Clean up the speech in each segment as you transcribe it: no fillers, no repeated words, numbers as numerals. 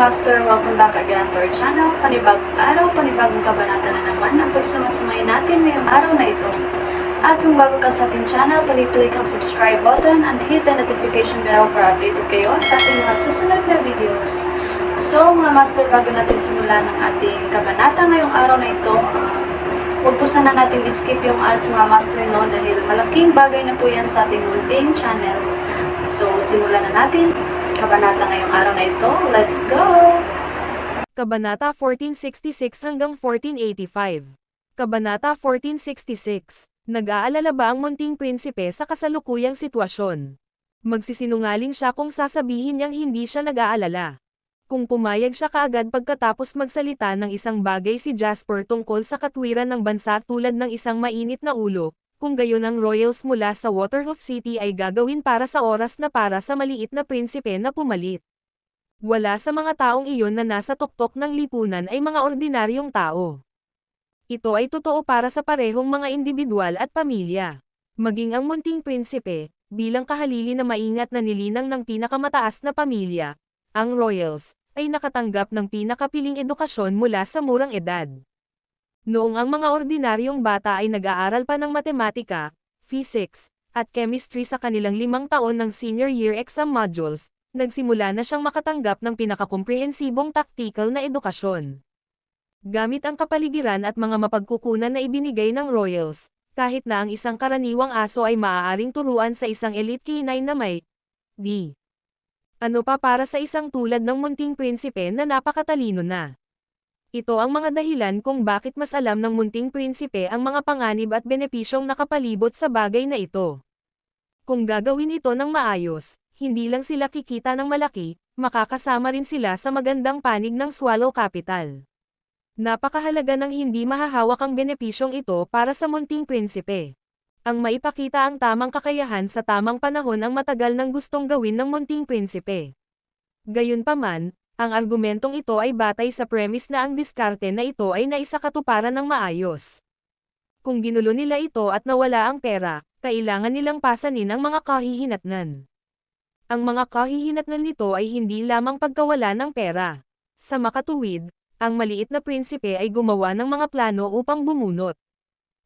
Master, welcome back again to our channel. Panibagong araw, panibagong kabanata na naman ang pagsamasamayin natin ngayong araw na ito. At kung bago ka sa ating channel, pag-click ang subscribe button and hit the notification bell para updated kayo sa ating mga susunod na videos. So mga Master, bago natin simulan ang ating kabanata ngayong araw na ito, huwag po sana natin skip yung ads mga Master, no, dahil malaking bagay na po yan sa ating munting channel. So simulan na natin kabanata ngayong araw na ito. Let's go! Kabanata 1466 hanggang 1485. Kabanata 1466. Nag-aalala ba ang munting prinsipe sa kasalukuyang sitwasyon? Magsisinungaling siya kung sasabihin niyang hindi siya nag-aalala. Kung pumayag siya kaagad pagkatapos magsalita ng isang bagay si Jasper tungkol sa katwiran ng bansa tulad ng isang mainit na ulo, kung gayon ang royals mula sa Waterhoof City ay gagawin para sa oras na para sa maliit na prinsipe na pumalit. Wala sa mga taong iyon na nasa tuktok ng lipunan ay mga ordinaryong tao. Ito ay totoo para sa parehong mga individual at pamilya. Maging ang munting prinsipe, bilang kahalili na maingat na nilinang ng pinakamataas na pamilya, ang royals, ay nakatanggap ng pinakapiling edukasyon mula sa murang edad. Noong ang mga ordinaryong bata ay nag-aaral pa ng matematika, physics, at chemistry sa kanilang 5 taon ng senior year exam modules, nagsimula na siyang makatanggap ng pinakakomprehensibong tactical na edukasyon. Gamit ang kapaligiran at mga mapagkukunan na ibinigay ng royals, kahit na ang isang karaniwang aso ay maaaring turuan sa isang elite canine na may D. Ano pa para sa isang tulad ng munting prinsipe na napakatalino na. Ito ang mga dahilan kung bakit mas alam ng munting prinsipe ang mga panganib at benepisyong nakapalibot sa bagay na ito. Kung gagawin ito ng maayos, hindi lang sila kikita ng malaki, makakasama rin sila sa magandang panig ng swallow capital. Napakahalaga ng hindi mahahawak ang benepisyong ito para sa munting prinsipe. Ang maipakita ang tamang kakayahan sa tamang panahon ang matagal nang gustong gawin ng munting prinsipe. Gayunpaman, ang argumentong ito ay batay sa premise na ang diskarte na ito ay naisakatuparan ng maayos. Kung ginulo nila ito at nawala ang pera, kailangan nilang pasanin ang mga kahihinatnan. Ang mga kahihinatnan nito ay hindi lamang pagkawala ng pera. Sa makatuwid, ang maliit na prinsipe ay gumawa ng mga plano upang bumunot.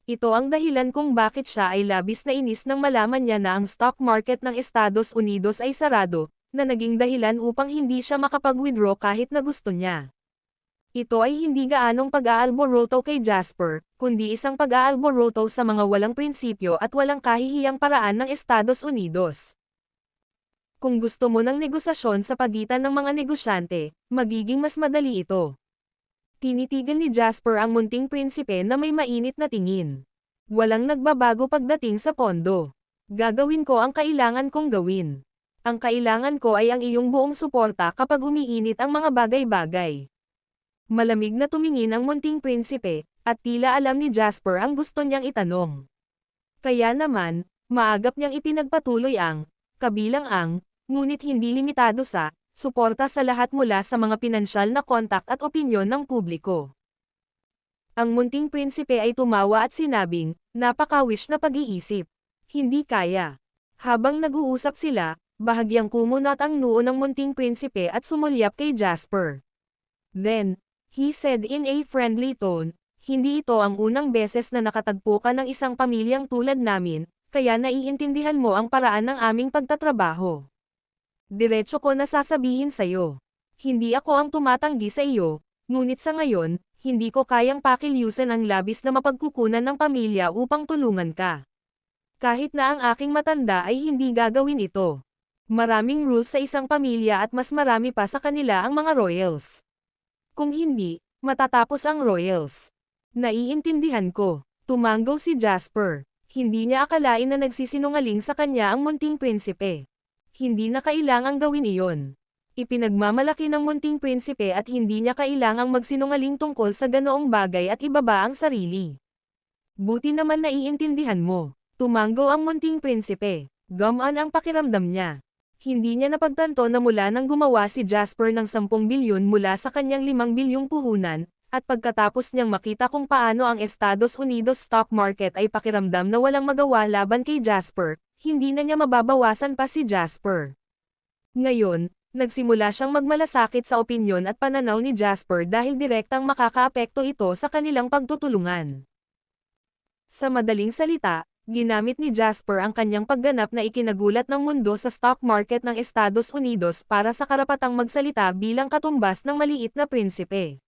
Ito ang dahilan kung bakit siya ay labis na inis nang malaman niya na ang stock market ng Estados Unidos ay sarado, na naging dahilan upang hindi siya makapag-withdraw kahit na gusto niya. Ito ay hindi gaanong pag-aalboroto kay Jasper, kundi isang pag-aalboroto sa mga walang prinsipyo at walang kahihiyang paraan ng Estados Unidos. Kung gusto mo ng negosasyon sa pagitan ng mga negosyante, magiging mas madali ito. Tinitigan ni Jasper ang munting prinsipe na may mainit na tingin. Walang nagbabago pagdating sa pondo. Gagawin ko ang kailangan kong gawin. Ang kailangan ko ay ang iyong buong suporta kapag umiinit ang mga bagay-bagay. Malamig na tumingin ang munting prinsipe, at tila alam ni Jasper ang gusto niyang itanong. Kaya naman, maagap niyang ipinagpatuloy ang, kabilang ang, ngunit hindi limitado sa, suporta sa lahat mula sa mga pinansyal na kontak at opinyon ng publiko. Ang munting prinsipe ay tumawa at sinabing, napaka-wish na pag-iisip. Hindi kaya. Habang nag-uusap sila, bahagyang kumunat ang noo ng munting prinsipe at sumulyap kay Jasper. Then, he said in a friendly tone, hindi ito ang unang beses na nakatagpo ka ng isang pamilyang tulad namin, kaya naiintindihan mo ang paraan ng aming pagtatrabaho. Diretso ko na sasabihin sa'yo. Hindi ako ang tumatanggi sa iyo, ngunit sa ngayon, hindi ko kayang pakilyusan ang labis na mapagkukunan ng pamilya upang tulungan ka. Kahit na ang aking matanda ay hindi gagawin ito. Maraming rules sa isang pamilya at mas marami pa sa kanila ang mga royals. Kung hindi, matatapos ang royals. Naiintindihan ko. Tumanggaw si Jasper. Hindi niya akalain na nagsisinungaling sa kanya ang munting prinsipe. Hindi na kailangang gawin iyon. Ipinagmamalaki ng munting prinsipe at hindi niya kailangang magsinungaling tungkol sa ganoong bagay at ibaba ang sarili. Buti naman naiintindihan mo. Tumanggaw ang munting prinsipe. Gumaan ang pakiramdam niya. Hindi niya napagtanto na mula nang gumawa si Jasper ng 10 bilyon mula sa kanyang 5 bilyong puhunan, at pagkatapos niyang makita kung paano ang Estados Unidos stock market ay pakiramdam na walang magawa laban kay Jasper, hindi na niya mababawasan pa si Jasper. Ngayon, Nagsimula siyang magmalasakit sa opinyon at pananaw ni Jasper dahil direktang makakaapekto ito sa kanilang pagtutulungan. Sa madaling salita, ginamit ni Jasper ang kanyang pagganap na ikinagulat ng mundo sa stock market ng Estados Unidos para sa karapatang magsalita bilang katumbas ng maliit na prinsipe.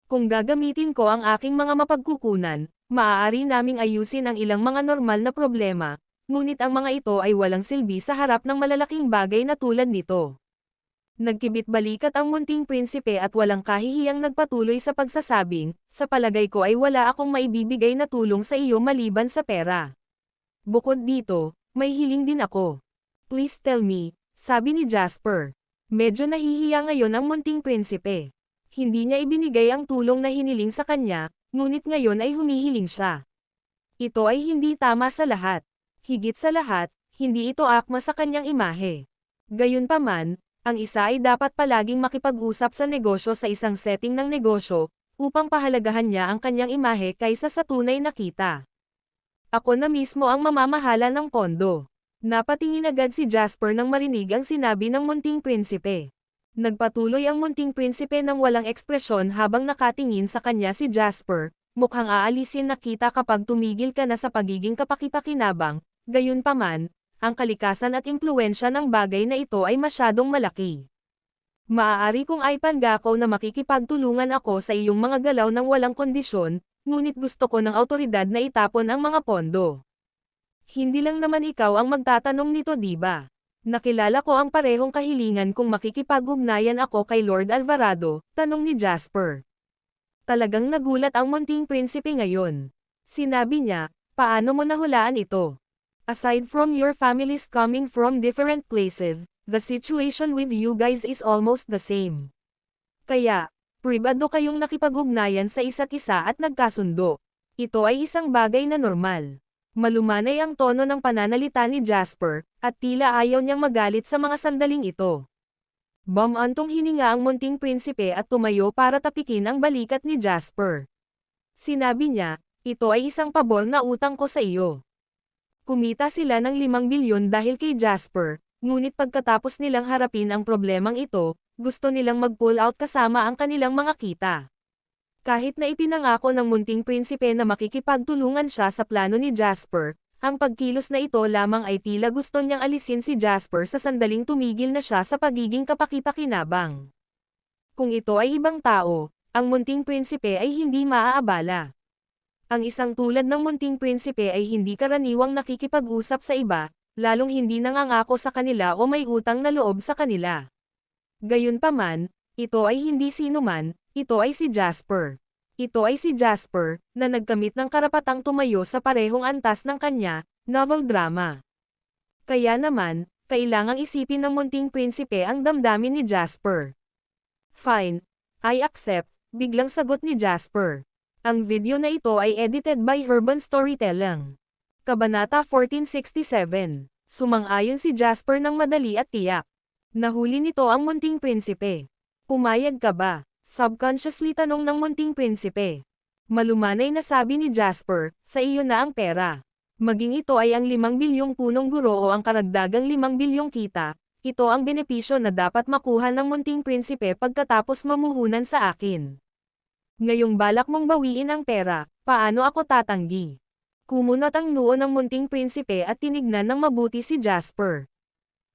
Kung gagamitin ko ang aking mga mapagkukunan, maaari naming ayusin ang ilang mga normal na problema, ngunit ang mga ito ay walang silbi sa harap ng malalaking bagay na tulad nito. Nagkibit-balikat ang munting prinsipe at walang kahihiyang nagpatuloy sa pagsasabing, sa palagay ko ay wala akong maibibigay na tulong sa iyo maliban sa pera. Bukod dito, may hiling din ako. Please tell me, sabi ni Jasper. Medyo nahihiya ngayon ang munting prinsipe. Hindi niya ibinigay ang tulong na hiniling sa kanya, ngunit ngayon ay humihiling siya. Ito ay hindi tama sa lahat. Higit sa lahat, hindi ito akma sa kanyang imahe. Gayunpaman, ang isa ay dapat palaging makipag-usap sa negosyo sa isang setting ng negosyo, upang pahalagahan niya ang kanyang imahe kaysa sa tunay na kita. Ako na mismo ang mamamahala ng pondo. Napatingin agad si Jasper nang marinig ang sinabi ng munting prinsipe. Nagpatuloy ang munting prinsipe ng walang ekspresyon habang nakatingin sa kanya si Jasper, mukhang aalisin na kita kapag tumigil ka na sa pagiging kapakipakinabang, gayunpaman, ang kalikasan at impluwensya ng bagay na ito ay masyadong malaki. Maaari kong ipangako na makikipagtulungan ako sa iyong mga galaw ng walang kondisyon, ngunit gusto ko ng awtoridad na itapon ang mga pondo. Hindi lang naman ikaw ang magtatanong nito, diba? Nakilala ko ang parehong kahilingan kung makikipag-ugnayan ako kay Lord Alvarado, tanong ni Jasper. Talagang nagulat ang munting prinsipe ngayon. Sinabi niya, paano mo nahulaan ito? Aside from your families coming from different places, the situation with you guys is almost the same. Kaya, pribado kayong nakipag-ugnayan sa isa't isa at nagkasundo. Ito ay isang bagay na normal. Malumanay ang tono ng pananalita ni Jasper, at tila ayaw niyang magalit sa mga sandaling ito. Bumantong hininga ang munting prinsipe at tumayo para tapikin ang balikat ni Jasper. Sinabi niya, ito ay isang pabor na utang ko sa iyo. Kumita sila ng 5 bilyon dahil kay Jasper, ngunit pagkatapos nilang harapin ang problemang ito, gusto nilang mag-pull out kasama ang kanilang mga kita. Kahit na ipinangako ng munting prinsipe na makikipagtulungan siya sa plano ni Jasper, ang pagkilos na ito lamang ay tila gusto niyang alisin si Jasper sa sandaling tumigil na siya sa pagiging kapakipakinabang. Kung ito ay ibang tao, ang munting prinsipe ay hindi maaabala. Ang isang tulad ng munting prinsipe ay hindi karaniwang nakikipag-usap sa iba, lalong hindi nangangako sa kanila o may utang na loob sa kanila. Gayunpaman, ito ay hindi sinuman, ito ay si Jasper. Ito ay si Jasper, na nagkamit ng karapatang tumayo sa parehong antas ng kanya, novel drama. Kaya naman, kailangang isipin ng munting prinsipe ang damdamin ni Jasper. Fine, I accept, biglang sagot ni Jasper. Ang video na ito ay edited by Urban Storytelling. Kabanata 1467. Sumang-ayon si Jasper ng madali at tiyak. Nahuli nito ang munting prinsipe. Pumayag ka ba? Subconsciously tanong ng munting prinsipe. Malumanay na sabi ni Jasper, sa iyo na ang pera. Maging ito ay ang 5 bilyong punong guro o ang karagdagang 5 bilyong kita, ito ang benepisyo na dapat makuha ng munting prinsipe pagkatapos mamuhunan sa akin. Ngayong balak mong bawiin ang pera, paano ako tatanggi? Kumunot ang noo ng munting prinsipe at tinignan ng mabuti si Jasper.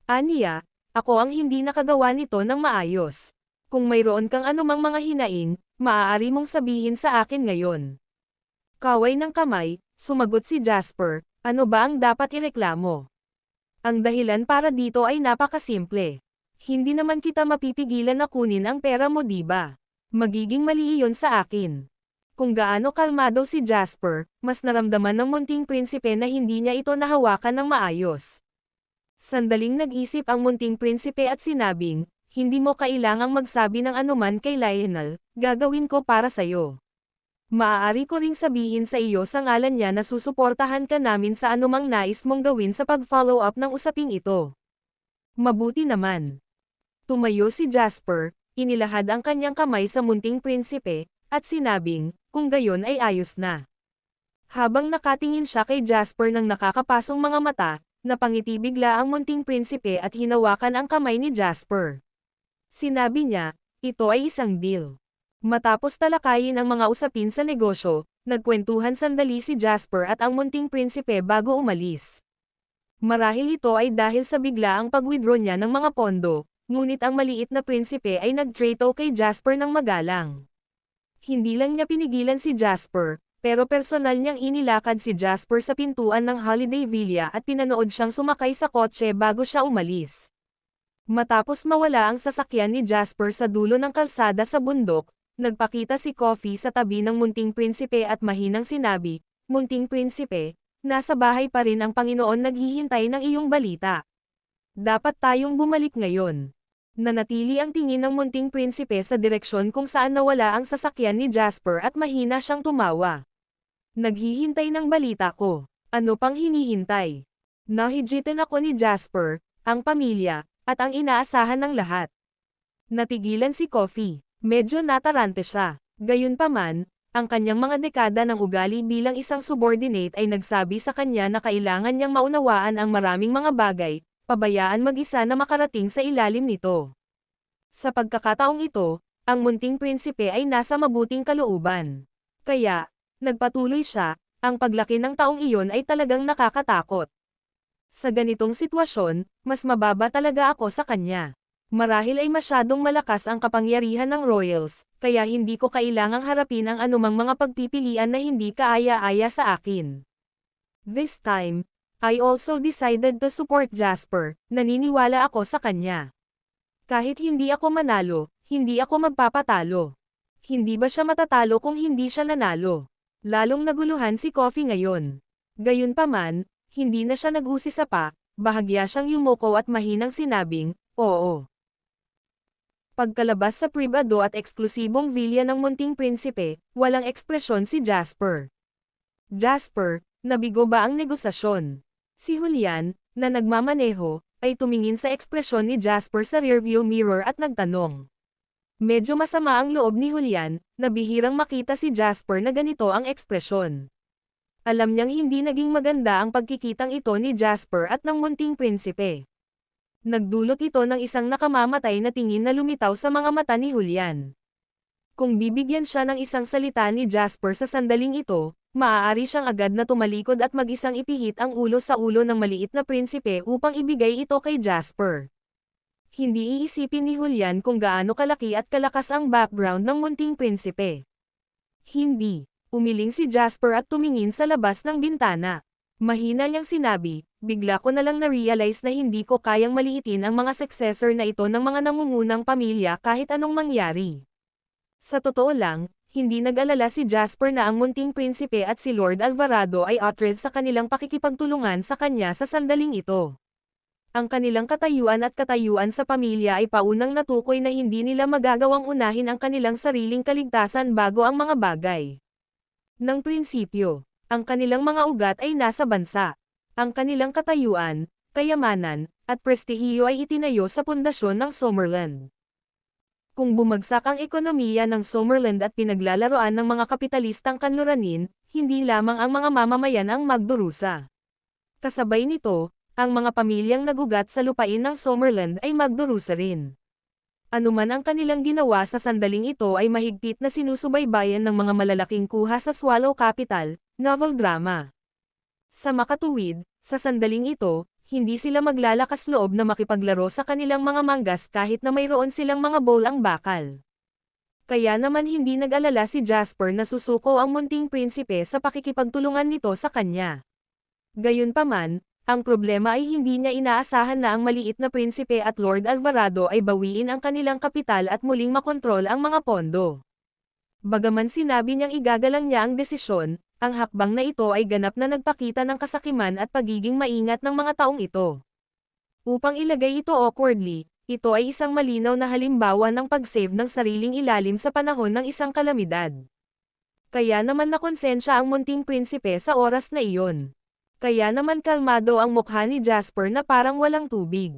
Aniya, ako ang hindi nakagawa nito ng maayos. Kung mayroon kang anumang mga hinaing, maaari mong sabihin sa akin ngayon. Kaway ng kamay, sumagot si Jasper, ano ba ang dapat ireklamo? Ang dahilan para dito ay napakasimple. Hindi naman kita mapipigilan na kunin ang pera mo, diba? Magiging mali iyon sa akin. Kung gaano kalmado si Jasper, mas naramdaman ng munting prinsipe na hindi niya ito nahawakan ng maayos. Sandaling nag-isip ang munting prinsipe at sinabing, hindi mo kailangang magsabi ng anuman kay Lionel, gagawin ko para sayo. Maaari ko ring sabihin sa iyo sa ngalan niya na susuportahan ka namin sa anumang nais mong gawin sa pag-follow up ng usaping ito. Mabuti naman. Tumayo si Jasper, inilahad ang kanyang kamay sa munting prinsipe, at sinabing, kung gayon ay ayos na. Habang nakatingin siya kay Jasper ng nakakapasong mga mata, napangiti bigla ang munting prinsipe at hinawakan ang kamay ni Jasper. Sinabi niya, ito ay isang deal. Matapos talakayin ang mga usapin sa negosyo, nagkwentuhan sandali si Jasper at ang munting prinsipe bago umalis. Marahil ito ay dahil sa biglaang pag-withdraw niya ng mga pondo, ngunit ang maliit na prinsipe ay nag-treato kay Jasper ng magalang. Hindi lang niya pinigilan si Jasper, pero personal niyang inilakad si Jasper sa pintuan ng Holiday Villa at pinanood siyang sumakay sa kotse bago siya umalis. Matapos mawala ang sasakyan ni Jasper sa dulo ng kalsada sa bundok, nagpakita si Coffee sa tabi ng munting prinsipe at mahinang sinabi, "Munting prinsipe, nasa bahay pa rin ang Panginoon naghihintay ng iyong balita. Dapat tayong bumalik ngayon." Nanatili ang tingin ng munting prinsipe sa direksyon kung saan nawala ang sasakyan ni Jasper at mahina siyang tumawa. "Naghihintay ng balita ko. Ano pang hinihintay?" Nahigitan ako ni Jasper, ang pamilya, at ang inaasahan ng lahat. Natigilan si Coffee. Medyo natarante siya. Gayunpaman, ang kanyang mga dekada ng ugali bilang isang subordinate ay nagsabi sa kanya na kailangan niyang maunawaan ang maraming mga bagay, pabayaan mag-isa na makarating sa ilalim nito. Sa pagkakataong ito, ang munting prinsipe ay nasa mabuting kalooban. Kaya, nagpatuloy siya, ang paglaki ng taong iyon ay talagang nakakatakot. Sa ganitong sitwasyon, mas mababa talaga ako sa kanya. Marahil ay masyadong malakas ang kapangyarihan ng Royals, kaya hindi ko kailangang harapin ang anumang mga pagpipilian na hindi kaaya-aya sa akin. This time, I also decided to support Jasper, naniniwala ako sa kanya. Kahit hindi ako manalo, hindi ako magpapatalo. Hindi ba siya matatalo kung hindi siya nanalo? Lalong naguluhan si Coffee ngayon. Gayunpaman, hindi na siya nag-usisa pa, bahagya siyang yumuko at mahinang sinabing, "Oo." Pagkalabas sa pribado at eksklusibong villa ng munting prinsipe, walang ekspresyon si Jasper. "Jasper, nabigo ba ang negosasyon?" Si Julian, na nagmamaneho, ay tumingin sa ekspresyon ni Jasper sa rearview mirror at nagtanong. Medyo masama ang loob ni Julian, na bihirang makita si Jasper na ganito ang ekspresyon. Alam niyang hindi naging maganda ang pagkikitang ito ni Jasper at ng munting prinsipe. Nagdulot ito ng isang nakamamatay na tingin na lumitaw sa mga mata ni Julian. Kung bibigyan siya ng isang salita ni Jasper sa sandaling ito, maaari siyang agad na tumalikod at mag-isang ipihit ang ulo sa ulo ng maliit na prinsipe upang ibigay ito kay Jasper. Hindi iisipin ni Julian kung gaano kalaki at kalakas ang background ng munting prinsipe. Hindi. Umiling si Jasper at tumingin sa labas ng bintana. Mahina niyang sinabi, "Bigla ko na lang na-realize na hindi ko kayang maliitin ang mga successor na ito ng mga nangungunang pamilya kahit anong mangyari." Sa totoo lang, hindi nag-alala si Jasper na ang munting prinsipe at si Lord Alvarado ay outraged sa kanilang pakikipagtulungan sa kanya sa sandaling ito. Ang kanilang katayuan at katayuan sa pamilya ay paunang natukoy na hindi nila magagawang unahin ang kanilang sariling kaligtasan bago ang mga bagay. Ng prinsipyo, ang kanilang mga ugat ay nasa bansa. Ang kanilang katayuan, kayamanan, at prestihiyo ay itinayo sa pundasyon ng Summerland. Kung bumagsak ang ekonomiya ng Summerland at pinaglalaroan ng mga kapitalistang kanluranin, hindi lamang ang mga mamamayan ang magdurusa. Kasabay nito, ang mga pamilyang nagugat sa lupain ng Summerland ay magdurusa rin. Anuman ang kanilang ginawa sa sandaling ito ay mahigpit na sinusubaybayan ng mga malalaking kuha sa Swallow Capital, novel drama. Sa makatuwid, sa sandaling ito, hindi sila maglalakas loob na makipaglaro sa kanilang mga manggas kahit na mayroon silang mga bowl ang bakal. Kaya naman hindi nag-alala si Jasper na susuko ang munting prinsipe sa pakikipagtulungan nito sa kanya. Gayunpaman, ang problema ay hindi niya inaasahan na ang maliit na prinsipe at Lord Alvarado ay bawiin ang kanilang kapital at muling makontrol ang mga pondo. Bagaman sinabi niyang igagalang niya ang desisyon, ang hakbang na ito ay ganap na nagpakita ng kasakiman at pagiging maingat ng mga taong ito. Upang ilagay ito awkwardly, ito ay isang malinaw na halimbawa ng pag-save ng sariling ilalim sa panahon ng isang kalamidad. Kaya naman nakonsensya ang munting prinsipe sa oras na iyon. Kaya naman kalmado ang mukha ni Jasper na parang walang tubig.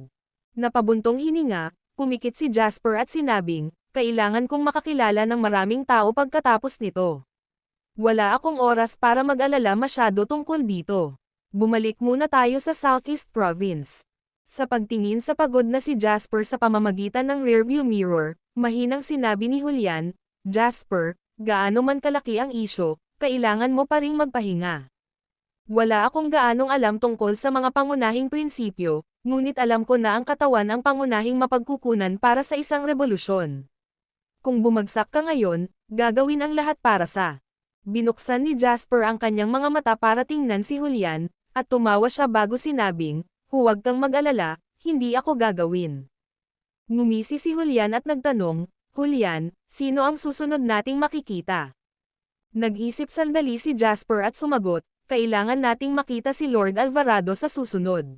Napabuntong hininga, pumikit si Jasper at sinabing, "Kailangan kong makakilala ng maraming tao pagkatapos nito. Wala akong oras para mag-alala masyado tungkol dito. Bumalik muna tayo sa Southeast Province." Sa pagtingin sa pagod na si Jasper sa pamamagitan ng rearview mirror, mahinang sinabi ni Julian, "Jasper, gaano man kalaki ang isyo, kailangan mo pa ring magpahinga. Wala akong gaanong alam tungkol sa mga pangunahing prinsipyo, ngunit alam ko na ang katawan ang pangunahing mapagkukunan para sa isang revolusyon. Kung bumagsak ka ngayon, gagawin ang lahat para sa..." Binuksan ni Jasper ang kanyang mga mata para tingnan si Julian, at tumawa siya bago sinabing, "Huwag kang mag-alala, hindi ako gagawin." Ngumisi si Julian at nagtanong, "Julian, sino ang susunod nating makikita?" Nag-isip sandali si Jasper at sumagot, "Kailangan nating makita si Lord Alvarado sa susunod.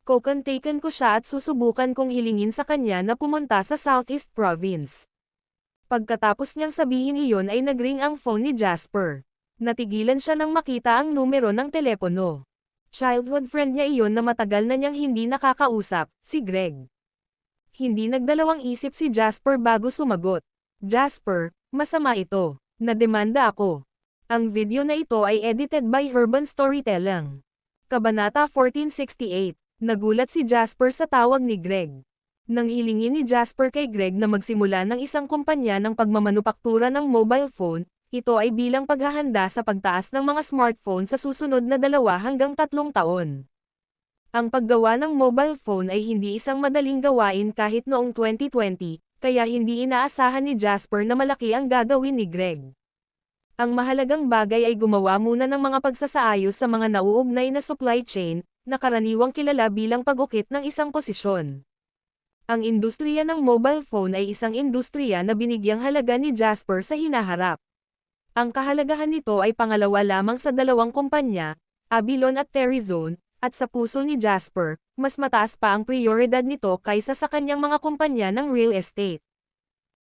Kukontaken ko siya at susubukan kong hilingin sa kanya na pumunta sa Southeast Province." Pagkatapos niyang sabihin iyon ay nagring ang phone ni Jasper. Natigilan siya nang makita ang numero ng telepono. Childhood friend niya iyon na matagal na niyang hindi nakakausap, si Greg. Hindi nagdalawang isip si Jasper bago sumagot. "Jasper, masama ito. Nademanda ako." Ang video na ito ay edited by Urban Storytelling. Kabanata 1468. Nagulat si Jasper sa tawag ni Greg. Nang hilingin ni Jasper kay Greg na magsimula ng isang kumpanya ng pagmamanupaktura ng mobile phone, ito ay bilang paghahanda sa pagtaas ng mga smartphone sa susunod na 2 hanggang 3 taon. Ang paggawa ng mobile phone ay hindi isang madaling gawain kahit noong 2020, kaya hindi inaasahan ni Jasper na malaki ang gagawin ni Greg. Ang mahalagang bagay ay gumawa muna ng mga pagsasaayos sa mga nauugnay na supply chain, na karaniwang kilala bilang pag-ukit ng isang posisyon. Ang industriya ng mobile phone ay isang industriya na binigyang halaga ni Jasper sa hinaharap. Ang kahalagahan nito ay pangalawa lamang sa 2 kumpanya, Avilon at Terrizone, at sa puso ni Jasper, mas mataas pa ang prioridad nito kaysa sa kanyang mga kumpanya ng real estate.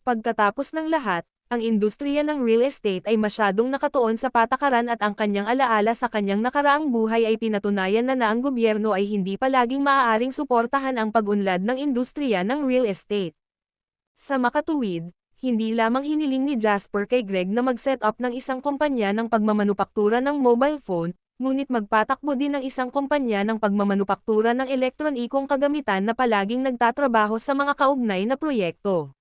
Pagkatapos ng lahat, ang industriya ng real estate ay masyadong nakatuon sa patakaran at ang kanyang alaala sa kanyang nakaraang buhay ay pinatunayan na ang gobyerno ay hindi palaging maaaring suportahan ang pag-unlad ng industriya ng real estate. Sa makatuwid, hindi lamang hiniling ni Jasper kay Greg na mag-set up ng isang kumpanya ng pagmamanupaktura ng mobile phone, ngunit magpatakbo din ng isang kumpanya ng pagmamanupaktura ng elektronikong kagamitan na palaging nagtatrabaho sa mga kaugnay na proyekto.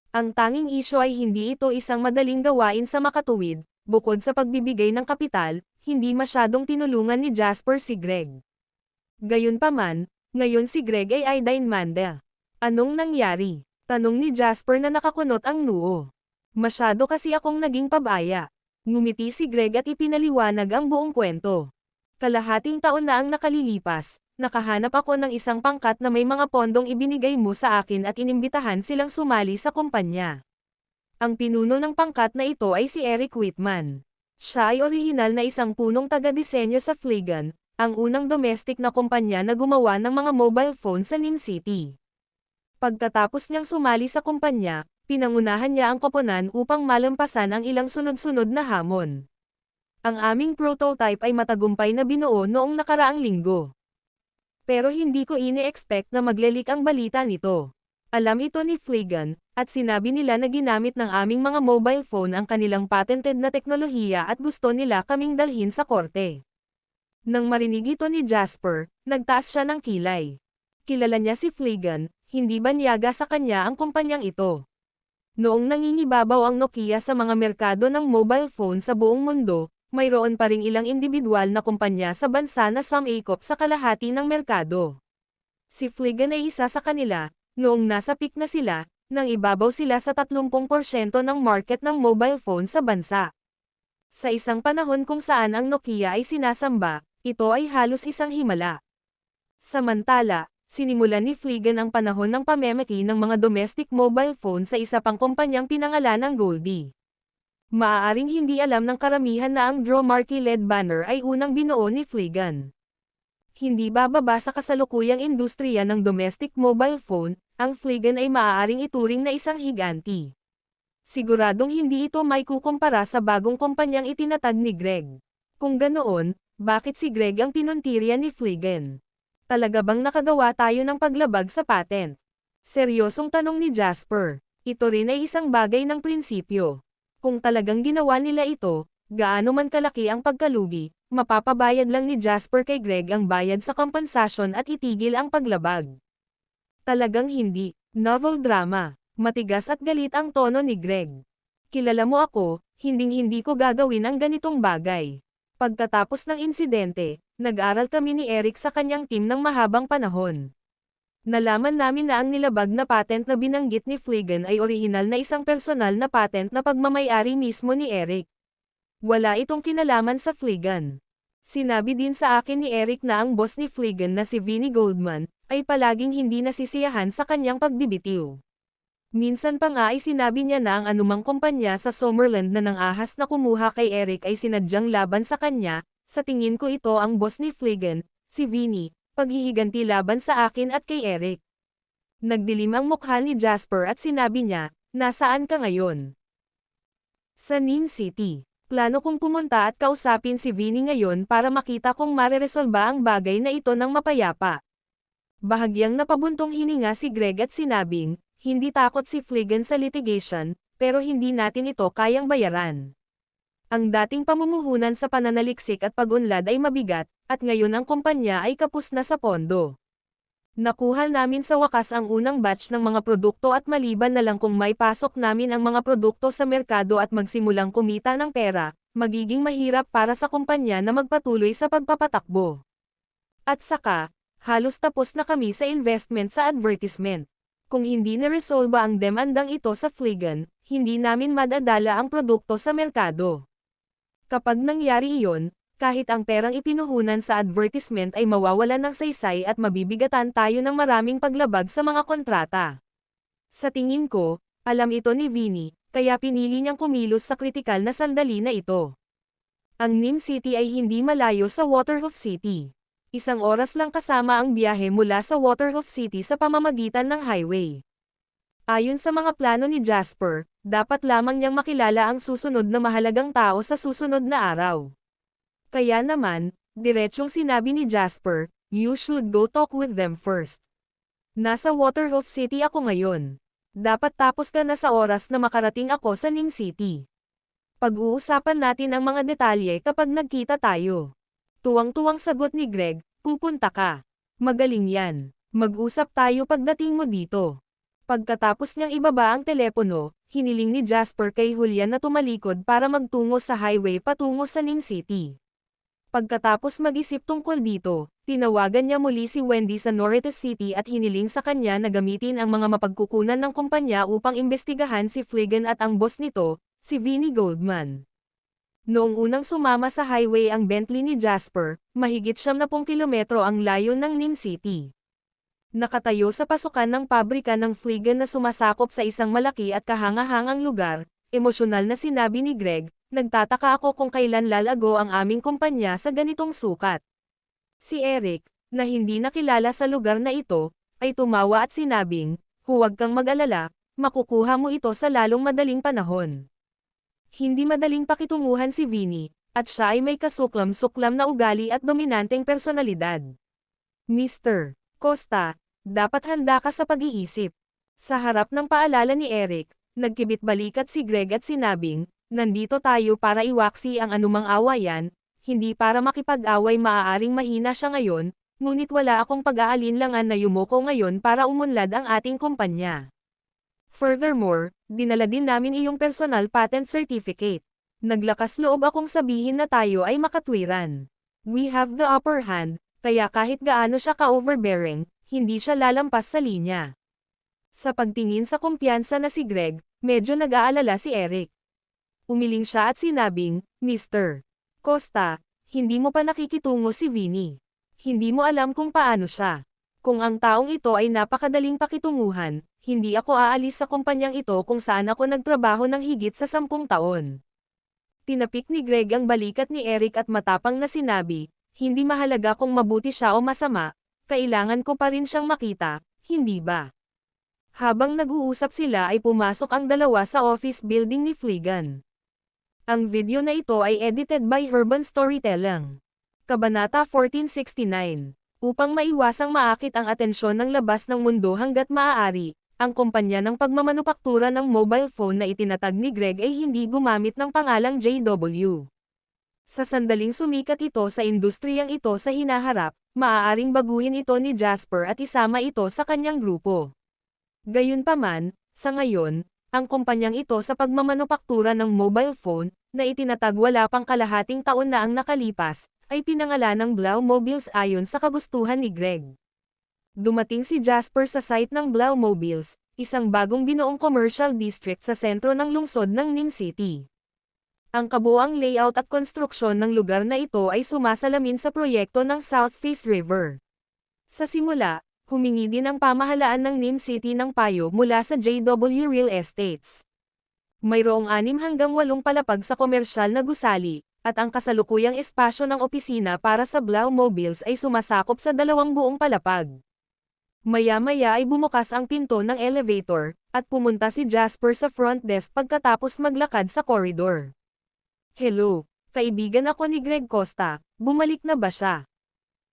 Ang tanging isyo ay hindi ito isang madaling gawain sa makatuwid, bukod sa pagbibigay ng kapital, hindi masyadong tinulungan ni Jasper si Greg. Gayunpaman, ngayon si Greg ay Manda. "Anong nangyari?" tanong ni Jasper na nakakunot ang noo. "Masyado kasi akong naging pabaya." Ngumiti si Greg at ipinaliwanag ang buong kwento. "Kalahating taon na ang nakalilipas. Nakahanap ako ng isang pangkat na may mga pondong ibinigay mo sa akin at inimbitahan silang sumali sa kumpanya. Ang pinuno ng pangkat na ito ay si Eric Whitman. Siya ay orihinal na isang punong taga-disenyo sa Fligan, ang unang domestic na kumpanya na gumawa ng mga mobile phone sa Nim City. Pagkatapos niyang sumali sa kumpanya, pinangunahan niya ang koponan upang malampasan ang ilang sunod-sunod na hamon. Ang aming prototype ay matagumpay na binuo noong nakaraang linggo. Pero hindi ko ini-expect na maglelik ang balita nito. Alam ito ni Fligan, at sinabi nila na ginamit ng aming mga mobile phone ang kanilang patented na teknolohiya at gusto nila kaming dalhin sa korte." Nang marinig ito ni Jasper, nagtaas siya ng kilay. Kilala niya si Fligan, hindi ba niyaga sa kanya ang kumpanyang ito? Noong nangingibabaw ang Nokia sa mga merkado ng mobile phone sa buong mundo, mayroon pa ring ilang individual na kumpanya sa bansa na sumangkop sa kalahati ng merkado. Si Fligan ay isa sa kanila, noong nasa peak na sila, nang ibabaw sila sa 30% ng market ng mobile phone sa bansa. Sa isang panahon kung saan ang Nokia ay sinasamba, ito ay halos isang himala. Samantala, sinimulan ni Fligan ang panahon ng pamemeki ng mga domestic mobile phone sa isa pang kumpanyang pinangalan ng Goldie. Maaaring hindi alam ng karamihan na ang Draw Marquee-led banner ay unang binuo ni Fligan. Hindi bababa sa kasalukuyang industriya ng domestic mobile phone, ang Fligan ay maaaring ituring na isang higanti. Siguradong hindi ito may kukumpara sa bagong kumpanyang itinatag ni Greg. Kung ganoon, bakit si Greg ang pinuntirya ni Fligan? Talaga bang nakagawa tayo ng paglabag sa patent? Seryosong tanong ni Jasper. Ito rin ay isang bagay ng prinsipyo. Kung talagang ginawa nila ito, Gaano man kalaki ang pagkalugi, mapapabayad lang ni Jasper kay Greg ang bayad sa kompensasyon at itigil ang paglabag. Talagang hindi. Novel drama. Matigas at galit ang tono ni Greg. Kilala mo ako, hinding-hindi ko gagawin ang ganitong bagay. Pagkatapos ng insidente, nag-aral kami ni Eric sa kanyang team ng mahabang panahon. Nalaman namin na ang nilabag na patent na binanggit ni Fliegen ay orihinal na isang personal na patent na pagmamay-ari mismo ni Eric. Wala itong kinalaman sa Fliegen. Sinabi din sa akin ni Eric na ang boss ni Fliegen na si Vinnie Goldman, ay palaging hindi nasisiyahan sa kanyang pagbibitiw. Minsan pa nga ay sinabi niya na ang anumang kumpanya sa Summerland na nang-ahas na kumuha kay Eric ay sinadyang laban sa kanya. Sa tingin ko ito ang boss ni Fliegen, si Vinnie, paghihiganti laban sa akin at kay Eric. Nagdilim ang mukha ni Jasper at sinabi niya, "Nasaan ka ngayon?" Sa Nim City. Plano kong pumunta at kausapin si Vinnie ngayon para makita kung mareresolba ang bagay na ito ng mapayapa. Bahagyang napabuntong hininga si Greg at sinabing, hindi takot si Fliegen sa litigation, pero hindi natin ito kayang bayaran. Ang dating pamumuhunan sa pananaliksik at pag-unlad ay mabigat, at ngayon ang kumpanya ay kapos na sa pondo. Nakuha namin sa wakas ang unang batch ng mga produkto at maliban na lang kung may pasok namin ang mga produkto sa merkado at magsimulang kumita ng pera, magiging mahirap para sa kumpanya na magpatuloy sa pagpapatakbo. At saka, halos tapos na kami sa investment sa advertisement. Kung hindi na-resolba ang demandang ito sa Fliegen, hindi namin madadala ang produkto sa merkado. Kapag nangyari iyon, kahit ang perang ipinuhunan sa advertisement ay mawawalan ng saysay at mabibigatan tayo ng maraming paglabag sa mga kontrata. Sa tingin ko, alam ito ni Vinnie, kaya pinili niyang kumilos sa kritikal na sandali na ito. Ang Nim City ay hindi malayo sa Waterhoof City. 1 oras lang kasama ang biyahe mula sa Waterhoof City sa pamamagitan ng highway. Ayon sa mga plano ni Jasper, dapat lamang niyang makilala ang susunod na mahalagang tao sa susunod na araw. Kaya naman, diretsyong sinabi ni Jasper, "You should go talk with them first. Nasa Waterhoof City ako ngayon. Dapat tapos ka na sa oras na makarating ako sa Nim City. Pag-uusapan natin ang mga detalye kapag nagkita tayo." Tuwang-tuwang sagot ni Greg, "Pupunta ka. Magaling yan. Mag-usap tayo pagdating mo dito." Pagkatapos niyang ibaba ang telepono, hiniling ni Jasper kay Julian na tumalikod para magtungo sa highway patungo sa Nim City. Pagkatapos mag-isip tungkol dito, tinawagan niya muli si Wendy sa Norritos City at hiniling sa kanya na gamitin ang mga mapagkukunan ng kumpanya upang imbestigahan si Fliegen at ang boss nito, si Vinnie Goldman. Noong unang sumama sa highway ang Bentley ni Jasper, mahigit 70 kilometro ang layo ng Nim City. Nakatayo sa pasukan ng pabrika ng Fliegen na sumasakop sa isang malaki at kahangahangang lugar, emosyonal na sinabi ni Greg, "Nagtataka ako kung kailan lalago ang aming kumpanya sa ganitong sukat." Si Eric, na hindi nakilala sa lugar na ito, ay tumawa at sinabing, "Huwag kang mag-alala, makukuha mo ito sa lalong madaling panahon." Hindi madaling pakitunguhan si Vinnie, at siya ay may kasuklam-suklam na ugali at dominanteng personalidad. "Mr. Costa, dapat handa ka sa pag-iisip." Sa harap ng paalala ni Eric, nagkibit-balikat si Greg at sinabing, "Nandito tayo para iwaksi ang anumang awayan, hindi para makipag-away. Maaaring mahina siya ngayon, ngunit wala akong pag-aalinlangan na yumuko ngayon para umunlad ang ating kumpanya. Furthermore, dinala din namin iyong personal patent certificate. Naglakas loob akong sabihin na tayo ay makatwiran. We have the upper hand, kaya kahit gaano siya ka-overbearing, hindi siya lalampas sa linya." Sa pagtingin sa kumpiyansa na si Greg, medyo nag-aalala si Eric. Umiling siya at sinabing, "Mr. Costa, hindi mo pa nakikitungo si Vinnie. Hindi mo alam kung paano siya. Kung ang taong ito ay napakadaling pakitunguhan, hindi ako aalis sa kumpanyang ito kung saan ako nagtrabaho ng higit sa 10 taon." Tinapik ni Greg ang balikat ni Eric at matapang na sinabi, "Hindi mahalaga kung mabuti siya o masama, kailangan ko pa rin siyang makita, hindi ba?" Habang nag-uusap sila ay pumasok ang dalawa sa office building ni Fliegen. Ang video na ito ay edited by Urban Storytelling. Kabanata 1469. Upang maiwasang maakit ang atensyon ng labas ng mundo hanggat maaari, ang kumpanya ng pagmamanupaktura ng mobile phone na itinatag ni Greg ay hindi gumamit ng pangalang JW. Sa sandaling sumikat ito sa industriyang ito sa hinaharap, maaaring baguhin ito ni Jasper at isama ito sa kanyang grupo. Gayunpaman, sa ngayon, ang kumpanyang ito sa pagmamanupaktura ng mobile phone, na itinatag wala pang kalahating taon na ang nakalipas, ay pinangalan ng Blau Mobiles ayon sa kagustuhan ni Greg. Dumating si Jasper sa site ng Blau Mobiles, isang bagong binuong commercial district sa sentro ng lungsod ng Ning City. Ang kabuuang layout at konstruksyon ng lugar na ito ay sumasalamin sa proyekto ng South Face River. Sa simula, humingi din ang pamahalaan ng Nim City ng payo mula sa JW Real Estates. Mayroong 6 hanggang 8 palapag sa komersyal na gusali, at ang kasalukuyang espasyo ng opisina para sa Blau Mobiles ay sumasakop sa 2 buong palapag. Maya-maya ay bumukas ang pinto ng elevator, at pumunta si Jasper sa front desk pagkatapos maglakad sa corridor. "Hello, kaibigan ako ni Greg Costa, bumalik na ba siya?"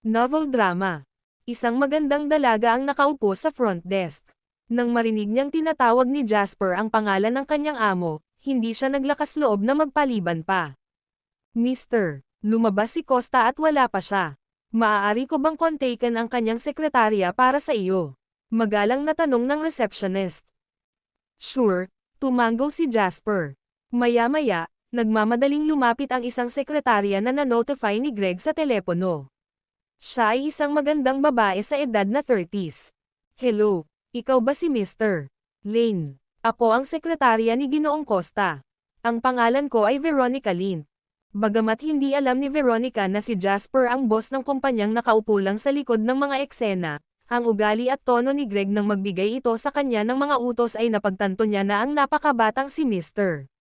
Novel drama. Isang magandang dalaga ang nakaupo sa front desk. Nang marinig niyang tinatawag ni Jasper ang pangalan ng kanyang amo, hindi siya naglakas loob na magpaliban pa. "Mister," lumabas si Costa at wala pa siya. "Maaari ko bang kontakin ang kanyang sekretarya para sa iyo?" Magalang na tanong ng receptionist. "Sure," tumango si Jasper. Maya-maya, nagmamadaling lumapit ang isang sekretarya na na-notify ni Greg sa telepono. Siya ay isang magandang babae sa edad na 30s. "Hello, ikaw ba si Mr. Lane? Ako ang sekretarya ni Ginoong Costa. Ang pangalan ko ay Veronica Lin." Bagamat hindi alam ni Veronica na si Jasper ang boss ng kumpanyang nakaupo lang sa likod ng mga eksena, ang ugali at tono ni Greg nang magbigay ito sa kanya ng mga utos ay napagtanto niya na ang napakabatang si Mr.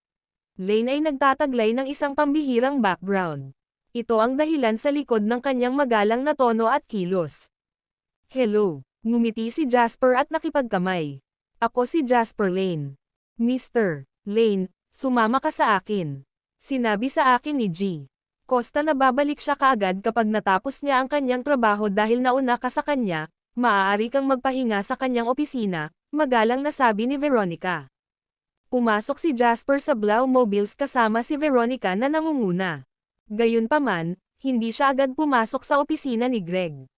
Lane ay nagtataglay ng isang pambihirang background. Ito ang dahilan sa likod ng kanyang magalang na tono at kilos. "Hello," ngumiti si Jasper at nakipagkamay. "Ako si Jasper Lane. Mr. Lane, sumama ka sa akin." Sinabi sa akin ni G. Costa na babalik siya kaagad kapag natapos niya ang kanyang trabaho dahil nauna ka sa kanya, maaari kang magpahinga sa kanyang opisina, magalang na sabi ni Veronica. Pumasok si Jasper sa Blau Mobiles kasama si Veronica na nangunguna. Gayunpaman, hindi siya agad pumasok sa opisina ni Greg.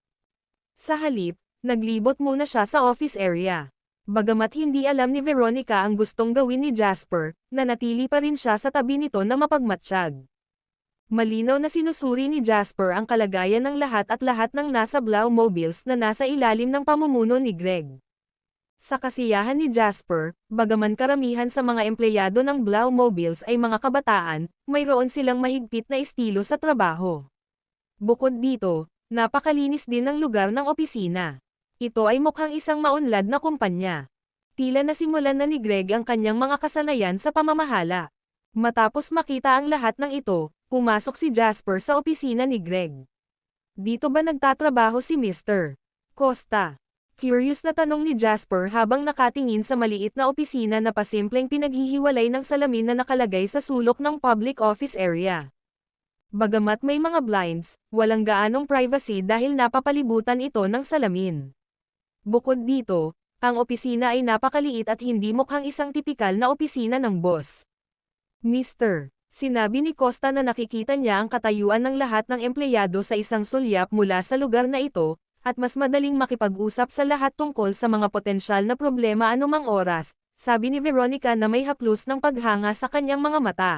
Sa halip, naglibot muna siya sa office area. Bagamat hindi alam ni Veronica ang gustong gawin ni Jasper, nanatili pa rin siya sa tabi nito na mapagmatsyag. Malinaw na sinusuri ni Jasper ang kalagayan ng lahat ng nasa Blau Mobiles na nasa ilalim ng pamumuno ni Greg. Sa kasiyahan ni Jasper, bagaman karamihan sa mga empleyado ng Blau Mobiles ay mga kabataan, mayroon silang mahigpit na estilo sa trabaho. Bukod dito, napakalinis din ng lugar ng opisina. Ito ay mukhang isang maunlad na kumpanya. Tila nasimulan na ni Greg ang kanyang mga kasanayan sa pamamahala. Matapos makita ang lahat ng ito, pumasok si Jasper sa opisina ni Greg. "Dito ba nagtatrabaho si Mr. Costa?" Curious na tanong ni Jasper habang nakatingin sa maliit na opisina na pasimpleng pinaghihiwalay ng salamin na nakalagay sa sulok ng public office area. Bagamat may mga blinds, walang gaanong privacy dahil napapalibutan ito ng salamin. Bukod dito, ang opisina ay napakaliit at hindi mukhang isang tipikal na opisina ng boss. "Mister," sinabi ni Costa na nakikita niya ang katayuan ng lahat ng empleyado sa isang sulyap mula sa lugar na ito, at mas madaling makipag-usap sa lahat tungkol sa mga potensyal na problema anumang oras, sabi ni Veronica na may haplos ng paghanga sa kanyang mga mata.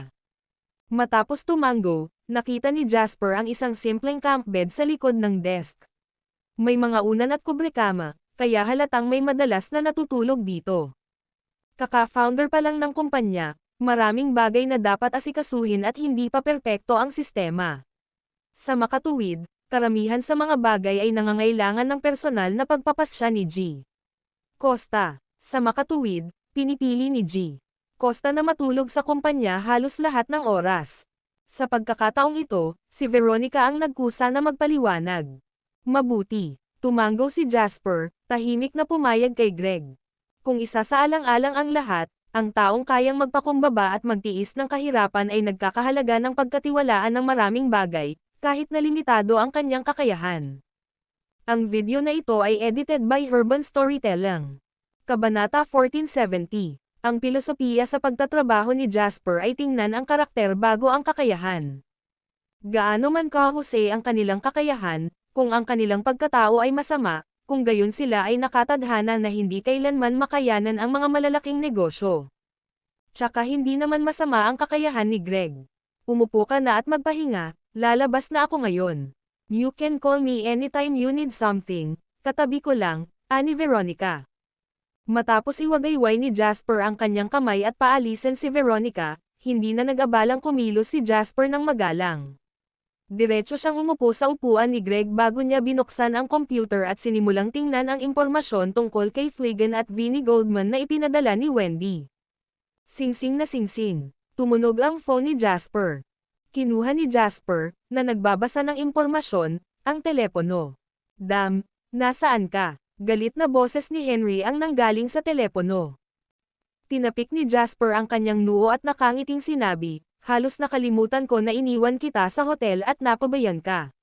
Matapos tumango, nakita ni Jasper ang isang simpleng camp bed sa likod ng desk. May mga unan at kubrekama, kaya halatang may madalas na natutulog dito. Kaka-founder pa lang ng kumpanya, maraming bagay na dapat asikasuhin at hindi pa perpekto ang sistema. Sa makatuwid, karamihan sa mga bagay ay nangangailangan ng personal na pagpapasya ni G. Costa. Sa makatuwid, pinipili ni G. Costa na matulog sa kumpanya halos lahat ng oras. Sa pagkakataong ito, si Veronica ang nagkusa na magpaliwanag. "Mabuti." Tumango si Jasper, tahimik na pumayag kay Greg. Kung isa sa alang-alang ang lahat, ang taong kayang magpakumbaba at magtiis ng kahirapan ay nagkakahalaga ng pagkatiwalaan ng maraming bagay, kahit na limitado ang kanyang kakayahan. Ang video na ito ay edited by Urban Storytelling. Kabanata 1470. Ang pilosopiya sa pagtatrabaho ni Jasper ay tingnan ang karakter bago ang kakayahan. Gaano man kahusay ang kanilang kakayahan, kung ang kanilang pagkatao ay masama, kung gayon sila ay nakatadhana na hindi kailanman makayanan ang mga malalaking negosyo. Tsaka hindi naman masama ang kakayahan ni Greg. Umupo ka na at magpahinga, lalabas na ako ngayon. You can call me anytime you need something, katabi ko lang, ani Veronica. Matapos iwagayway ni Jasper ang kanyang kamay at paalisin si Veronica, hindi na nag-abalang kumilos si Jasper ng magalang. Diretso siyang umupo sa upuan ni Greg bago niya binuksan ang computer at sinimulang tingnan ang impormasyon tungkol kay Fligan at Vinnie Goldman na ipinadala ni Wendy. Singsing na singsing. Tumunog ang phone ni Jasper. Kinuha ni Jasper, na nagbabasa ng impormasyon, ang telepono. Dam, nasaan ka? Galit na boses ni Henry ang nanggaling sa telepono. Tinapik ni Jasper ang kanyang noo at nakangiting sinabi, halos nakalimutan ko na iniwan kita sa hotel at napabayan ka.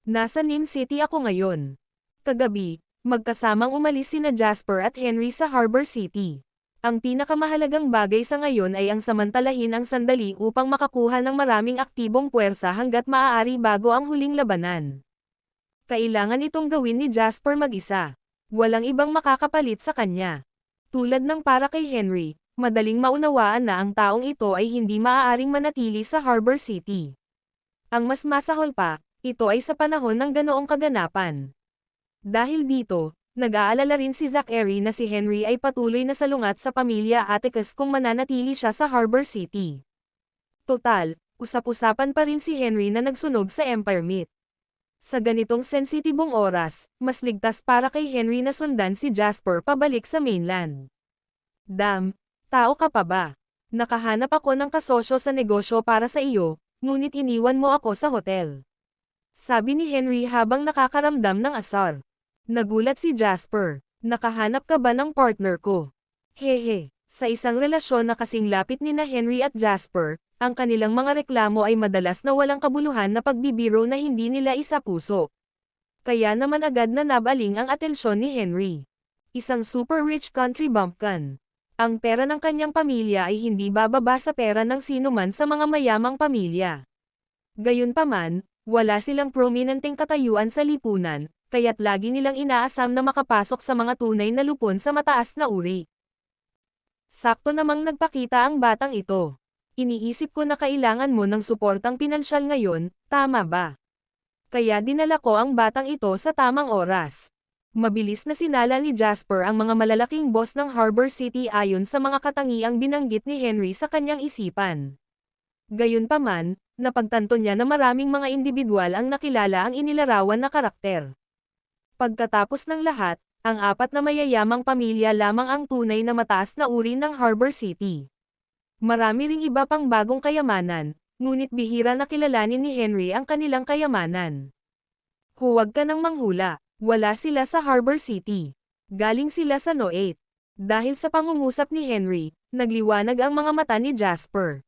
Nasa Nim City ako ngayon. Kagabi, magkasamang umalis sina Jasper at Henry sa Harbor City. Ang pinakamahalagang bagay sa ngayon ay ang samantalahin ang sandali upang makakuha ng maraming aktibong puwersa hanggat maaari bago ang huling labanan. Kailangan itong gawin ni Jasper mag-isa. Walang ibang makakapalit sa kanya. Tulad ng para kay Henry, madaling maunawaan na ang taong ito ay hindi maaaring manatili sa Harbor City. Ang mas masahol pa, ito ay sa panahon ng ganoong kaganapan. Dahil dito, nag-aalala rin si Zachary na si Henry ay patuloy na salungat sa pamilya Atticus kung mananatili siya sa Harbor City. Total, usap-usapan pa rin si Henry na nagsunog sa Empire Meat. Sa ganitong sensitibong oras, mas ligtas para kay Henry na sundan si Jasper pabalik sa mainland. Dam, tao ka pa ba? Nakahanap ako ng kasosyo sa negosyo para sa iyo, ngunit iniwan mo ako sa hotel. Sabi ni Henry habang nakakaramdam ng asar. Nagulat si Jasper. Nakahanap ka ba ng partner ko? Hehe, sa isang relasyon na kasing lapit ni na Henry at Jasper, ang kanilang mga reklamo ay madalas na walang kabuluhan na pagbibiro na hindi nila isa-puso. Kaya naman agad na nabaling ang atensyon ni Henry. Isang super rich country bumpkin. Ang pera ng kanyang pamilya ay hindi bababa sa pera ng sinuman sa mga mayamang pamilya. Gayunpaman, wala silang prominenteng katayuan sa lipunan, kaya't lagi nilang inaasam na makapasok sa mga tunay na lupon sa mataas na uri. Sakto namang nagpakita ang batang ito. Iniisip ko na kailangan mo ng suportang pinansyal ngayon, tama ba? Kaya dinala ko ang batang ito sa tamang oras. Mabilis na sinala ni Jasper ang mga malalaking boss ng Harbor City ayon sa mga katangiang binanggit ni Henry sa kanyang isipan. Gayunpaman, napagtanto niya na maraming mga individual ang nakilala ang inilarawan na karakter. Pagkatapos ng lahat, ang apat na mayayamang pamilya lamang ang tunay na mataas na uri ng Harbor City. Marami ring iba pang bagong kayamanan, ngunit bihira na kilalanin ni Henry ang kanilang kayamanan. Huwag ka nang manghula, wala sila sa Harbor City. Galing sila sa No 8. Dahil sa pangungusap ni Henry, nagliwanag ang mga mata ni Jasper.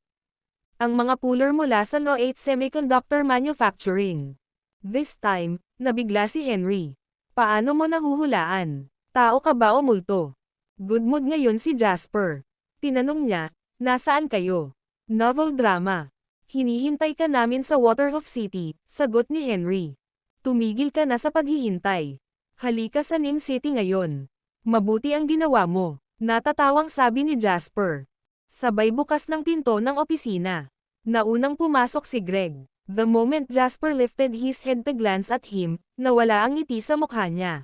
Ang mga puller mula sa No 8 Semiconductor Manufacturing. This time, nabigla si Henry. Paano mo nahuhulaan? Tao ka ba o multo? Good mood ngayon si Jasper. Tinanong niya, nasaan kayo? Novel drama. Hinihintay ka namin sa Waterhoof City, sagot ni Henry. Tumigil ka na sa paghihintay. Halika sa Nim City ngayon. Mabuti ang ginawa mo, natatawang sabi ni Jasper. Sabay bukas ng pinto ng opisina. Naunang pumasok si Greg. The moment Jasper lifted his head to glance at him, nawala ang ngiti sa mukha niya.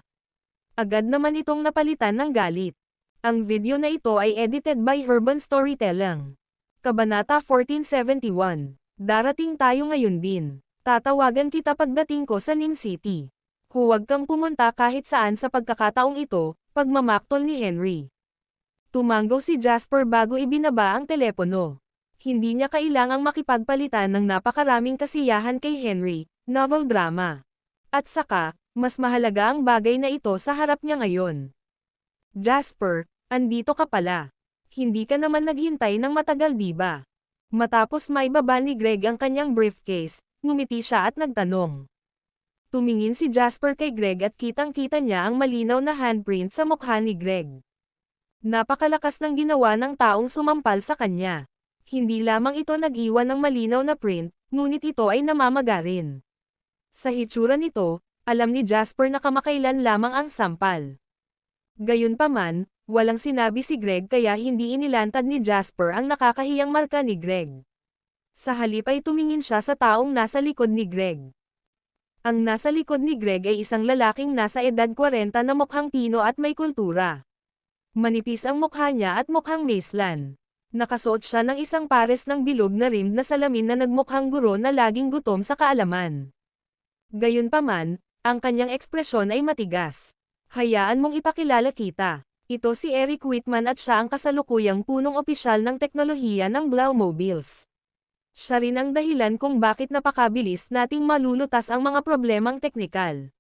Agad naman itong napalitan ng galit. Ang video na ito ay edited by Urban Storytelling. Kabanata 1471. Darating tayo ngayon din. Tatawagan kita pagdating ko sa Nim City. Huwag kang pumunta kahit saan sa pagkakataong ito, pagmamaktol ni Henry. Tumango si Jasper bago ibinaba ang telepono. Hindi niya kailangang makipagpalitan ng napakaraming kasiyahan kay Henry, novel drama. At saka, mas mahalaga ang bagay na ito sa harap niya ngayon. Jasper, andito ka pala. Hindi ka naman naghintay ng matagal diba? Matapos maibaba ni Greg ang kanyang briefcase, ngumiti siya at nagtanong. Tumingin si Jasper kay Greg at kitang-kita niya ang malinaw na handprint sa mukha ni Greg. Napakalakas ng ginawa ng taong sumampal sa kanya. Hindi lamang ito nag-iwan ng malinaw na print, ngunit ito ay namamaga rin. Sa hitsura nito, alam ni Jasper na kamakailan lamang ang sampal. Gayunpaman, walang sinabi si Greg kaya hindi inilantad ni Jasper ang nakakahiyang marka ni Greg. Sa halip ay tumingin siya sa taong nasa likod ni Greg. Ang nasa likod ni Greg ay isang lalaking nasa edad 40 na mukhang Pino at may kultura. Manipis ang mukha niya at mukhang Maislan. Nakasuot siya ng isang pares ng bilog na rimmed na salamin na nagmukhang guro na laging gutom sa kaalaman. Gayunpaman, ang kanyang ekspresyon ay matigas. Hayaan mong ipakilala kita. Ito si Eric Whitman at siya ang kasalukuyang punong opisyal ng teknolohiya ng Blaumobiles. Siya rin ang dahilan kung bakit napakabilis nating malulutas ang mga problemang teknikal.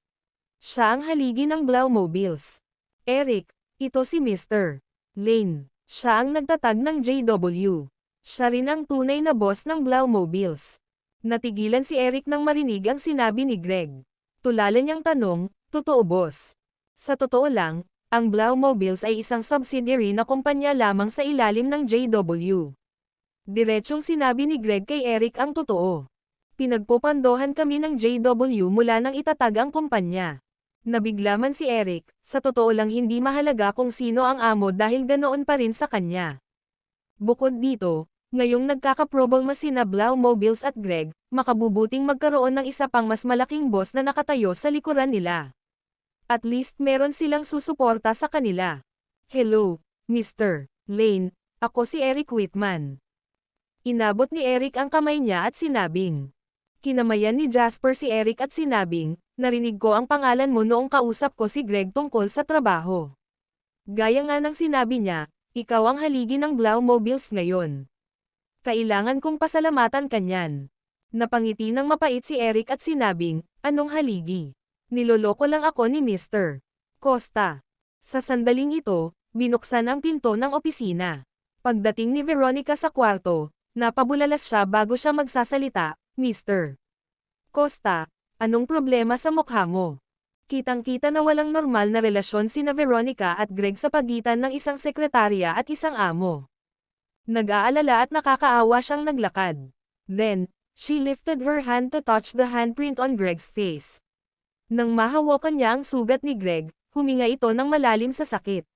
Siya ang haligi ng Blaumobiles. Eric, ito si Mr. Lane. Siya ang nagtatag ng JW. Siya rin ang tunay na boss ng Blaumobiles. Natigilan si Eric nang marinig ang sinabi ni Greg. Tulala niyang tanong, totoo boss? Sa totoo lang, ang Blaumobiles ay isang subsidiary na kumpanya lamang sa ilalim ng JW. Diretsyong sinabi ni Greg kay Eric ang totoo. Pinagpopandohan kami ng JW mula nang itatag ang kumpanya. Nabigla man si Eric, sa totoo lang hindi mahalaga kung sino ang amo dahil ganoon pa rin sa kanya. Bukod dito, ngayong nagkakaproblema sina Blaumobiles at Greg, makabubuting magkaroon ng isa pang mas malaking boss na nakatayo sa likuran nila. At least meron silang susuporta sa kanila. Hello, Mr. Lane, ako si Eric Whitman. Inabot ni Eric ang kamay niya at sinabing. Kinamayan ni Jasper si Eric at sinabing, narinig ko ang pangalan mo noong kausap ko si Greg tungkol sa trabaho. Gaya nga ng sinabi niya, ikaw ang haligi ng Blaumobiles ngayon. Kailangan kong pasalamatan kanyan. Napangiti ng mapait si Eric at sinabing, anong haligi? Niloloko lang ako ni Mr. Costa. Sa sandaling ito, binuksan ang pinto ng opisina. Pagdating ni Veronica sa kwarto, napabulalas siya bago siya magsasalita, Mr. Costa, anong problema sa mukha mo? Kitang-kita na walang normal na relasyon sina Veronica at Greg sa pagitan ng isang sekretarya at isang amo. Nag-aalala at nakakaawa siyang naglakad. Then, she lifted her hand to touch the handprint on Greg's face. Nang mahawakan niya ang sugat ni Greg, huminga ito ng malalim sa sakit.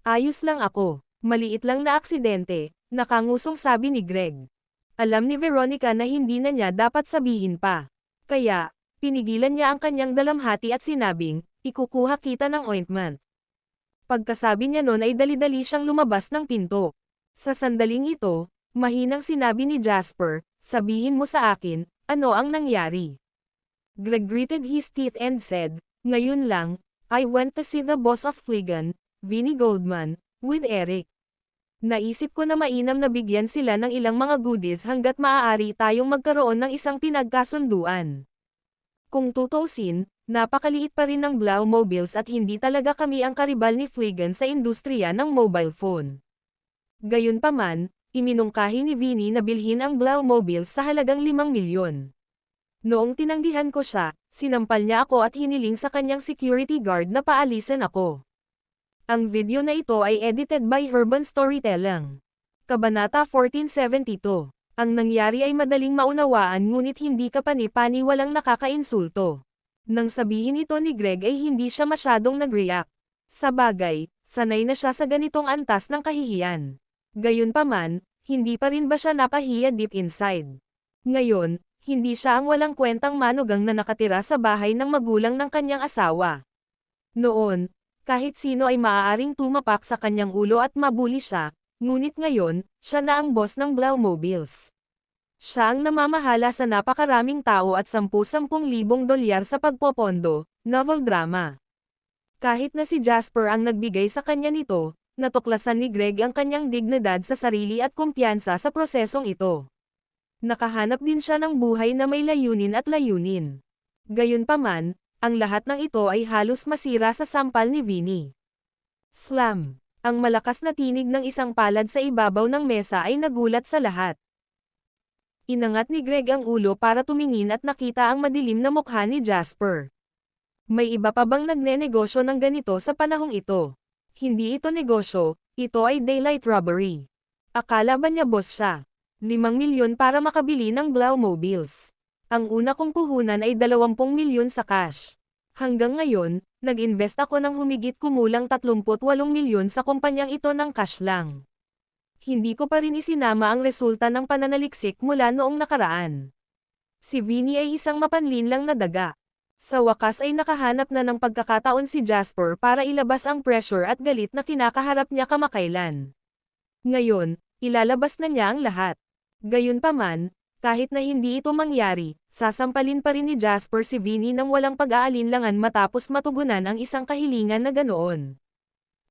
Ayos lang ako, maliit lang na aksidente, nakangusong sabi ni Greg. Alam ni Veronica na hindi na niya dapat sabihin pa. Kaya, pinigilan niya ang kanyang dalamhati at sinabing, ikukuha kita ng ointment. Pagkasabi niya noon ay dali-dali siyang lumabas ng pinto. Sa sandaling ito, mahinang sinabi ni Jasper, sabihin mo sa akin, ano ang nangyari? Greg gritted his teeth and said, ngayon lang, I went to see the boss of Fligan, Vinnie Goldman, with Eric. Naisip ko na mainam na bigyan sila ng ilang mga goodies hanggat maaari tayong magkaroon ng isang pinagkasunduan. Kung tutuusin, napakaliit pa rin ng Blaumobiles at hindi talaga kami ang karibal ni Fligan sa industriya ng mobile phone. Gayunpaman, iminungkahi ni Vinnie na bilhin ang Blaumobiles sa halagang 5 milyon. Noong tinanggihan ko siya, sinampal niya ako at hiniling sa kanyang security guard na paalisan ako. Ang video na ito ay edited by Urban Storytelling. Kabanata 1472. Ang nangyari ay madaling maunawaan ngunit hindi kapani-pani walang nakakainsulto. Nang sabihin ito ni Greg ay hindi siya masyadong nag-react. Sa bagay, sanay na siya sa ganitong antas ng kahihiyan. Gayunpaman, hindi pa rin ba siya napahiya deep inside? Ngayon, hindi siya ang walang kwentang manugang na nakatira sa bahay ng magulang ng kanyang asawa. Noon, kahit sino ay maaaring tumapak sa kanyang ulo at mabuli siya, ngunit ngayon, siya na ang boss ng Blaumobiles. Siya ang namamahala sa napakaraming tao at 10,000 dolyar sa pagpopondo, novel drama. Kahit na si Jasper ang nagbigay sa kanya nito, natuklasan ni Greg ang kanyang dignidad sa sarili at kumpiyansa sa prosesong ito. Nakahanap din siya ng buhay na may layunin at layunin. Gayunpaman, ang lahat ng ito ay halos masira sa sampal ni Vinnie. Slam! Ang malakas na tinig ng isang palad sa ibabaw ng mesa ay nagulat sa lahat. Inangat ni Greg ang ulo para tumingin at nakita ang madilim na mukha ni Jasper. May iba pa bang nagnenegosyo ng ganito sa panahong ito? Hindi ito negosyo, ito ay daylight robbery. Akala ba niya boss siya? 5 milyon para makabili ng Blaumobiles. Ang una kong puhunan ay 20 milyon sa cash. Hanggang ngayon, nag-invest ako ng humigit kumulang 38 milyon sa kumpanyang ito ng cash lang. Hindi ko pa rin isinama ang resulta ng pananaliksik mula noong nakaraan. Si Vinny ay isang mapanlinlang na daga. Sa wakas ay nakahanap na ng pagkakataon si Jasper para ilabas ang pressure at galit na kinakaharap niya kamakailan. Ngayon, ilalabas na niya ang lahat. Gayunpaman, kahit na hindi ito mangyari, sasampalin pa rin ni Jasper si Vinny nang walang pag-aalinlangan matapos matugunan ang isang kahilingan na ganoon.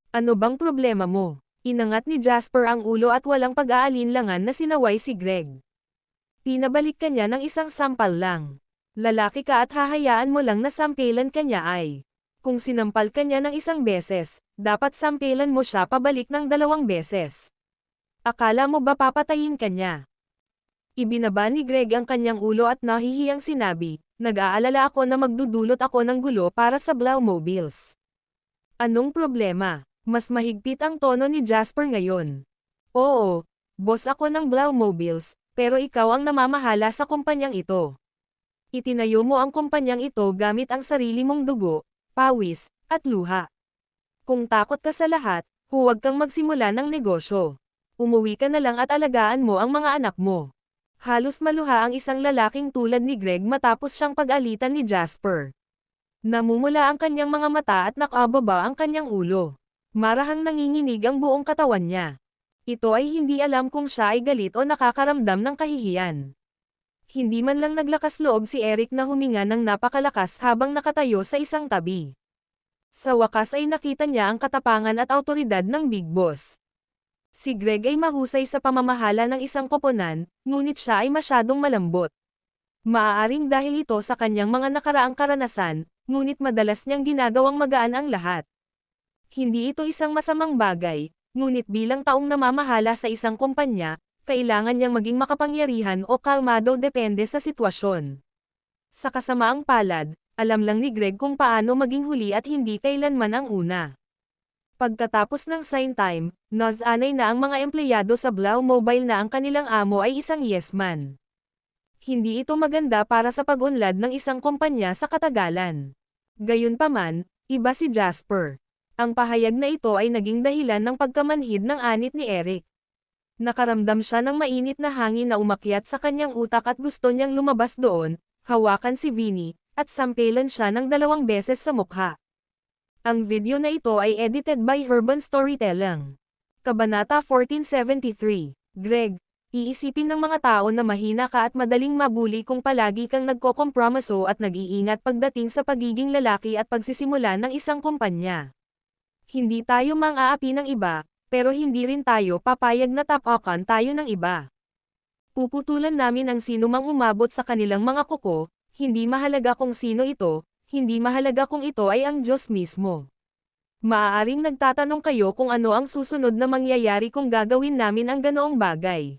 Ano bang problema mo? Inangat ni Jasper ang ulo at walang pag-aalinlangan na sinaway si Greg. Pinabalik ka niya ng isang sampal lang. Lalaki ka at hahayaan mo lang na sampelan ka niya ay. Kung sinampal ka niya ng isang beses, dapat sampelan mo siya pabalik ng 2 beses. Akala mo ba papatayin ka niya? Ibinaba ni Greg ang kanyang ulo at nahihiyang sinabi, nag-aalala ako na magdudulot ako ng gulo para sa Blaumobiles. Anong problema? Mas mahigpit ang tono ni Jasper ngayon. Oo, boss ako ng Blaumobiles, pero ikaw ang namamahala sa kumpanyang ito. Itinayo mo ang kumpanyang ito gamit ang sarili mong dugo, pawis, at luha. Kung takot ka sa lahat, huwag kang magsimula ng negosyo. Umuwi ka na lang at alagaan mo ang mga anak mo. Halos maluha ang isang lalaking tulad ni Greg matapos siyang pag-alitan ni Jasper. Namumula ang kanyang mga mata at nakababa ang kanyang ulo. Marahang nanginginig ang buong katawan niya. Ito ay hindi alam kung siya ay galit o nakakaramdam ng kahihiyan. Hindi man lang naglakas loob si Eric na huminga ng napakalakas habang nakatayo sa isang tabi. Sa wakas ay nakita niya ang katapangan at awtoridad ng Big Boss. Si Greg ay mahusay sa pamamahala ng isang koponan, ngunit siya ay masyadong malambot. Maaaring dahil ito sa kanyang mga nakaraang karanasan, ngunit madalas niyang ginagawang magaan ang lahat. Hindi ito isang masamang bagay, ngunit bilang taong namamahala sa isang kumpanya, kailangan niyang maging makapangyarihan o kalmado depende sa sitwasyon. Sa kasamaang palad, alam lang ni Greg kung paano maging huli at hindi kailanman ang una. Pagkatapos ng sign time, nasanay na ang mga empleyado sa Blaumobile na ang kanilang amo ay isang yes man. Hindi ito maganda para sa pag-unlad ng isang kumpanya sa katagalan. Gayunpaman, iba si Jasper. Ang pahayag na ito ay naging dahilan ng pagkamanhid ng anit ni Eric. Nakaramdam siya ng mainit na hangin na umakyat sa kanyang utak at gusto niyang lumabas doon, hawakan si Vinny, at sampelan siya ng 2 beses sa mukha. Ang video na ito ay edited by Urban Storytelling. Kabanata 1473. Greg, iisipin ng mga tao na mahina ka at madaling mabuli kung palagi kang nagkokompromiso at nag-iingat pagdating sa pagiging lalaki at pagsisimula ng isang kumpanya. Hindi tayo mang-aapi ng iba, pero hindi rin tayo papayag na tapakan tayo ng iba. Puputulan namin ang sino mang umabot sa kanilang mga kuko, hindi mahalaga kung sino ito, hindi mahalaga kung ito ay ang Diyos mismo. Maaaring nagtatanong kayo kung ano ang susunod na mangyayari kung gagawin namin ang ganoong bagay.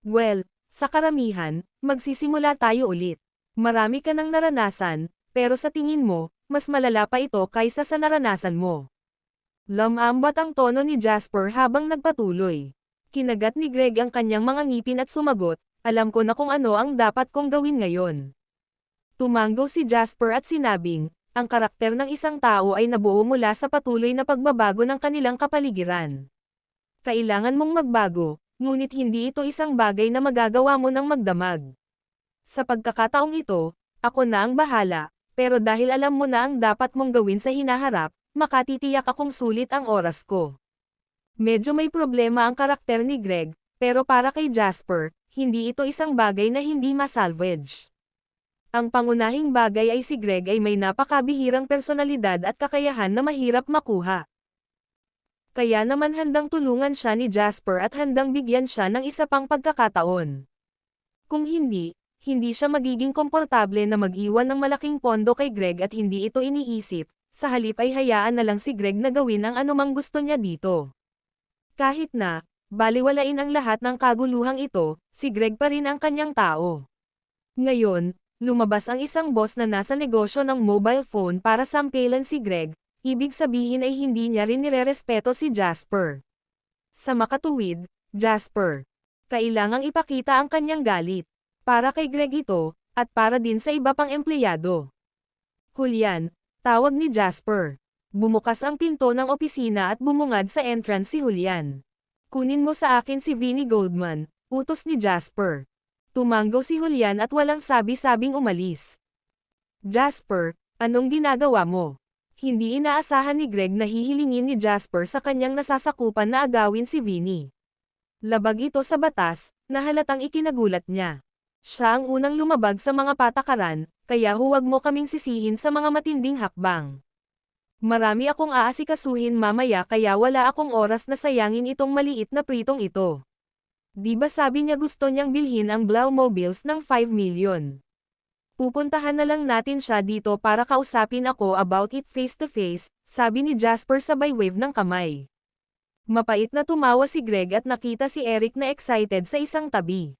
Well, sa karamihan, magsisimula tayo ulit. Marami ka nang naranasan, pero sa tingin mo, mas malala pa ito kaysa sa naranasan mo. Lamambat ang tono ni Jasper habang nagpatuloy. Kinagat ni Greg ang kanyang mga ngipin at sumagot, alam ko na kung ano ang dapat kong gawin ngayon. Tumango si Jasper at sinabing, ang karakter ng isang tao ay nabuo mula sa patuloy na pagbabago ng kanilang kapaligiran. Kailangan mong magbago, ngunit hindi ito isang bagay na magagawa mo ng magdamag. Sa pagkakataong ito, ako na ang bahala, pero dahil alam mo na ang dapat mong gawin sa hinaharap, makatitiyak akong sulit ang oras ko. Medyo may problema ang karakter ni Greg, pero para kay Jasper, hindi ito isang bagay na hindi masalvage. Ang pangunahing bagay ay si Greg ay may napakabihirang personalidad at kakayahan na mahirap makuha. Kaya naman handang tulungan siya ni Jasper at handang bigyan siya ng isa pang pagkakataon. Kung hindi siya magiging komportable na mag-iwan ng malaking pondo kay Greg at hindi ito iniisip, sa halip ay hayaan na lang si Greg na gawin ang anumang gusto niya dito. Kahit na, baliwalain ang lahat ng kaguluhang ito, si Greg pa rin ang kanyang tao. Ngayon, lumabas ang isang boss na nasa negosyo ng mobile phone para sampelan si Greg, ibig sabihin ay hindi niya rin nirerespeto si Jasper. Sa makatuwid, Jasper. Kailangang ipakita ang kanyang galit. Para kay Greg ito, at para din sa iba pang empleyado. Julian, tawag ni Jasper. Bumukas ang pinto ng opisina at bumungad sa entrance si Julian. Kunin mo sa akin si Vinnie Goldman, utos ni Jasper. Tumanggo si Julian at walang sabi-sabing umalis. Jasper, anong ginagawa mo? Hindi inaasahan ni Greg na hihilingin ni Jasper sa kanyang nasasakupan na agawin si Vinnie. Labag ito sa batas, na halatang ikinagulat niya. Siya ang unang lumabag sa mga patakaran, kaya huwag mo kaming sisihin sa mga matinding hakbang. Marami akong aasikasuhin mamaya kaya wala akong oras na sayangin itong maliit na pritong ito. Di ba sabi niya gusto niyang bilhin ang Blaumobiles ng 5 million? Pupuntahan na lang natin siya dito para kausapin ako about it face to face, sabi ni Jasper sabay wave ng kamay. Mapait na tumawa si Greg at nakita si Eric na excited sa isang tabi.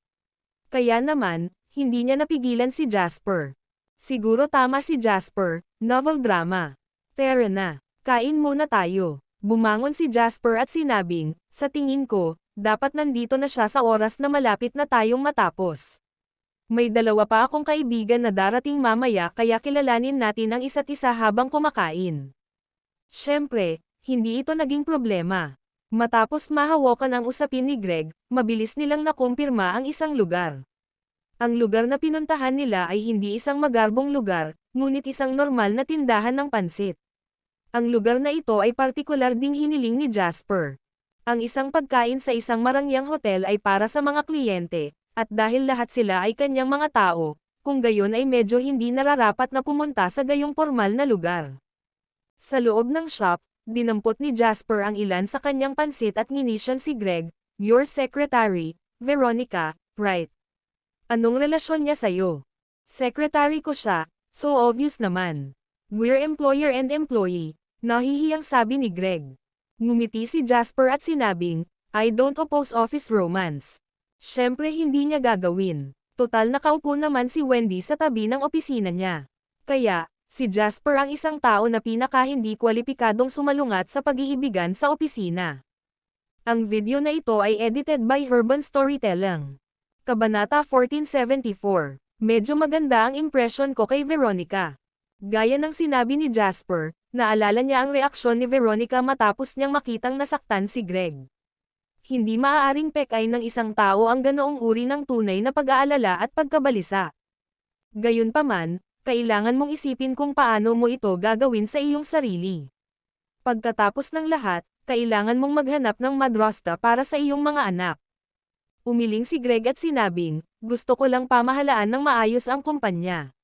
Kaya naman, hindi niya napigilan si Jasper. Siguro tama si Jasper, novel drama. Tara na, kain muna tayo. Bumangon si Jasper at sinabing, sa tingin ko, dapat nandito na siya sa oras na malapit na tayong matapos. May dalawa pa akong kaibigan na darating mamaya kaya kilalanin natin ang isa't isa habang kumakain. Siyempre, hindi ito naging problema. Matapos mahawakan ang usapin ni Greg, mabilis nilang nakumpirma ang isang lugar. Ang lugar na pinuntahan nila ay hindi isang magarbong lugar, ngunit isang normal na tindahan ng pansit. Ang lugar na ito ay partikular ding hiniling ni Jasper. Ang isang pagkain sa isang marangyang hotel ay para sa mga kliyente, at dahil lahat sila ay kanyang mga tao, kung gayon ay medyo hindi nararapat na pumunta sa gayong formal na lugar. Sa loob ng shop, dinampot ni Jasper ang ilan sa kanyang pansit at nginisyan si Greg, your secretary, Veronica, right? Anong relasyon niya sa'yo? Secretary ko siya, so obvious naman. We're employer and employee, nahihiyang sabi ni Greg. Ngumiti si Jasper at sinabing, I don't oppose office romance. Siyempre hindi niya gagawin. Total nakaupo naman si Wendy sa tabi ng opisina niya. Kaya, si Jasper ang isang tao na pinaka hindi kwalipikadong sumalungat sa pag-iibigan sa opisina. Ang video na ito ay edited by Urban Storytelling. Kabanata 1474. Medyo maganda ang impression ko kay Veronica. Gaya ng sinabi ni Jasper, naalala niya ang reaksyon ni Veronica matapos niyang makitang nasaktan si Greg. Hindi maaaring pekay ng isang tao ang ganoong uri ng tunay na pag-aalala at pagkabalisa. Gayunpaman, kailangan mong isipin kung paano mo ito gagawin sa iyong sarili. Pagkatapos ng lahat, kailangan mong maghanap ng madrasta para sa iyong mga anak. Umiling si Greg at sinabing, gusto ko lang pamahalaan ng maayos ang kumpanya.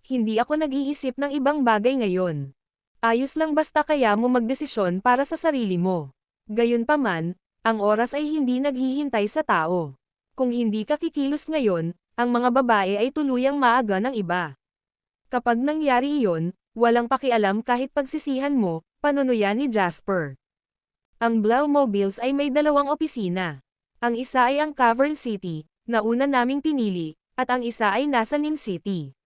Hindi ako nag-iisip ng ibang bagay ngayon. Ayos lang basta kaya mo magdesisyon para sa sarili mo. Gayunpaman, ang oras ay hindi naghihintay sa tao. Kung hindi ka kikilos ngayon, ang mga babae ay tuluyang maaga ng iba. Kapag nangyari iyon, walang pakialam kahit pagsisihan mo, panunuya ni Jasper. Ang Blaumobiles ay may dalawang opisina. Ang isa ay ang Cavern City, na una naming pinili, at ang isa ay nasa Nim City.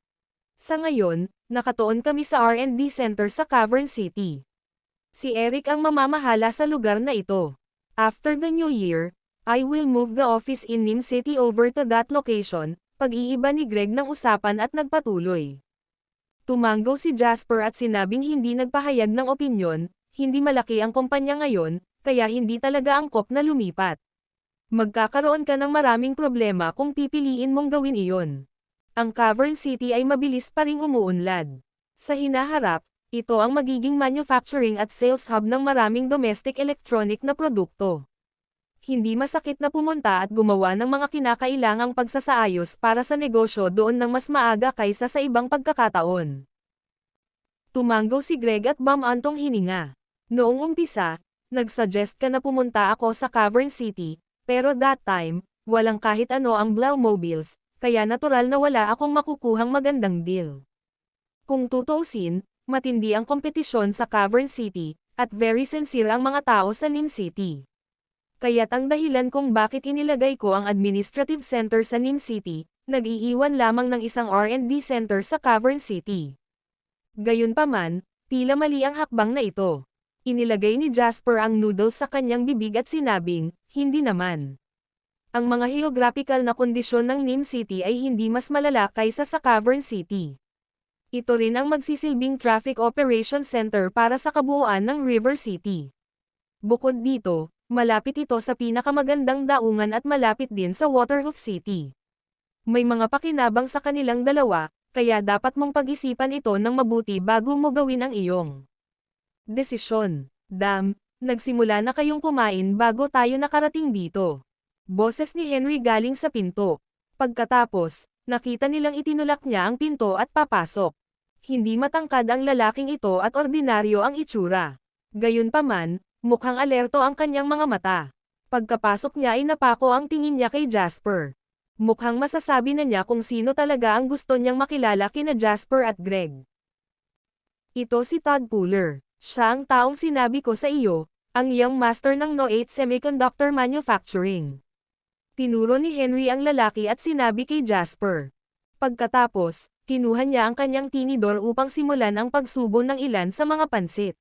Sa ngayon, nakatuon kami sa R&D Center sa Cavern City. Si Eric ang mamamahala sa lugar na ito. After the new year, I will move the office in Nim City over to that location, pag-iiba ni Greg ng usapan at nagpatuloy. Tumanggo si Jasper at sinabing hindi nagpahayag ng opinyon, hindi malaki ang kumpanya ngayon, kaya hindi talaga angkop na lumipat. Magkakaroon ka ng maraming problema kung pipiliin mong gawin iyon. Ang Cavern City ay mabilis pa ring umuunlad. Sa hinaharap, ito ang magiging manufacturing at sales hub ng maraming domestic electronic na produkto. Hindi masakit na pumunta at gumawa ng mga kinakailangang pagsasaayos para sa negosyo doon ng mas maaga kaysa sa ibang pagkakataon. Tumanggo si Greg at bumantong hininga. Noong umpisa, nagsuggest ka na pumunta ako sa Cavern City, pero that time, walang kahit ano ang Blaumobiles, kaya natural na wala akong makukuhang magandang deal. Kung tutuusin, matindi ang kompetisyon sa Cavern City, at very sincere ang mga tao sa Nim City. Kaya't ang dahilan kung bakit inilagay ko ang administrative center sa Nim City, nag-iiwan lamang ng isang R&D center sa Cavern City. Gayunpaman, tila mali ang hakbang na ito. Inilagay ni Jasper ang noodles sa kanyang bibig at sinabing, hindi naman. Ang mga geographical na kondisyon ng Nim City ay hindi mas malala kaysa sa Cavern City. Ito rin ang magsisilbing traffic operation center para sa kabuuan ng River City. Bukod dito, malapit ito sa pinakamagandang daungan at malapit din sa Waterhoof City. May mga pakinabang sa kanilang dalawa, kaya dapat mong pag-isipan ito ng mabuti bago mo gawin ang iyong desisyon. Dam, nagsimula na kayong kumain bago tayo nakarating dito. Boses ni Henry galing sa pinto. Pagkatapos, nakita nilang itinulak niya ang pinto at papasok. Hindi matangkad ang lalaking ito at ordinaryo ang itsura. Gayunpaman, mukhang alerto ang kanyang mga mata. Pagkapasok niya ay napako ang tingin niya kay Jasper. Mukhang masasabi na niya kung sino talaga ang gusto niyang makilala kina Jasper at Greg. Ito si Todd Puller. Siya ang taong sinabi ko sa iyo, ang iyong master ng No8 Semiconductor Manufacturing. Tinuro ni Henry ang lalaki at sinabi kay Jasper. Pagkatapos, kinuha niya ang kanyang tinidor upang simulan ang pagsubo ng ilan sa mga pansit.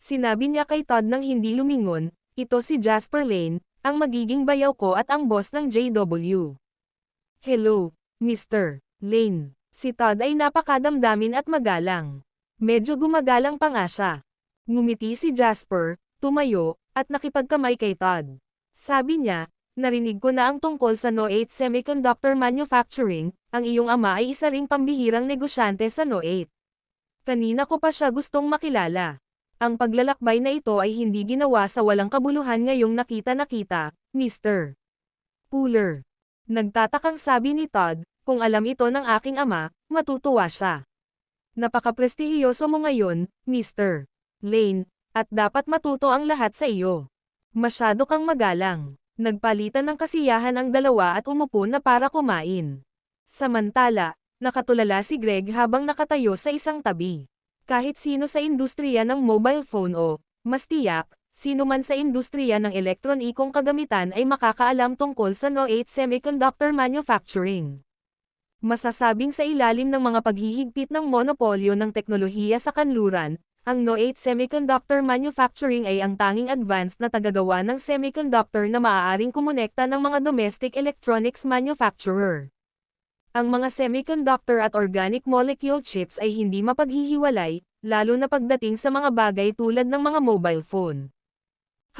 Sinabi niya kay Todd nang hindi lumingon, ito si Jasper Lane, ang magiging bayaw ko at ang boss ng JW. Hello, Mr. Lane. Si Todd ay napakadamdamin at magalang. Medyo gumagalang pa nga siya. Ngumiti si Jasper, tumayo, at nakipagkamay kay Todd. Sabi niya, narinig ko na ang tungkol sa No8 Semiconductor Manufacturing, ang iyong ama ay isa ring pambihirang negosyante sa No8. Kanina ko pa siya gustong makilala. Ang paglalakbay na ito ay hindi ginawa sa walang kabuluhan ngayong nakita-nakita, Mr. Puller. Nagtatakang sabi ni Todd, kung alam ito ng aking ama, matutuwa siya. Napaka-prestihiyoso mo ngayon, Mr. Lane, at dapat matuto ang lahat sa iyo. Masyado kang magalang. Nagpalitan ng kasiyahan ang dalawa at umupo na para kumain. Samantala, nakatulala si Greg habang nakatayo sa isang tabi. Kahit sino sa industriya ng mobile phone o, mas tiyak, sino man sa industriya ng elektronikong kagamitan ay makakaalam tungkol sa No8 Semiconductor Manufacturing. Masasabing sa ilalim ng mga paghihigpit ng monopolyo ng teknolohiya sa kanluran, ang No8 Semiconductor Manufacturing ay ang tanging advanced na tagagawa ng semiconductor na maaaring kumonekta ng mga domestic electronics manufacturer. Ang mga semiconductor at organic molecule chips ay hindi mapaghihiwalay, lalo na pagdating sa mga bagay tulad ng mga mobile phone.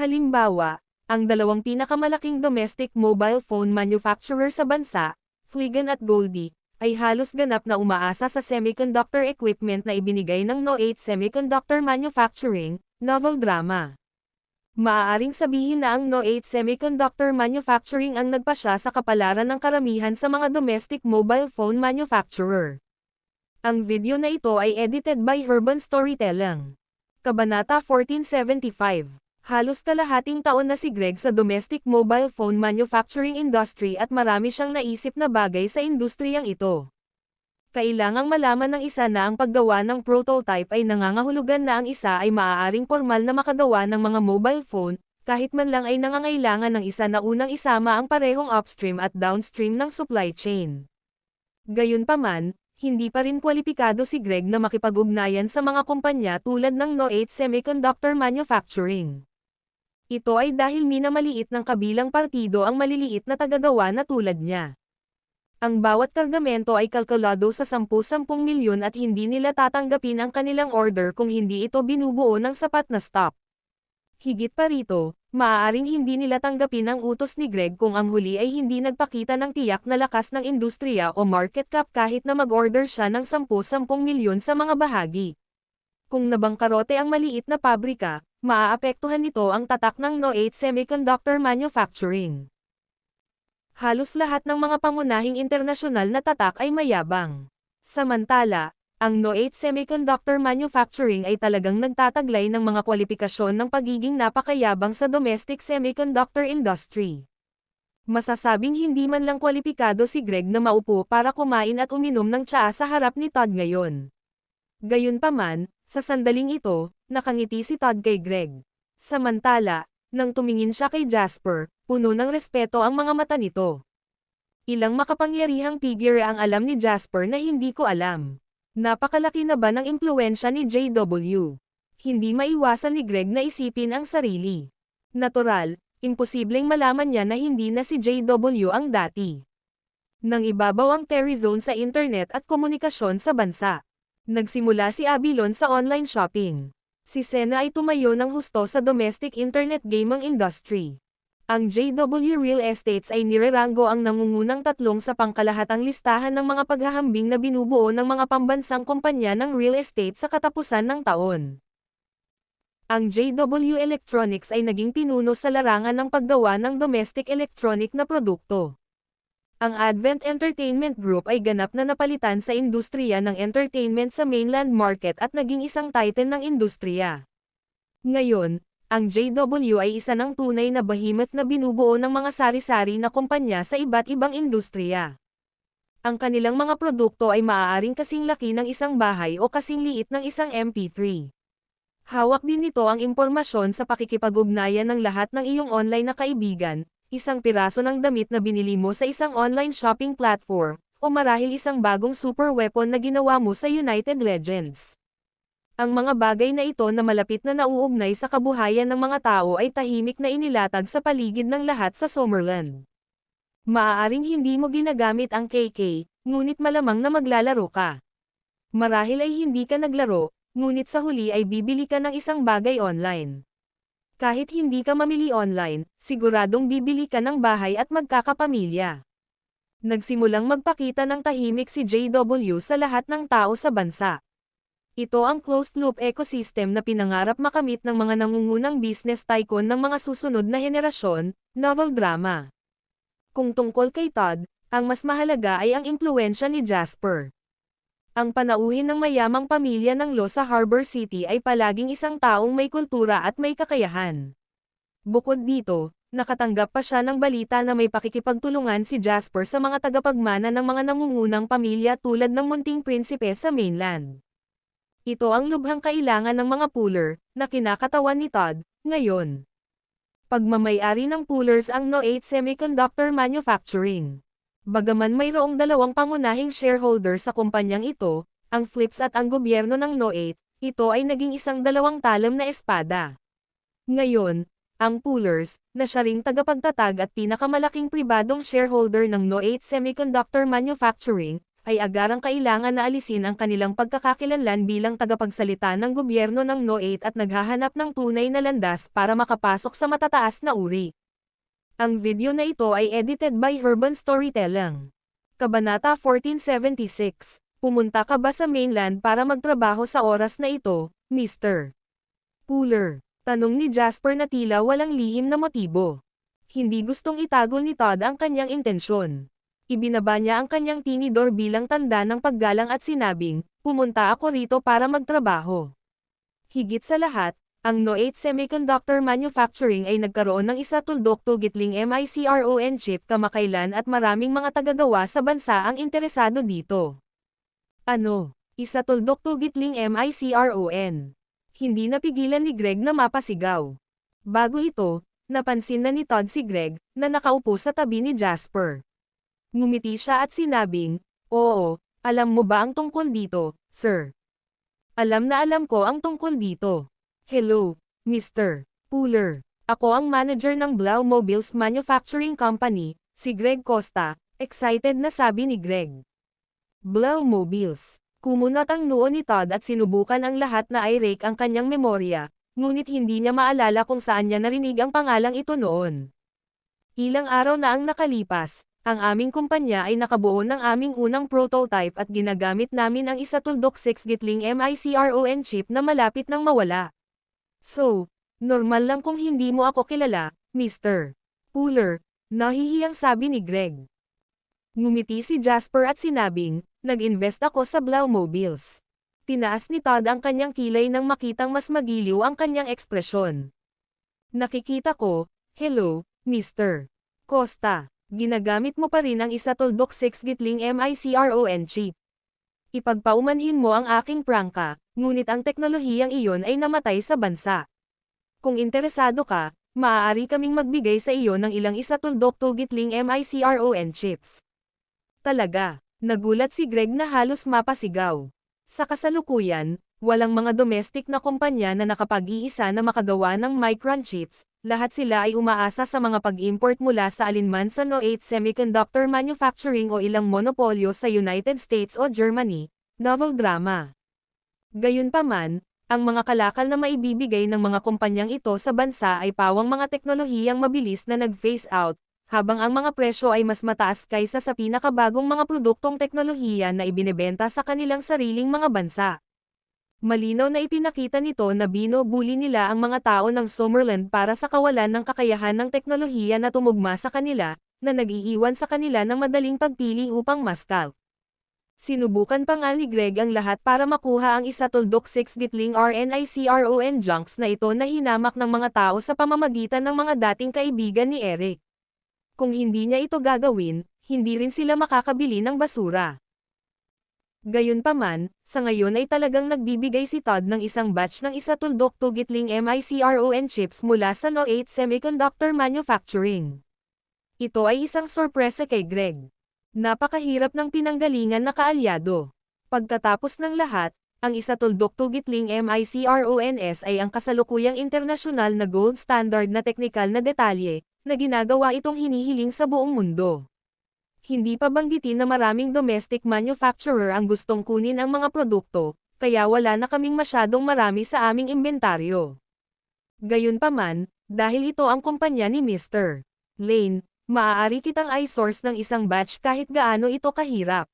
Halimbawa, ang dalawang pinakamalaking domestic mobile phone manufacturer sa bansa, Fligan at Goldie, ay halos ganap na umaasa sa semiconductor equipment na ibinigay ng No8 Semiconductor Manufacturing, Novel Drama. Maaaring sabihin na ang No8 Semiconductor Manufacturing ang nagpasya sa kapalaran ng karamihan sa mga domestic mobile phone manufacturer. Ang video na ito ay edited by Urban Storytelling. Kabanata 1475. Halos kalahating taon na si Greg sa domestic mobile phone manufacturing industry at marami siyang naisip na bagay sa industriyang ito. Kailangang malaman ng isa na ang paggawa ng prototype ay nangangahulugan na ang isa ay maaaring formal na makagawa ng mga mobile phone, kahit man lang ay nangangailangan ng isa na unang isama ang parehong upstream at downstream ng supply chain. Gayunpaman, hindi pa rin kwalipikado si Greg na makipag-ugnayan sa mga kumpanya tulad ng No8 Semiconductor Manufacturing. Ito ay dahil minamaliit ng kabilang partido ang maliliit na tagagawa na tulad niya. Ang bawat kargamento ay kalkulado sa 10-10 milyon at hindi nila tatanggapin ang kanilang order kung hindi ito binubuo ng sapat na stock. Higit pa rito, maaaring hindi nila tanggapin ang utos ni Greg kung ang huli ay hindi nagpakita ng tiyak na lakas ng industriya o market cap kahit na mag-order siya ng 10-10 milyon sa mga bahagi. Kung nabangkarote ang maliit na pabrika, maaapektuhan nito ang tatak ng No8 Semiconductor Manufacturing. Halos lahat ng mga pangunahing internasyonal na tatak ay mayabang. Samantala, ang No8 Semiconductor Manufacturing ay talagang nagtataglay ng mga kwalipikasyon ng pagiging napakayabang sa domestic semiconductor industry. Masasabing hindi man lang kwalipikado si Greg na maupo para kumain at uminom ng tsaa sa harap ni Todd ngayon. Gayunpaman, sa sandaling ito, nakangiti si Todd kay Greg. Samantala, nang tumingin siya kay Jasper, puno ng respeto ang mga mata nito. Ilang makapangyarihang figure ang alam ni Jasper na hindi ko alam. Napakalaki na ba ng impluwensya ni JW? Hindi maiwasan ni Greg na isipin ang sarili. Natural, imposibleng malaman niya na hindi na si JW ang dati. Nang ibabaw ang Terry Zone sa internet at komunikasyon sa bansa. Nagsimula si Abilon sa online shopping. Si Sena ay tumayo ng husto sa domestic internet gaming industry. Ang JW Real Estates ay nireranggo ang nangungunang tatlong sa pangkalahatang listahan ng mga paghahambing na binubuo ng mga pambansang kumpanya ng real estate sa katapusan ng taon. Ang JW Electronics ay naging pinuno sa larangan ng paggawa ng domestic electronic na produkto. Ang Advent Entertainment Group ay ganap na napalitan sa industriya ng entertainment sa mainland market at naging isang titan ng industriya. Ngayon, ang JW ay isa ng tunay na behemoth na binubuo ng mga sari-sari na kumpanya sa iba't ibang industriya. Ang kanilang mga produkto ay maaaring kasing laki ng isang bahay o kasing liit ng isang MP3. Hawak din nito ang impormasyon sa pakikipag-ugnayan ng lahat ng iyong online na kaibigan, isang piraso ng damit na binili mo sa isang online shopping platform, o marahil isang bagong super weapon na ginawa mo sa United Legends. Ang mga bagay na ito na malapit na nauugnay sa kabuhayan ng mga tao ay tahimik na inilatag sa paligid ng lahat sa Summerland. Maaaring hindi mo ginagamit ang KK, ngunit malamang na maglalaro ka. Marahil ay hindi ka naglaro, ngunit sa huli ay bibili ka ng isang bagay online. Kahit hindi ka mamili online, siguradong bibili ka ng bahay at magkakapamilya. Nagsimulang magpakita ng tahimik si JW sa lahat ng tao sa bansa. Ito ang closed-loop ecosystem na pinangarap makamit ng mga nangungunang business tycoon ng mga susunod na henerasyon, novel drama. Kung tungkol kay Todd, ang mas mahalaga ay ang impluwensya ni Jasper. Ang panauhin ng mayamang pamilya ng Law sa Harbor City ay palaging isang taong may kultura at may kakayahan. Bukod dito, nakatanggap pa siya ng balita na may pakikipagtulungan si Jasper sa mga tagapagmana ng mga nangungunang pamilya tulad ng Munting Prinsipe sa mainland. Ito ang lubhang kailangan ng mga puller, na kinakatawan ni Todd, ngayon. Pagmamay-ari ng pullers ang No8 Semiconductor Manufacturing. Bagaman mayroong dalawang pangunahing shareholder sa kumpanyang ito, ang Flips at ang gobyerno ng No8, ito ay naging isang dalawang talam na espada. Ngayon, ang pullers, na siya ring tagapagtatag at pinakamalaking pribadong shareholder ng No8 Semiconductor Manufacturing, ay agarang kailangan na alisin ang kanilang pagkakakilanlan bilang tagapagsalita ng gobyerno ng No8 at naghahanap ng tunay na landas para makapasok sa matataas na uri. Ang video na ito ay edited by Urban Storytelling. Kabanata 1476. Pumunta ka ba sa mainland para magtrabaho sa oras na ito, Mr. Puller? Tanong ni Jasper na tila walang lihim na motibo. Hindi gustong itago ni Todd ang kanyang intensyon. Ibinaba niya ang kanyang tinidor bilang tanda ng paggalang at sinabing, pumunta ako rito para magtrabaho. Higit sa lahat, ang No8 Semiconductor Manufacturing ay nagkaroon ng isa tuldok-tugitling MICRON chip kamakailan at maraming mga tagagawa sa bansa ang interesado dito. Ano? Isa tuldok-tugitling MICRON. Hindi napigilan ni Greg na mapasigaw. Bago ito, napansin na ni Todd si Greg, na nakaupo sa tabi ni Jasper. Ngumiti siya at sinabing, oo, alam mo ba ang tungkol dito, sir? Alam na alam ko ang tungkol dito. Hello, Mr. Puller. Ako ang manager ng Blau Mobiles Manufacturing Company, si Greg Costa, excited na sabi ni Greg. Blau Mobiles. Kumunat ang noo ni Todd at sinubukan ang lahat na i-rake ang kanyang memorya, ngunit hindi niya maalala kung saan niya narinig ang pangalang ito noon. Ilang araw na ang nakalipas. Ang aming kumpanya ay nakabuo ng aming unang prototype at ginagamit namin ang isa tuldok 6 gitling MICRON chip na malapit nang mawala. So, normal lang kung hindi mo ako kilala, Mr. Puller, nahihiyang sabi ni Greg. Ngumiti si Jasper at sinabing, nag-invest ako sa Blau Mobiles. Tinaas ni Todd ang kanyang kilay nang makitang mas magiliw ang kanyang ekspresyon. Nakikita ko, hello, Mr. Costa. Ginagamit mo pa rin ang isa tuldok 6 gitling MICRON chip. Ipagpaumanhin mo ang aking prangka, ngunit ang teknolohiyang iyon ay namatay sa bansa. Kung interesado ka, maaari kaming magbigay sa iyo ng ilang isa tuldok 2 gitling MICRON chips. Talaga, nagulat si Greg na halos mapasigaw. Sa kasalukuyan, walang mga domestic na kumpanya na nakapag-iisa na makagawa ng micron chips, Lahat sila ay umaasa sa mga pag-import mula sa alinman sa No8 Semiconductor Manufacturing o ilang monopolyo sa United States o Germany, novel drama. Gayunpaman, ang mga kalakal na maibibigay ng mga kumpanyang ito sa bansa ay pawang mga teknolohiyang mabilis na nag-phase out, habang ang mga presyo ay mas mataas kaysa sa pinakabagong mga produktong teknolohiya na ibinebenta sa kanilang sariling mga bansa. Malinaw na ipinakita nito na binubuli nila ang mga tao ng Summerland para sa kawalan ng kakayahan ng teknolohiya na tumugma sa kanila, na nag-iiwan sa kanila ng madaling pagpili upang mascalp. Sinubukan pa nga ni Greg ang lahat para makuha ang 1.6 gitling RNICRON junks na ito na hinamak ng mga tao sa pamamagitan ng mga dating kaibigan ni Eric. Kung hindi niya ito gagawin, hindi rin sila makakabili ng basura. Gayunpaman, sa ngayon ay talagang nagbibigay si Todd ng isang batch ng 1.2 gitling MICRON chips mula sa No8 Semiconductor Manufacturing. Ito ay isang sorpresa kay Greg. Napakahirap ng pinanggalingan na kaalyado. Pagkatapos ng lahat, ang 1.2 gitling MICRONs ay ang kasalukuyang internasyonal na gold standard na teknikal na detalye, na ginagawa itong hinihiling sa buong mundo. Hindi pa banggitin na maraming domestic manufacturer ang gustong kunin ang mga produkto, kaya wala na kaming masyadong marami sa aming inventaryo. Gayunpaman, dahil ito ang kumpanya ni Mr. Lane, maaari kitang i-source ng isang batch kahit gaano ito kahirap.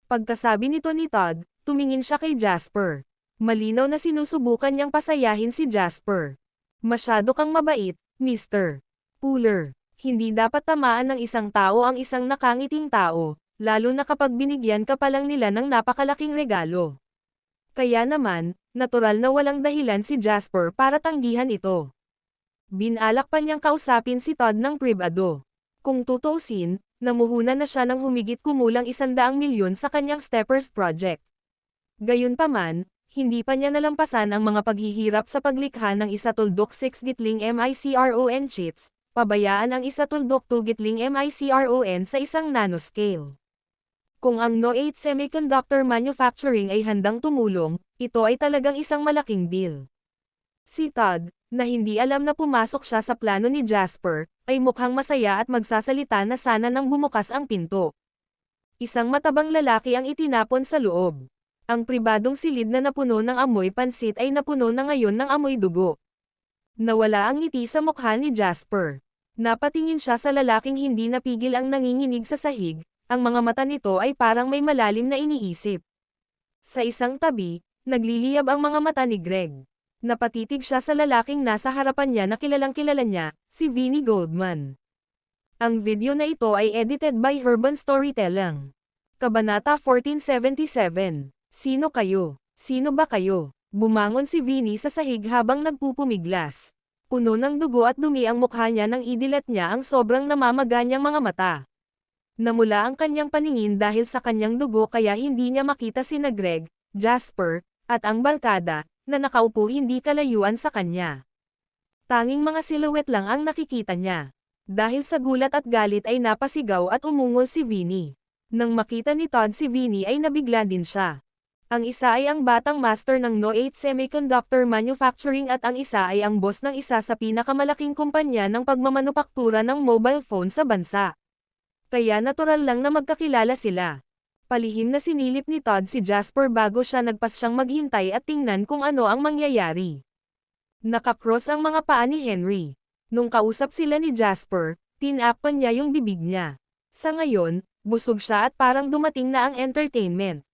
Pagkasabi nito ni Todd, tumingin siya kay Jasper. Malinaw na sinusubukan niyang pasayahin si Jasper. Masyado kang mabait, Mr. Puller. Hindi dapat tamaan ng isang tao ang isang nakangiting tao, lalo na kapag binigyan ka pa lang nila ng napakalaking regalo. Kaya naman, natural na walang dahilan si Jasper para tanggihan ito. Binalak pa niyang kausapin si Todd ng pribado. Kung tutuusin, namuhunan na siya ng humigit kumulang 100 milyon sa kanyang Steppers project. Gayunpaman, hindi pa niya nalampasan ang mga paghihirap sa paglikha ng 1.6 gitling MICRON chips, pabayaan ang 1.2 gitling MICRON sa isang nanoscale. Kung ang No8 Semiconductor Manufacturing ay handang tumulong, ito ay talagang isang malaking deal. Si Todd, na hindi alam na pumasok siya sa plano ni Jasper, ay mukhang masaya at magsasalita na sana nang bumukas ang pinto. Isang matabang lalaki ang itinapon sa loob. Ang pribadong silid na napuno ng amoy pansit ay napuno na ngayon ng amoy dugo. Nawala ang ngiti sa mukha ni Jasper. Napatingin siya sa lalaking hindi napigil ang nanginginig sa sahig, ang mga mata nito ay parang may malalim na iniisip. Sa isang tabi, nagliliyab ang mga mata ni Greg. Napatitig siya sa lalaking nasa harapan niya na kilalang-kilala niya, si Vinnie Goldman. Ang video na ito ay edited by Urban Storytelling. Kabanata 1477. Sino kayo? Sino ba kayo? Bumangon si Vinnie sa sahig habang nagpupumiglas. Puno ng dugo at dumi ang mukha niya nang idilat niya ang sobrang namamaga niyang mga mata. Namula ang kanyang paningin dahil sa kanyang dugo kaya hindi niya makita sina Greg, Jasper, at ang barkada, na nakaupo hindi kalayuan sa kanya. Tanging mga silhouette lang ang nakikita niya. Dahil sa gulat at galit ay napasigaw at umungol si Vinnie. Nang makita ni Todd si Vinnie ay nabigla din siya. Ang isa ay ang batang master ng No8 Semiconductor Manufacturing at ang isa ay ang boss ng isa sa pinakamalaking kumpanya ng pagmamanupaktura ng mobile phone sa bansa. Kaya natural lang na magkakilala sila. Palihim na sinilip ni Todd si Jasper bago siya nagpas siyang maghintay at tingnan kung ano ang mangyayari. Nakakross ang mga paa ni Henry. Nung kausap sila ni Jasper, tinakpan niya yung bibig niya. Sa ngayon, busog siya at parang dumating na ang entertainment.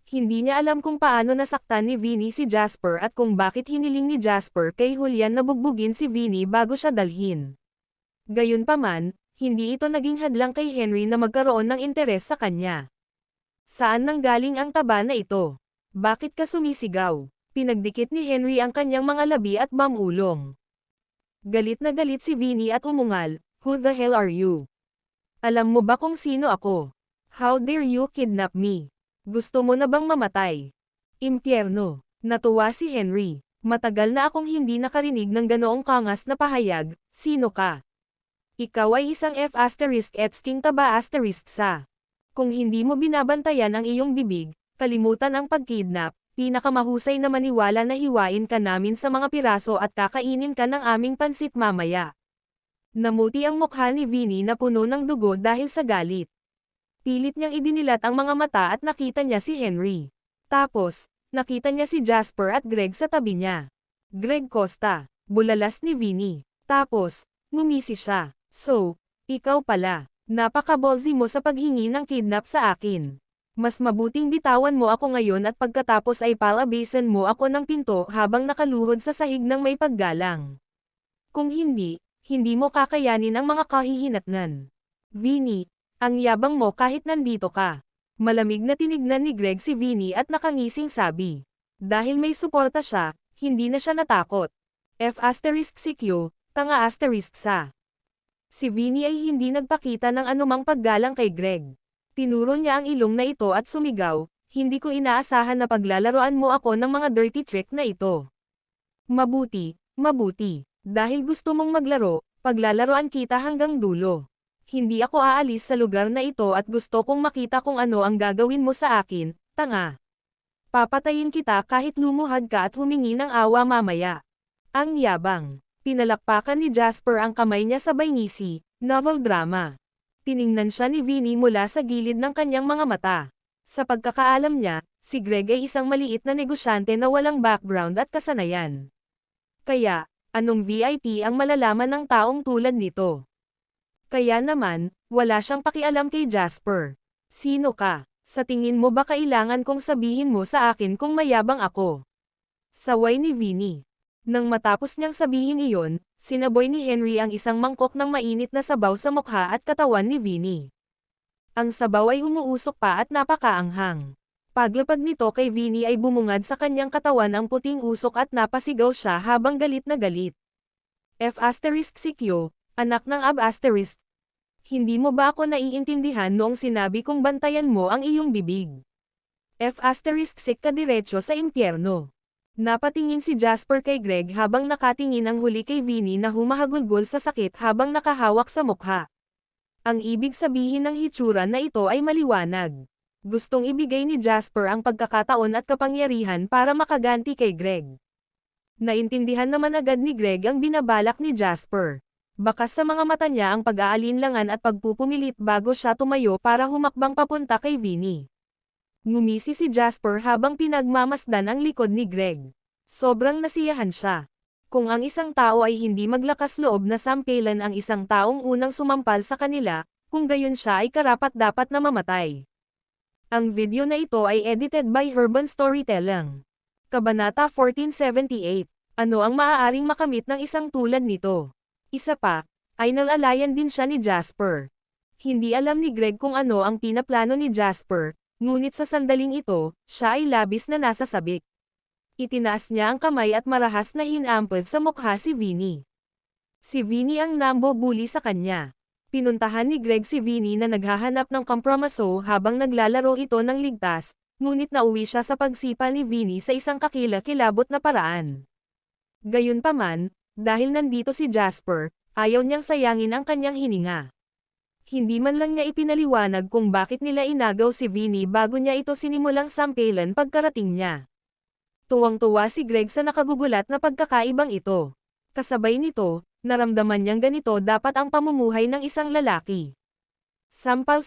Hindi niya alam kung paano nasaktan ni Vinnie si Jasper at kung bakit hiniling ni Jasper kay Julian na bugbugin si Vinnie bago siya dalhin. Gayunpaman, hindi ito naging hadlang kay Henry na magkaroon ng interes sa kanya. Saan nanggaling ang taba na ito? Bakit ka sumisigaw? Pinagdikit ni Henry ang kanyang mga labi at mamulong. Galit na galit si Vinnie at umungal, "Who the hell are you? Alam mo ba kung sino ako? How dare you kidnap me? Gusto mo na bang mamatay? Impyerno." Natuwa si Henry. Matagal na akong hindi nakarinig ng ganoong kangas na pahayag, "Sino ka? Ikaw ay isang F***king taba** sa. Kung hindi mo binabantayan ang iyong bibig, kalimutan ang pagkidnap, Pinakamahusay na maniwala na hiwain ka namin sa mga piraso at kakainin ka ng aming pansit mamaya. Namuti ang mukha ni Vinny na puno ng dugo dahil sa galit. Pilit niyang idinilat ang mga mata at nakita niya si Henry. Tapos, nakita niya si Jasper at Greg sa tabi niya. Greg Costa, bulalas ni Vinny. Tapos, ngumisi siya. So, ikaw pala. Napaka-ballsy mo sa paghingi ng kidnap sa akin. Mas mabuting bitawan mo ako ngayon at pagkatapos ay palabasan mo ako ng pinto habang nakaluhod sa sahig ng may paggalang. Kung hindi, hindi mo kakayanin ang mga kahihinatnan. Vinny, ang yabang mo kahit nandito ka. Malamig na tinignan ni Greg si Vinny at nakangising sabi. Dahil may suporta siya, hindi na siya natakot. F***CQ, tanga *sa. Si Vinny ay hindi nagpakita ng anumang paggalang kay Greg. Tinuro niya ang ilong na ito at sumigaw, hindi ko inaasahan na paglalaroan mo ako ng mga dirty trick na ito. Mabuti, mabuti. Dahil gusto mong maglaro, paglalaroan kita hanggang dulo. Hindi ako aalis sa lugar na ito at gusto kong makita kung ano ang gagawin mo sa akin, tanga. Papatayin kita kahit lumuhad ka at humingi ng awa mamaya. Ang yabang. Pinalakpakan ni Jasper ang kamay niya sabay ngisi, novel drama. Tiningnan siya ni Vinny mula sa gilid ng kanyang mga mata. Sa pagkakaalam niya, si Greg ay isang maliit na negosyante na walang background at kasanayan. Kaya, anong VIP ang malalaman ng taong tulad nito? Kaya naman, wala siyang pakialam kay Jasper. Sino ka? Sa tingin mo ba kailangan kong sabihin mo sa akin kung mayabang ako? Saway ni Vinny. Nang matapos niyang sabihin iyon, sinaboy ni Henry ang isang mangkok ng mainit na sabaw sa mukha at katawan ni Vinny. Ang sabaw ay umuusok pa at napakaanghang. Paglapag nito kay Vinny ay bumungad sa kanyang katawan ang puting usok at napasigaw siya habang galit na galit. F***CQ, anak ng ab***. Hindi mo ba ako naiintindihan noong sinabi kong bantayan mo ang iyong bibig? F***sik ka diretso sa impyerno. Napatingin si Jasper kay Greg habang nakatingin ang huli kay Vinny na humahagulgol sa sakit habang nakahawak sa mukha. Ang ibig sabihin ng hitsura na ito ay maliwanag. Gustong ibigay ni Jasper ang pagkakataon at kapangyarihan para makaganti kay Greg. Naintindihan naman agad ni Greg ang binabalak ni Jasper. Bakas sa mga mata niya ang pag-aalinlangan at pagpupumilit bago siya tumayo para humakbang papunta kay Vinny. Ngumisi si Jasper habang pinagmamasdan ang likod ni Greg. Sobrang nasiyahan siya. Kung ang isang tao ay hindi maglakas loob na sampelan ang isang taong unang sumampal sa kanila, kung gayon siya ay karapat-dapat na mamatay. Ang video na ito ay edited by Urban Storytelling. Kabanata 1478. Ano ang maaaring makamit ng isang tulad nito? Isa pa, ay nalalayan din siya ni Jasper. Hindi alam ni Greg kung ano ang pinaplano ni Jasper, ngunit sa sandaling ito, siya ay labis na nasasabik. Itinaas niya ang kamay at marahas na hinampad sa mukha si Vinny. Si Vinny ang nambo-bully sa kanya. Pinuntahan ni Greg si Vinny na naghahanap ng kompromiso habang naglalaro ito ng ligtas, ngunit nauwi siya sa pagsipa ni Vinny sa isang kakilakilabot na paraan. Gayunpaman, dahil nandito si Jasper, ayaw niyang sayangin ang kanyang hininga. Hindi man lang niya ipinaliwanag kung bakit nila inagaw si Vinny bago niya ito sinimulang sampelan pagkarating niya. Tuwang-tuwa si Greg sa nakagugulat na pagkakaibang ito. Kasabay nito, naramdaman niyang ganito dapat ang pamumuhay ng isang lalaki. Sampal.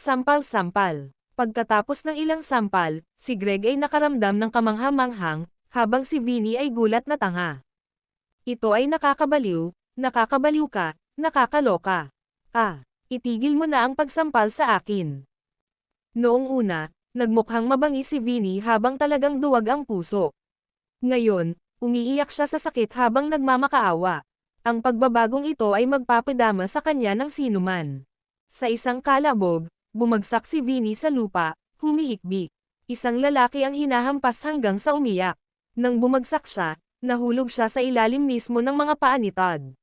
Pagkatapos ng ilang sampal, si Greg ay nakaramdam ng kamangha-manghang, habang si Vinny ay gulat na tanga. Ito ay nakakabaliw ka, nakakaloka. Itigil mo na ang pagsampal sa akin. Noong una, nagmukhang mabangi si Vinny habang talagang duwag ang puso. Ngayon, umiiyak siya sa sakit habang nagmamakaawa. Ang pagbabagong ito ay magpapadama sa kanya ng sinuman. Sa isang kalabog, bumagsak si Vinny sa lupa, humihikbi. Isang lalaki ang hinahampas hanggang sa umiyak. Nang bumagsak siya, nahulog siya sa ilalim mismo ng mga paa ni Todd.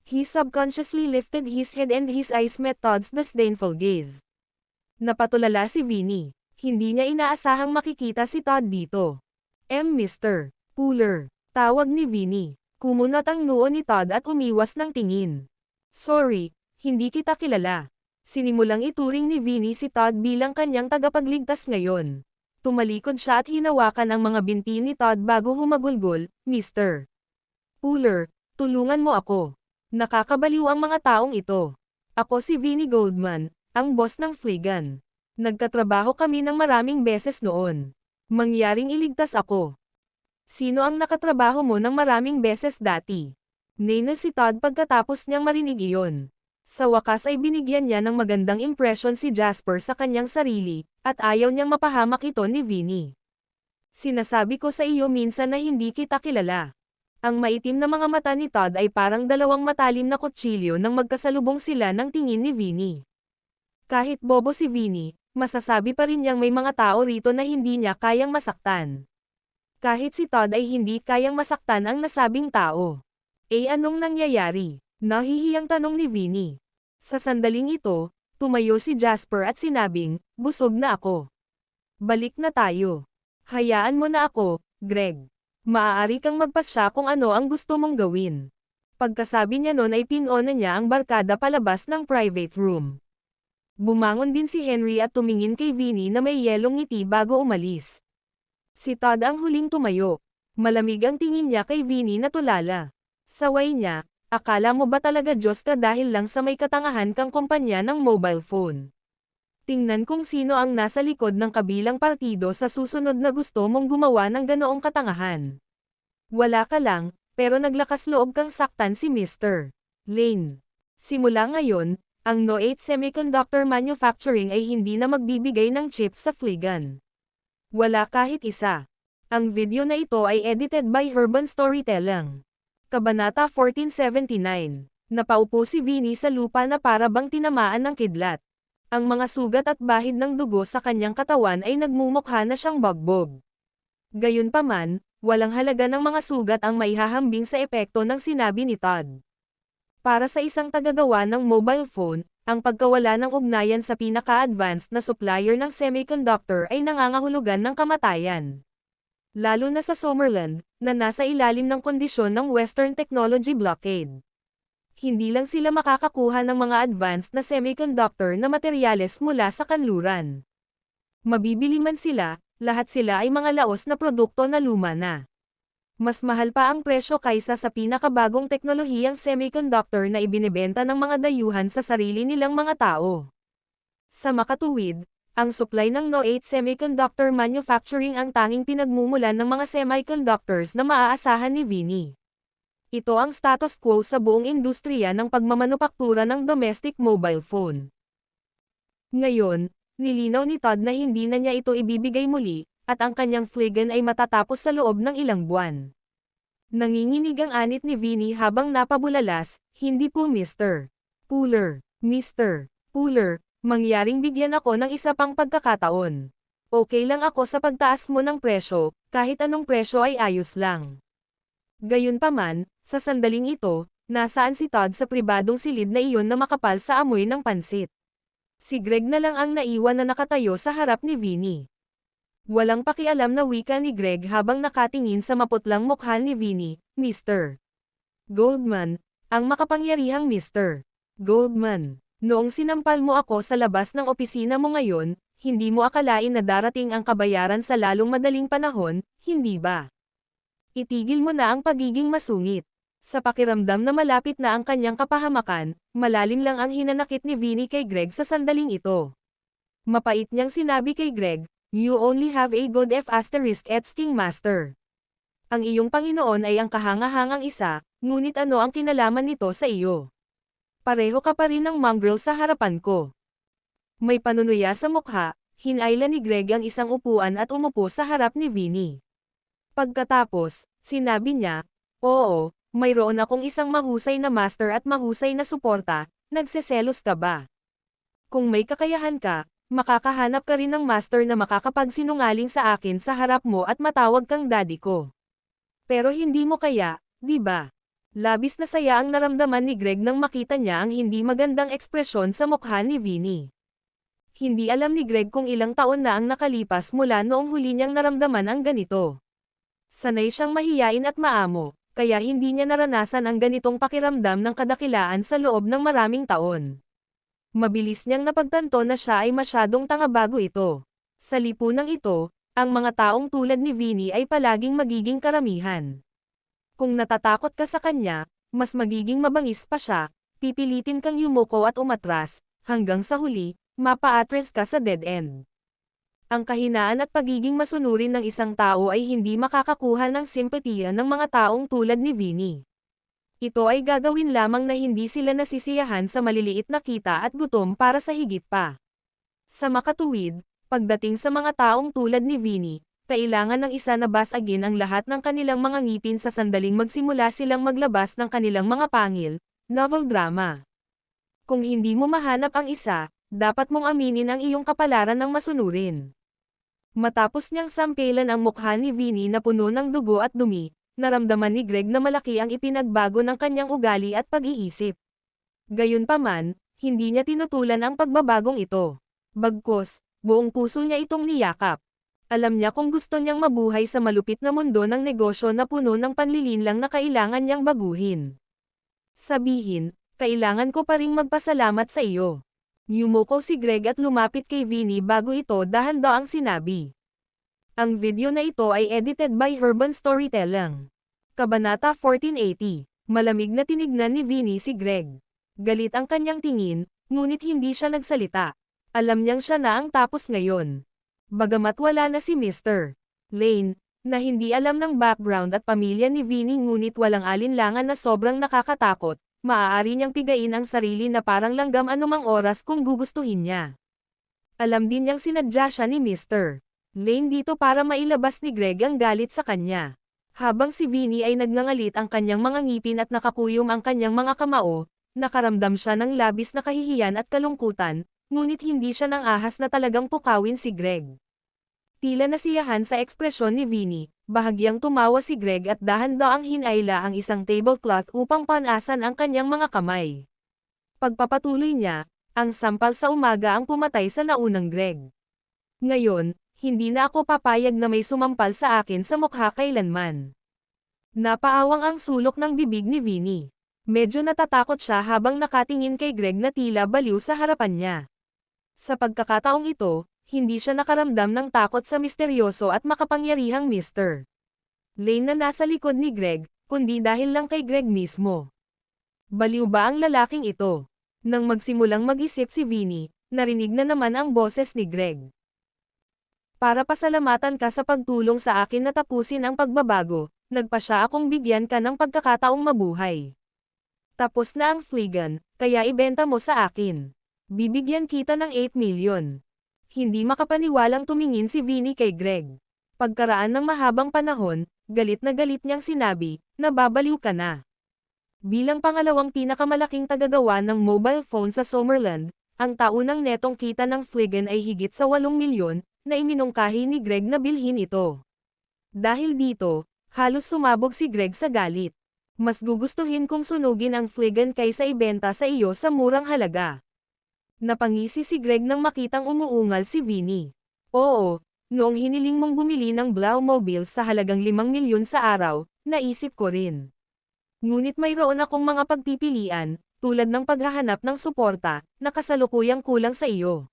He subconsciously lifted his head and his eyes met Todd's disdainful gaze. Napatulala si Vinny. Hindi niya inaasahang makikita si Todd dito. Mr. Pooler, tawag ni Vinny. Kumunot ang noo ni Todd at umiwas ng tingin. Sorry, hindi kita kilala. Sinimulang ituring ni Vinny si Todd bilang kanyang tagapagligtas ngayon. Tumalikod siya at hinawakan ang mga binti ni Todd bago humagulgol, Mr. Pooler, tulungan mo ako. Nakakabaliw ang mga taong ito. Ako si Vinnie Goldman, ang boss ng Fligan. Nagkatrabaho kami ng maraming beses noon. Mangyaring iligtas ako. Sino ang nakatrabaho mo ng maraming beses dati? Nino si Todd pagkatapos niyang marinig iyon. Sa wakas ay binigyan niya ng magandang impresyon si Jasper sa kanyang sarili, at ayaw niyang mapahamak ito ni Vinnie. Sinasabi ko sa iyo minsan na hindi kita kilala. Ang maitim na mga mata ni Todd ay parang dalawang matalim na kutsilyo nang magkasalubong sila ng tingin ni Vinnie. Kahit bobo si Vinnie, masasabi pa rin niyang may mga tao rito na hindi niya kayang masaktan. Kahit si Todd ay hindi kayang masaktan ang nasabing tao. Anong nangyayari? Nahihiyang tanong ni Vinnie. Sa sandaling ito, tumayo si Jasper at sinabing, busog na ako. Balik na tayo. Hayaan mo na ako, Greg. Maaari kang magpasya kung ano ang gusto mong gawin. Pagkasabi niya nun ay pinona niya ang barkada palabas ng private room. Bumangon din si Henry at tumingin kay Vinnie na may yelong ngiti bago umalis. Si Todd ang huling tumayo. Malamig ang tingin niya kay Vinnie na tulala. Saway niya, akala mo ba talaga Diyos ka dahil lang sa may katangahan kang kumpanya ng mobile phone? Tingnan kung sino ang nasa likod ng kabilang partido sa susunod na gusto mong gumawa ng ganoong katangahan. Wala ka lang, pero naglakas loob kang saktan si Mr. Lane. Simula ngayon, ang No8 Semiconductor Manufacturing ay hindi na magbibigay ng chips sa Fligan. Wala kahit isa. Ang video na ito ay edited by Urban Storytelling. Kabanata 1479. Napaupo si Vinnie sa lupa na para bang tinamaan ng kidlat. Ang mga sugat at bahid ng dugo sa kanyang katawan ay nagmumukha na siyang bagbog. Gayunpaman, walang halaga ng mga sugat ang maihahambing sa epekto ng sinabi ni Todd. Para sa isang tagagawa ng mobile phone, ang pagkawala ng ugnayan sa pinaka-advanced na supplier ng semiconductor ay nangangahulugan ng kamatayan. Lalo na sa Summerland, na nasa ilalim ng kondisyon ng Western Technology Blockade. Hindi lang sila makakakuha ng mga advanced na semiconductor na materyales mula sa kanluran. Mabibili man sila, lahat sila ay mga laos na produkto na luma na. Mas mahal pa ang presyo kaysa sa pinakabagong teknolohiyang semiconductor na ibinebenta ng mga dayuhan sa sarili nilang mga tao. Sa makatuwid, ang supply ng No8 Semiconductor Manufacturing ang tanging pinagmumulan ng mga semiconductors na maaasahan ni Vinnie. Ito ang status quo sa buong industriya ng pagmamanupaktura ng domestic mobile phone. Ngayon, nilinaw ni Todd na hindi na niya ito ibibigay muli, at ang kanyang Fligan ay matatapos sa loob ng ilang buwan. Nanginginig ang anit ni Vinnie habang napabulalas, hindi po Mr. Pooler. Mr. Pooler, mangyaring bigyan ako ng isa pang pagkakataon. Okay lang ako sa pagtaas mo ng presyo, kahit anong presyo ay ayos lang. Gayunpaman, sa sandaling ito, nasaan si Todd sa pribadong silid na iyon na makapal sa amoy ng pansit. Si Greg na lang ang naiwan na nakatayo sa harap ni Vinnie. Walang pakialam na wika ni Greg habang nakatingin sa maputlang mukha ni Vinnie, Mr. Goldman, ang makapangyarihang Mr. Goldman. Noong sinampal mo ako sa labas ng opisina mo ngayon, hindi mo akalain na darating ang kabayaran sa lalong madaling panahon, hindi ba? Itigil mo na ang pagiging masungit. Sa pakiramdam na malapit na ang kanyang kapahamakan, malalim lang ang hinanakit ni Vinnie kay Greg sa sandaling ito. Mapait niyang sinabi kay Greg, "You only have a good F*** King Master. Ang iyong Panginoon ay ang kahangahangang isa, ngunit ano ang kinalaman nito sa iyo? Pareho ka pa rin ng mongrel sa harapan ko." May panunuya sa mukha, hinayla ni Greg ang isang upuan at umupo sa harap ni Vinnie. Pagkatapos, sinabi niya, "Oo, mayroon akong isang mahusay na master at mahusay na suporta, nagseselos ka ba? Kung may kakayahan ka, makakahanap ka rin ng master na makakapagsinungaling sa akin sa harap mo at matawag kang daddy ko. Pero hindi mo kaya, di ba?" Labis na saya ang naramdaman ni Greg nang makita niya ang hindi magandang ekspresyon sa mukha ni Vinnie. Hindi alam ni Greg kung ilang taon na ang nakalipas mula noong huli niyang naramdaman ang ganito. Sanay siyang mahiyain at maamo, kaya hindi niya naranasan ang ganitong pakiramdam ng kadakilaan sa loob ng maraming taon. Mabilis niyang napagtanto na siya ay masyadong tanga bago ito. Sa lipunang ito, Ang mga taong tulad ni Vinny ay palaging magiging karamihan. Kung natatakot ka sa kanya, mas magiging mabangis pa siya, pipilitin kang yumuko at umatras, hanggang sa huli, mapa-atres ka sa dead end. Ang kahinaan at pagiging masunurin ng isang tao ay hindi makakakuha ng simpatiya ng mga taong tulad ni Vinny. Ito ay gagawin lamang na hindi sila nasisiyahan sa maliliit na kita at gutom para sa higit pa. Sa makatuwid, pagdating sa mga taong tulad ni Vinny, kailangan ng isa na basagin ang lahat ng kanilang mga ngipin sa sandaling magsimula silang maglabas ng kanilang mga pangil, novel drama. Kung hindi mo mahanap ang isa, dapat mong aminin ang iyong kapalaran ng masunurin. Matapos niyang sampelan ang mukha ni Vinny na puno ng dugo at dumi, naramdaman ni Greg na malaki ang ipinagbago ng kanyang ugali at pag-iisip. Gayunpaman, hindi niya tinutulan ang pagbabagong ito. Bagkus, buong puso niya itong niyakap. Alam niya kung gusto niyang mabuhay sa malupit na mundo ng negosyo na puno ng panlilinlang na kailangan niyang baguhin. Sabihin, kailangan ko pa ring magpasalamat sa iyo. Yumuko si Greg at lumapit kay Vinny bago ito dahan-daang sinabi. Ang video na ito ay edited by Urban Storytelling. Kabanata 1480. Malamig na tinignan ni Vinny si Greg. Galit ang kanyang tingin, ngunit hindi siya nagsalita. Alam niyang siya na ang tapos ngayon. Bagamat wala na si Mr. Lane, na hindi alam ng background at pamilya ni Vinny ngunit walang alinlangan na sobrang nakakatakot, maaari niyang pigain ang sarili na parang langgam anumang oras kung gugustuhin niya. Alam din niyang sinadya siya ni Mr. Lane dito para mailabas ni Greg ang galit sa kanya. Habang si Vinny ay nagngangalit ang kanyang mga ngipin at nakakuyom ang kanyang mga kamao, nakaramdam siya ng labis na kahihiyan at kalungkutan, ngunit hindi siya nang ahas na talagang pukawin si Greg. Tila nasiyahan sa ekspresyon ni Vinny, bahagyang tumawa si Greg at dahan-daang hinayla ang isang tablecloth upang panasan ang kanyang mga kamay. Pagpapatuloy niya, ang sampal sa umaga ang pumatay sa naunang Greg. Ngayon, hindi na ako papayag na may sumampal sa akin sa mukha kailanman. Napaawang ang sulok ng bibig ni Vinny. Medyo natatakot siya habang nakatingin kay Greg na tila baliw sa harapan niya. Sa pagkakataong ito, hindi siya nakaramdam ng takot sa misteryoso at makapangyarihang Mr. Lane na nasa likod ni Greg, kundi dahil lang kay Greg mismo. Baliw ba ang lalaking ito? Nang magsimulang mag-isip si Vinny, narinig na naman ang boses ni Greg. Para pasalamatan ka sa pagtulong sa akin na tapusin ang pagbabago, nagpa siya akong bigyan ka ng pagkakataong mabuhay. Tapos na ang Fligan, kaya ibenta mo sa akin. Bibigyan kita ng 8 million. Hindi makapaniwalang tumingin si Vinny kay Greg. Pagkaraan ng mahabang panahon, galit na galit niyang sinabi, nababaliw ka na. Bilang pangalawang pinakamalaking tagagawa ng mobile phone sa Summerland, ang taunang netong kita ng Fligan ay higit sa 8 milyon, na iminungkahi ni Greg na bilhin ito. Dahil dito, halos sumabog si Greg sa galit. Mas gugustuhin kong sunugin ang Fligan kaysa ibenta sa iyo sa murang halaga. Napangisi si Greg nang makitang umuungal si Vinny. Oo, noong hiniling mong bumili ng Blaumobil sa halagang 5 milyon sa araw, naisip ko rin. Ngunit mayroon akong mga pagpipilian, tulad ng paghahanap ng suporta, na kasalukuyang kulang sa iyo.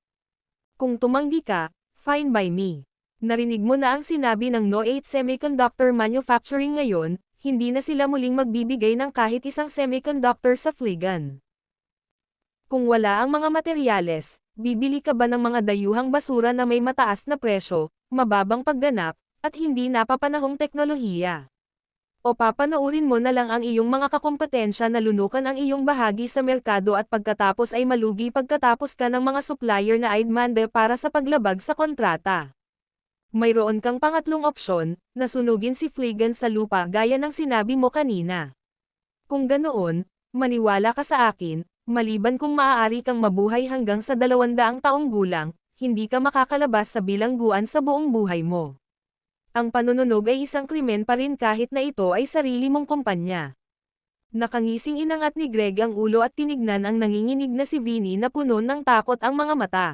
Kung tumanggi ka, fine by me. Narinig mo na ang sinabi ng No8 Semiconductor Manufacturing ngayon, hindi na sila muling magbibigay ng kahit isang semiconductor sa Fligan. Kung wala ang mga materyales, bibili ka ba ng mga dayuhang basura na may mataas na presyo, mababang pagganap, at hindi napapanahong teknolohiya? O papanoorin mo na lang ang iyong mga kakompetensya na lunukan ang iyong bahagi sa merkado at pagkatapos ay malugi pagkatapos ka ng mga supplier na aidmande para sa paglabag sa kontrata. Mayroon kang pangatlong opsyon, na sunugin si Fligan sa lupa gaya ng sinabi mo kanina. Kung ganoon, maniwala ka sa akin, maliban kung maaari kang mabuhay hanggang sa 200 taong gulang, hindi ka makakalabas sa bilangguan sa buong buhay mo. Ang panununog ay isang krimen pa rin kahit na ito ay sarili mong kumpanya. Nakangising inangat ni Greg ang ulo at tinignan ang nanginginig na si Vinny na puno ng takot ang mga mata.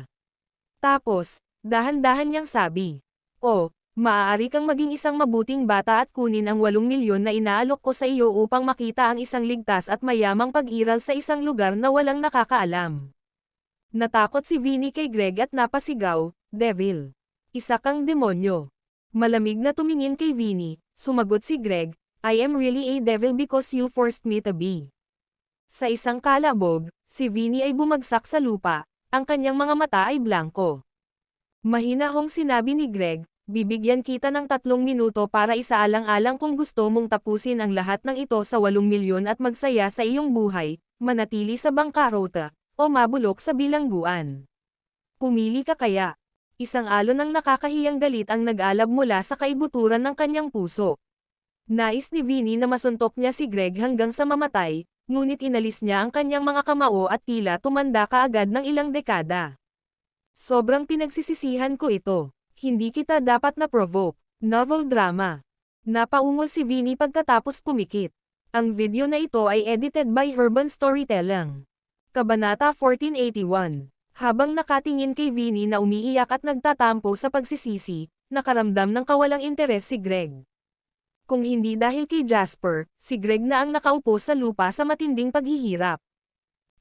Tapos, dahan-dahan niyang sabi, "Oh, maaari kang maging isang mabuting bata at kunin ang 8 milyon na inaalok ko sa iyo upang makita ang isang ligtas at mayamang pag-iral sa isang lugar na walang nakakaalam." Natakot si Vinny kay Greg at napasigaw, "Devil! Isa kang demonyo. Malamig na tumingin kay Vinny, sumagot si Greg, I am really a devil because you forced me to be. Sa isang kalabog, si Vinny ay bumagsak sa lupa, ang kanyang mga mata ay blanko. Mahinahong sinabi ni Greg, bibigyan kita ng 3 minuto para isaalang-alang kung gusto mong tapusin ang lahat ng ito sa 8 milyon at magsaya sa iyong buhay, manatili sa bangkarota, o mabulok sa bilangguan. Pumili ka kaya. Isang alon ng nakakahiyang galit ang nag-alab mula sa kaibuturan ng kanyang puso. Nais ni Vinny na masuntok niya si Greg hanggang sa mamatay, ngunit inalis niya ang kanyang mga kamao at tila tumanda kaagad ng ilang dekada. Sobrang pinagsisisihan ko ito. Hindi kita dapat na-provoke. Novel drama. Napaungol si Vinny pagkatapos pumikit. Ang video na ito ay edited by Urban Storytelling. Kabanata 1481. Habang nakatingin kay Vinny na umiiyak at nagtatampo sa pagsisisi, nakaramdam ng kawalang interes si Greg. Kung hindi dahil kay Jasper, si Greg na ang nakaupo sa lupa sa matinding paghihirap.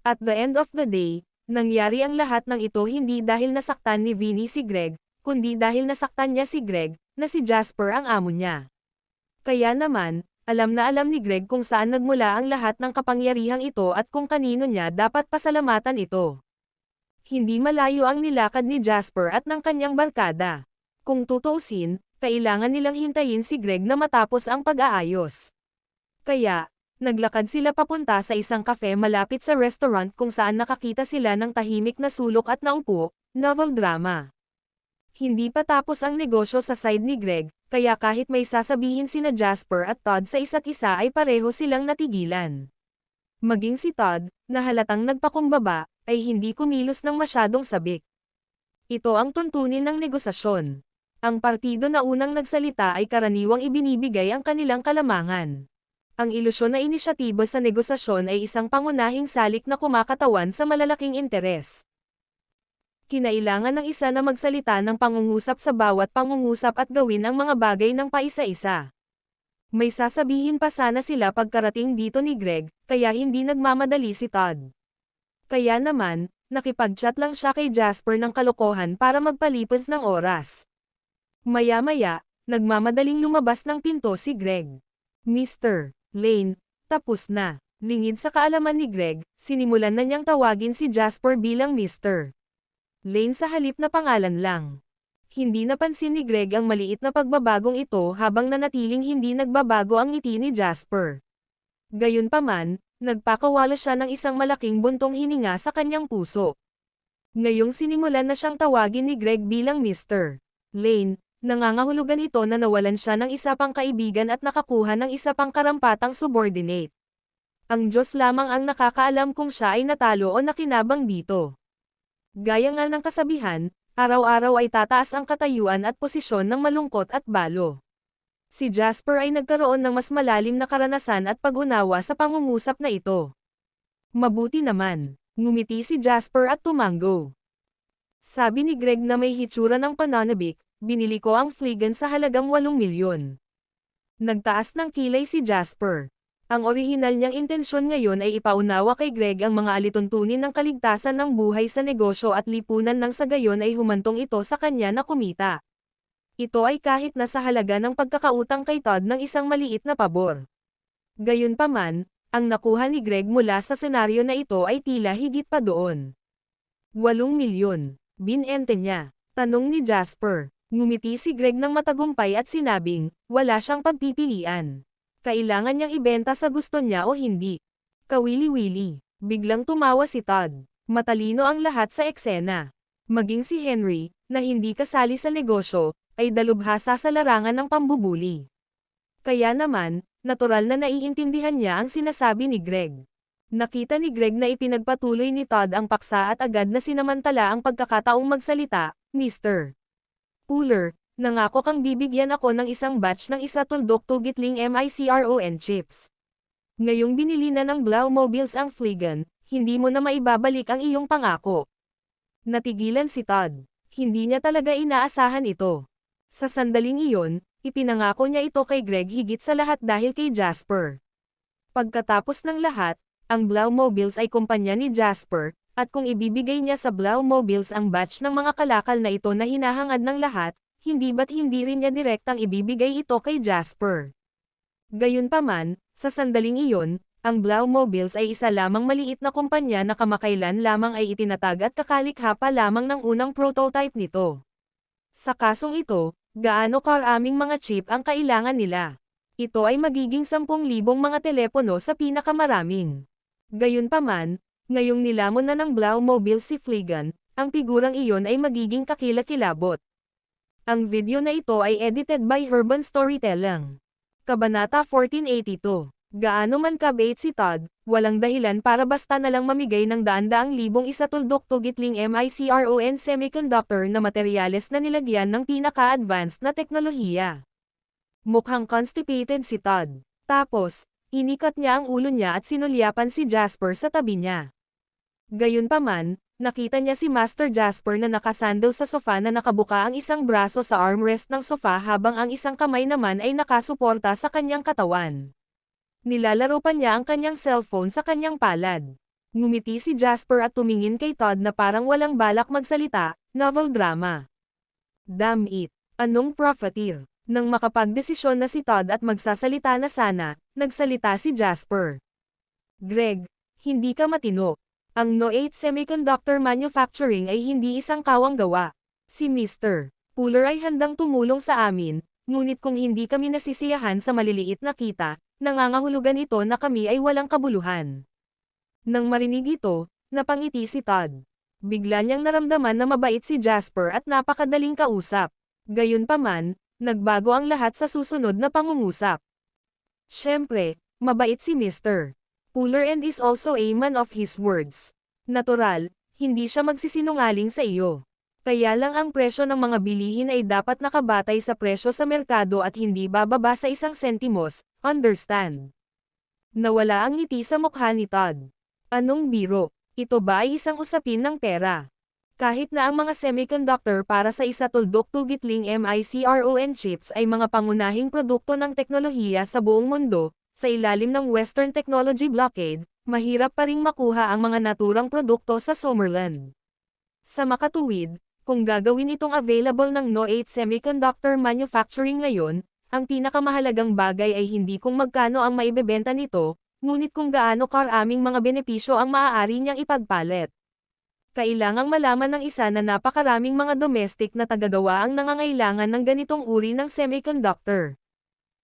At the end of the day, nangyari ang lahat ng ito hindi dahil nasaktan ni Vinny si Greg, kundi dahil nasaktan niya si Greg, na si Jasper ang amo niya. Kaya naman, alam na alam ni Greg kung saan nagmula ang lahat ng kapangyarihang ito at kung kanino niya dapat pasalamatan ito. Hindi malayo ang nilakad ni Jasper at ng kanyang barkada. Kung tutuusin, kailangan nilang hintayin si Greg na matapos ang pag-aayos. Kaya, naglakad sila papunta sa isang cafe malapit sa restaurant kung saan nakakita sila ng tahimik na sulok at naupo, novel drama. Hindi pa tapos ang negosyo sa side ni Greg, kaya kahit may sasabihin sina Jasper at Todd sa isa't isa ay pareho silang natigilan. Maging si Todd, na halatang nagpakumbaba, ay hindi kumilos ng masyadong sabik. Ito ang tuntunin ng negosasyon. Ang partido na unang nagsalita ay karaniwang ibinibigay ang kanilang kalamangan. Ang ilusyon na inisyatiba sa negosasyon ay isang pangunahing salik na kumakatawan sa malalaking interes. Kinailangan ng isa na magsalita ng pangungusap sa bawat pangungusap at gawin ang mga bagay ng paisa-isa. May sasabihin pa sana sila pagkarating dito ni Greg, kaya hindi nagmamadali si Todd. Kaya naman, nakipag-chat lang siya kay Jasper ng kalokohan para magpalipas ng oras. Maya-maya, nagmamadaling lumabas ng pinto si Greg. Mr. Lane, tapos na. Lingid sa kaalaman ni Greg, sinimulan na niyang tawagin si Jasper bilang Mr. Lane sa halip na pangalan lang. Hindi napansin ni Greg ang maliit na pagbabagong ito habang nanatiling hindi nagbabago ang ngiti ni Jasper. Gayunpaman, nagpakawala siya ng isang malaking buntong hininga sa kanyang puso. Ngayong sinimulan na siyang tawagin ni Greg bilang Mr. Lane, nangangahulugan ito na nawalan siya ng isa pang kaibigan at nakakuha ng isa pang karampatang subordinate. Ang Diyos lamang ang nakakaalam kung siya ay natalo o nakinabang dito. Gaya nga ng kasabihan, araw-araw ay tataas ang katayuan at posisyon ng malungkot at balo. Si Jasper ay nagkaroon ng mas malalim na karanasan at pag-unawa sa pangungusap na ito. Mabuti naman, ngumiti si Jasper at tumango. Sabi ni Greg na may hitsura ng pananabik, binili ko ang fligan sa halagang 8 milyon. Nagtaas ng kilay si Jasper. Ang orihinal niyang intensyon ngayon ay ipaunawa kay Greg ang mga alituntunin ng kaligtasan ng buhay sa negosyo at lipunan nang sa gayon ay humantong ito sa kanya na kumita. Ito ay kahit na sa halaga ng pagkakautang kay Todd ng isang maliit na pabor. Gayunpaman, ang nakuha ni Greg mula sa senaryo na ito ay tila higit pa doon. 8 milyon, binente niya, tanong ni Jasper. Ngumiti si Greg ng matagumpay at sinabing, wala siyang pagpipilian. Kailangan niyang ibenta sa gusto niya o hindi. Kawili-wili, biglang tumawa si Todd. Matalino ang lahat sa eksena. Maging si Henry, na hindi kasali sa negosyo, ay dalubhasa sa larangan ng pambubuli. Kaya naman, natural na naiintindihan niya ang sinasabi ni Greg. Nakita ni Greg na ipinagpatuloy ni Todd ang paksa at agad na sinamantala ang pagkakataong magsalita, Mr. Puller, nangako kang bibigyan ako ng isang batch ng isa tuldok tugitling micron chips. Ngayong binili na ng Blau Mobiles ang fligan, hindi mo na maibabalik ang iyong pangako. Natigilan si Todd. Hindi niya talaga inaasahan ito. Sa sandaling iyon, ipinangako niya ito kay Greg higit sa lahat dahil kay Jasper. Pagkatapos ng lahat, ang Blau Mobiles ay kumpanya ni Jasper, at kung ibibigay niya sa Blau Mobiles ang batch ng mga kalakal na ito na hinahangad ng lahat, hindi ba't hindi rin niya direktang ibibigay ito kay Jasper. Gayunpaman, sa sandaling iyon, ang Blaumobiles ay isa lamang maliit na kumpanya na kamakailan lamang ay itinatag at kakalikha pa lamang ng unang prototype nito. Sa kasong ito, gaano karaming mga chip ang kailangan nila? Ito ay magiging 10,000 mga telepono sa pinakamaraming. Gayunpaman, ngayong nilamon na ng Blaumobiles si Fligan, ang figurang iyon ay magiging kakilakilabot. Ang video na ito ay edited by Urban Storytelling. Kabanata 1482. Gaano man kabait si Todd, walang dahilan para basta na lang mamigay ng daan-daang libong isatuldok-tugitling micron semiconductor na materyales na nilagyan ng pinaka-advanced na teknolohiya. Mukhang constipated si Todd. Tapos, inikat niya ang ulo niya at sinulyapan si Jasper sa tabi niya. Gayunpaman, nakita niya si Master Jasper na nakasandal sa sofa na nakabuka ang isang braso sa armrest ng sofa habang ang isang kamay naman ay nakasuporta sa kanyang katawan. Nilalaro pa niya ang kanyang cellphone sa kanyang palad. Ngumiti si Jasper at tumingin kay Todd na parang walang balak magsalita, novel drama. Damn it! Anong profiteer? Nang makapagdesisyon na si Todd at magsasalita na sana, nagsalita si Jasper. Greg, hindi ka matino. Ang No8 Semiconductor Manufacturing ay hindi isang kawang gawa. Si Mr. Puller ay handang tumulong sa amin, ngunit kung hindi kami nasisiyahan sa maliliit na kita, nangangahulugan ito na kami ay walang kabuluhan. Nang marinig ito, napangiti si Todd. Bigla niyang naramdaman na mabait si Jasper at napakadaling kausap. Gayunpaman, nagbago ang lahat sa susunod na pangungusap. Siyempre, mabait si Mr. Puller and is also a man of his words. Natural, hindi siya magsisinungaling sa iyo. Kaya lang ang presyo ng mga bilihin ay dapat nakabatay sa presyo sa merkado at hindi bababa sa 1 sentimos, understand? Nawala ang ngiti sa mukha ni Todd. Anong biro? Ito ba ay isang usapin ng pera? Kahit na ang mga semiconductor para sa isatuldok-tugitling micron chips ay mga pangunahing produkto ng teknolohiya sa buong mundo, sa ilalim ng Western Technology Blockade, mahirap pa ring makuha ang mga naturang produkto sa Summerland. Sa makatuwid, kung gagawin itong available ng No8 Semiconductor Manufacturing ngayon, ang pinakamahalagang bagay ay hindi kung magkano ang maibebenta nito, ngunit kung gaano karaming mga benepisyo ang maaari niyang ipagpalit. Kailangang malaman ng isa na napakaraming mga domestic na tagagawa ang nangangailangan ng ganitong uri ng semiconductor.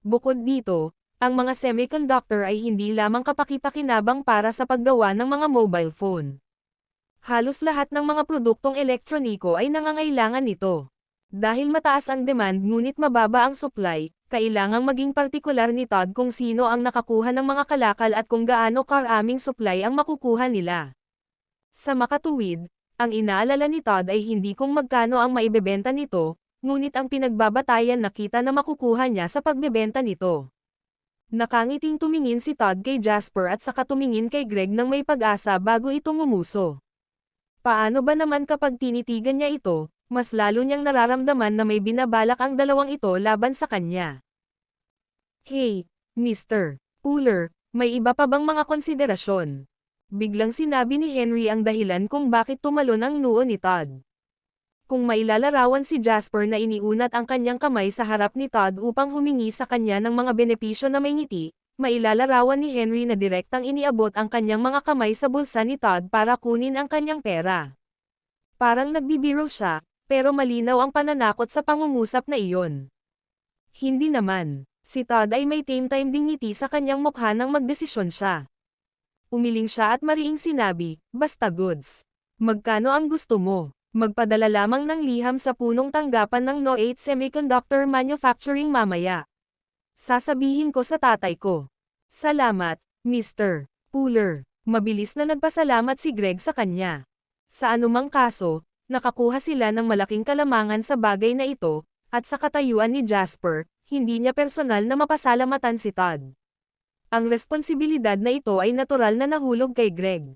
Bukod dito, ang mga semiconductor ay hindi lamang kapaki-pakinabang para sa paggawa ng mga mobile phone. Halos lahat ng mga produktong elektroniko ay nangangailangan nito. Dahil mataas ang demand ngunit mababa ang supply, kailangang maging partikular ni Todd kung sino ang nakakuha ng mga kalakal at kung gaano karaming supply ang makukuha nila. Sa makatuwid, ang inaalala ni Todd ay hindi kung magkano ang maibebenta nito, ngunit ang pinagbabatayan na kita na makukuha niya sa pagbebenta nito. Nakangiting tumingin si Todd kay Jasper at saka tumingin kay Greg nang may pag-asa bago ito ngumuso. Paano ba naman kapag tinitigan niya ito, mas lalo niyang nararamdaman na may binabalak ang dalawang ito laban sa kanya. Hey, Mr. Puller, may iba pa bang mga konsiderasyon? Biglang sinabi ni Henry ang dahilan kung bakit tumalon ang noo ni Todd. Kung mailalarawan si Jasper na iniunat ang kanyang kamay sa harap ni Todd upang humingi sa kanya ng mga benepisyo na may ngiti, mailalarawan ni Henry na direktang iniabot ang kanyang mga kamay sa bulsa ni Todd para kunin ang kanyang pera. Parang nagbibiro siya, pero malinaw ang pananakot sa pangungusap na iyon. Hindi naman, si Todd ay may time ding ngiti sa kanyang mukha nang magdesisyon siya. Umiling siya at mariing sinabi, basta goods. Magkano ang gusto mo? Magpadala lamang ng liham sa punong tanggapan ng No8 Semiconductor Manufacturing mamaya. Sasabihin ko sa tatay ko. Salamat, Mr. Puller. Mabilis na nagpasalamat si Greg sa kanya. Sa anumang kaso, nakakuha sila ng malaking kalamangan sa bagay na ito, at sa katayuan ni Jasper, hindi niya personal na mapasalamatan si Todd. Ang responsibilidad na ito ay natural na nahulog kay Greg.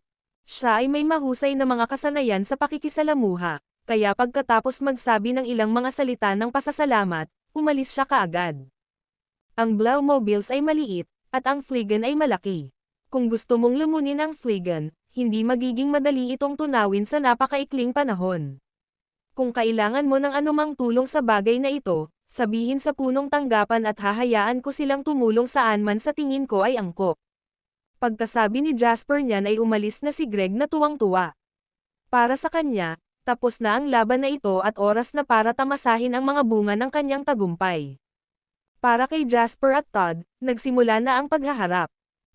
Siya ay may mahusay na mga kasanayan sa pakikisalamuha, kaya pagkatapos magsabi ng ilang mga salita ng pasasalamat, umalis siya kaagad. Ang Blaumobiles ay maliit, at ang Fligan ay malaki. Kung gusto mong lumunin ang Fligan, hindi magiging madali itong tunawin sa napakaikling panahon. Kung kailangan mo ng anumang tulong sa bagay na ito, sabihin sa punong tanggapan at hahayaan ko silang tumulong saan man sa tingin ko ay angkop. Pagkasabi ni Jasper niyan ay umalis na si Greg na tuwang-tuwa. Para sa kanya, tapos na ang laban na ito at oras na para tamasahin ang mga bunga ng kanyang tagumpay. Para kay Jasper at Todd, nagsimula na ang paghaharap.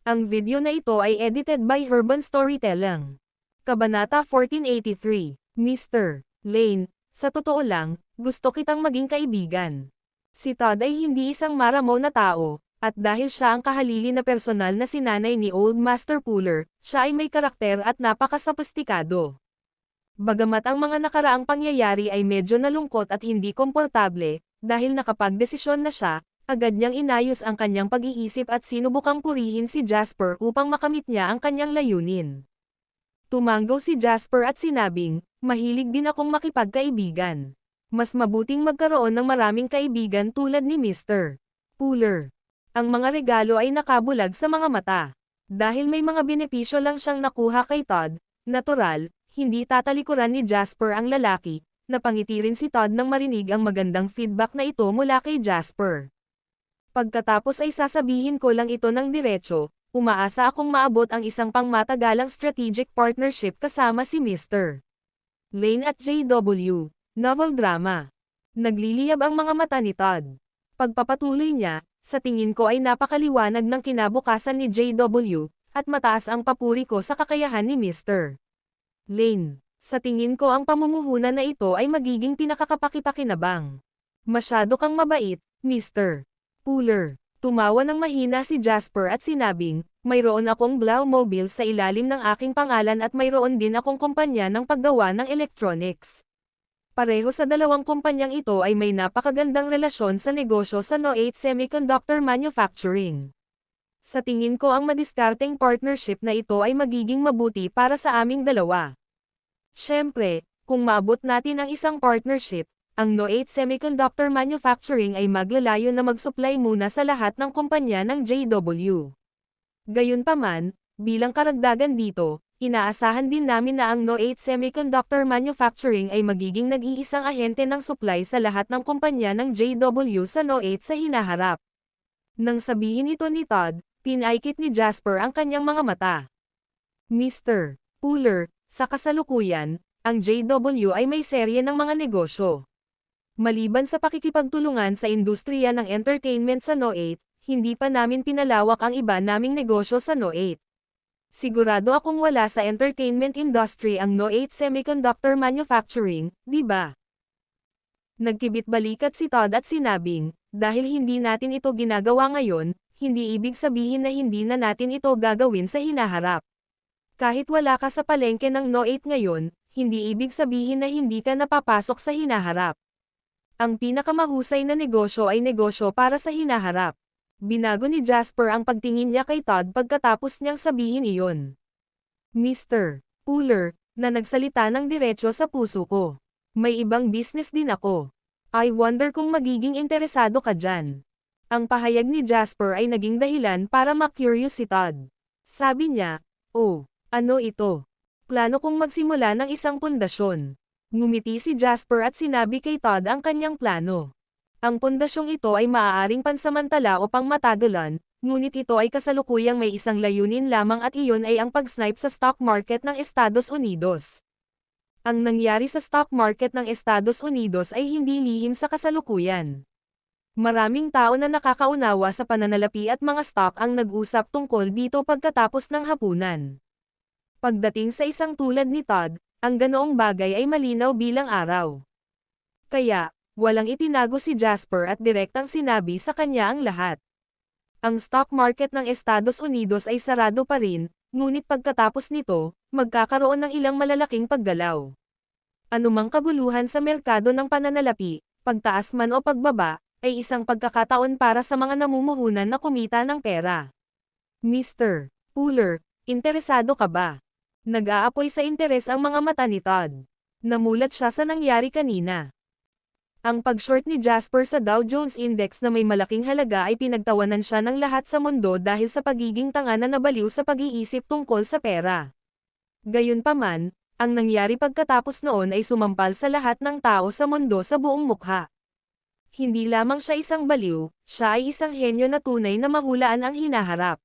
Ang video na ito ay edited by Urban Storytelling. Kabanata 1483, Mr. Lane, sa totoo lang, gusto kitang maging kaibigan. Si Todd ay hindi isang maramo na tao, at dahil siya ang kahalili na personal na sinanay ni Old Master Puller, siya ay may karakter at napakasophistikado. Bagamat ang mga nakaraang pangyayari ay medyo nalungkot at hindi komportable, dahil nakapagdesisyon na siya, agad niyang inayos ang kanyang pag-iisip at sinubukang purihin si Jasper upang makamit niya ang kanyang layunin. Tumanggaw si Jasper at sinabing, mahilig din akong makipagkaibigan. Mas mabuting magkaroon ng maraming kaibigan tulad ni Mr. Puller. Ang mga regalo ay nakabulag sa mga mata. Dahil may mga benepisyo lang siyang nakuha kay Todd, natural, hindi tatalikuran ni Jasper ang lalaki, napangiti rin si Todd nang marinig ang magandang feedback na ito mula kay Jasper. Pagkatapos ay sasabihin ko lang ito ng diretso, umaasa akong maabot ang isang pangmatagalang strategic partnership kasama si Mr. Lane at JW. Novel drama. Nagliliyab ang mga mata ni Todd. Pagpapatuloy niya, sa tingin ko ay napakaliwanag ng kinabukasan ni JW, at mataas ang papuri ko sa kakayahan ni Mr. Lane. Sa tingin ko ang pamumuhunan na ito ay magiging pinakakapakipakinabang. Masyado kang mabait, Mr. Puller. Tumawa ng mahina si Jasper at sinabing, mayroon akong Blaumobil sa ilalim ng aking pangalan at mayroon din akong kumpanya ng paggawa ng electronics. Pareho sa dalawang kumpanyang ito ay may napakagandang relasyon sa negosyo sa No8 Semiconductor Manufacturing. Sa tingin ko ang madiskarteng partnership na ito ay magiging mabuti para sa aming dalawa. Siyempre, kung maabot natin ang isang partnership, ang No8 Semiconductor Manufacturing ay maglalayo na mag-supply muna sa lahat ng kumpanya ng JW. Gayunpaman, bilang karagdagan dito, inaasahan din namin na ang No8 Semiconductor Manufacturing ay magiging nag-iisang ahente ng supply sa lahat ng kumpanya ng JW sa No8 sa hinaharap. Nang sabihin ito ni Todd, pinaikit ni Jasper ang kanyang mga mata. Mr. Puller, sa kasalukuyan, ang JW ay may serye ng mga negosyo. Maliban sa pakikipagtulungan sa industriya ng entertainment sa No8, hindi pa namin pinalawak ang iba naming negosyo sa No8. Sigurado akong wala sa entertainment industry ang No8 Semiconductor Manufacturing, di ba? Nagkibit-balikat si Todd at sinabing, dahil hindi natin ito ginagawa ngayon, hindi ibig sabihin na hindi na natin ito gagawin sa hinaharap. Kahit wala ka sa palengke ng No8 ngayon, hindi ibig sabihin na hindi ka napapasok sa hinaharap. Ang pinakamahusay na negosyo ay negosyo para sa hinaharap. Binago ni Jasper ang pagtingin niya kay Todd pagkatapos niyang sabihin iyon. Mr. Puller, na nagsalita ng diretso sa puso ko. May ibang business din ako. I wonder kung magiging interesado ka dyan. Ang pahayag ni Jasper ay naging dahilan para ma-curious si Todd. Sabi niya, oh, ano ito? Plano kong magsimula ng isang pundasyon. Ngumiti si Jasper at sinabi kay Todd ang kanyang plano. Ang pundasyong ito ay maaaring pansamantala o pangmatagalan, ngunit ito ay kasalukuyang may isang layunin lamang at iyon ay ang pag-snipe sa stock market ng Estados Unidos. Ang nangyari sa stock market ng Estados Unidos ay hindi lihim sa kasalukuyan. Maraming tao na nakakaunawa sa pananalapi at mga stock ang nag-usap tungkol dito pagkatapos ng hapunan. Pagdating sa isang tulad ni Todd, ang ganoong bagay ay malinaw bilang araw. Kaya, walang itinago si Jasper at direktang sinabi sa kanya ang lahat. Ang stock market ng Estados Unidos ay sarado pa rin, ngunit pagkatapos nito, magkakaroon ng ilang malalaking paggalaw. Anumang kaguluhan sa merkado ng pananalapi, pagtaas man o pagbaba, ay isang pagkakataon para sa mga namumuhunan na kumita ng pera. Mr. Puller, interesado ka ba? Nag-aapoy sa interes ang mga mata ni Todd. Namulat siya sa nangyari kanina. Ang pag-short ni Jasper sa Dow Jones Index na may malaking halaga ay pinagtawanan siya ng lahat sa mundo dahil sa pagiging tanga na nabaliw sa pag-iisip tungkol sa pera. Gayunpaman, Ang nangyari pagkatapos noon ay sumampal sa lahat ng tao sa mundo sa buong mukha. Hindi lamang siya isang baliw, siya ay isang henyo na tunay na mahulaan ang hinaharap.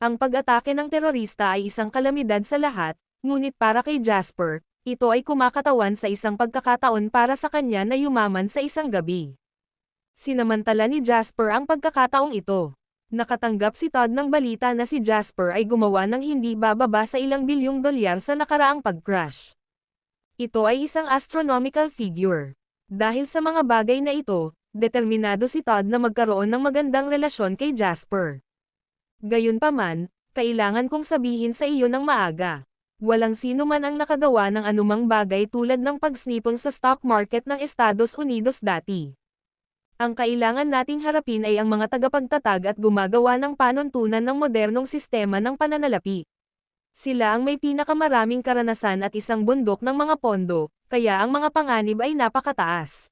Ang pag-atake ng terorista ay isang kalamidad sa lahat, ngunit para kay Jasper, ito ay kumakatawan sa isang pagkakataon para sa kanya na yumaman sa isang gabi. Sinamantala ni Jasper ang pagkakataong ito. Nakatanggap si Todd ng balita na si Jasper ay gumawa ng hindi bababa sa ilang bilyong dolyar sa nakaraang pag-crash. Ito ay isang astronomical figure. Dahil sa mga bagay na ito, determinado si Todd na magkaroon ng magandang relasyon kay Jasper. Gayunpaman, kailangan kong sabihin sa iyo ng maaga. Walang sino man ang nakagawa ng anumang bagay tulad ng pagsnipong sa stock market ng Estados Unidos dati. Ang kailangan nating harapin ay ang mga tagapagtatag at gumagawa ng panuntunan ng modernong sistema ng pananalapi. Sila ang may pinakamaraming karanasan at isang bundok ng mga pondo, kaya ang mga panganib ay napakataas.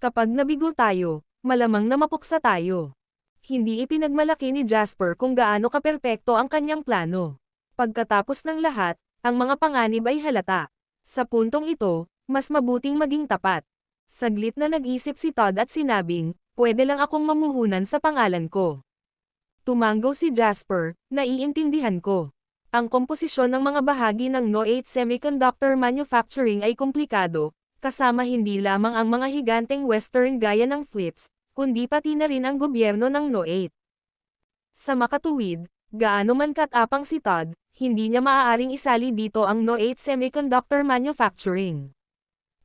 Kapag nabigo tayo, malamang na mapuksa tayo. Hindi ipinagmalaki ni Jasper kung gaano kaperpekto ang kanyang plano. Pagkatapos ng lahat, ang mga panganib ay halata. Sa puntong ito, mas mabuting maging tapat. Saglit na nag-isip si Todd at sinabing, pwede lang akong mamuhunan sa pangalan ko. Tumanggo si Jasper, naiintindihan ko. Ang komposisyon ng mga bahagi ng No-8 Semiconductor Manufacturing ay komplikado, kasama hindi lamang ang mga higanteng Western gaya ng Philips, kundi pati na rin ang gobyerno ng No-8. Sa makatuwid, gaano man katapang si Todd, hindi niya maaaring isali dito ang No-8 Semiconductor Manufacturing.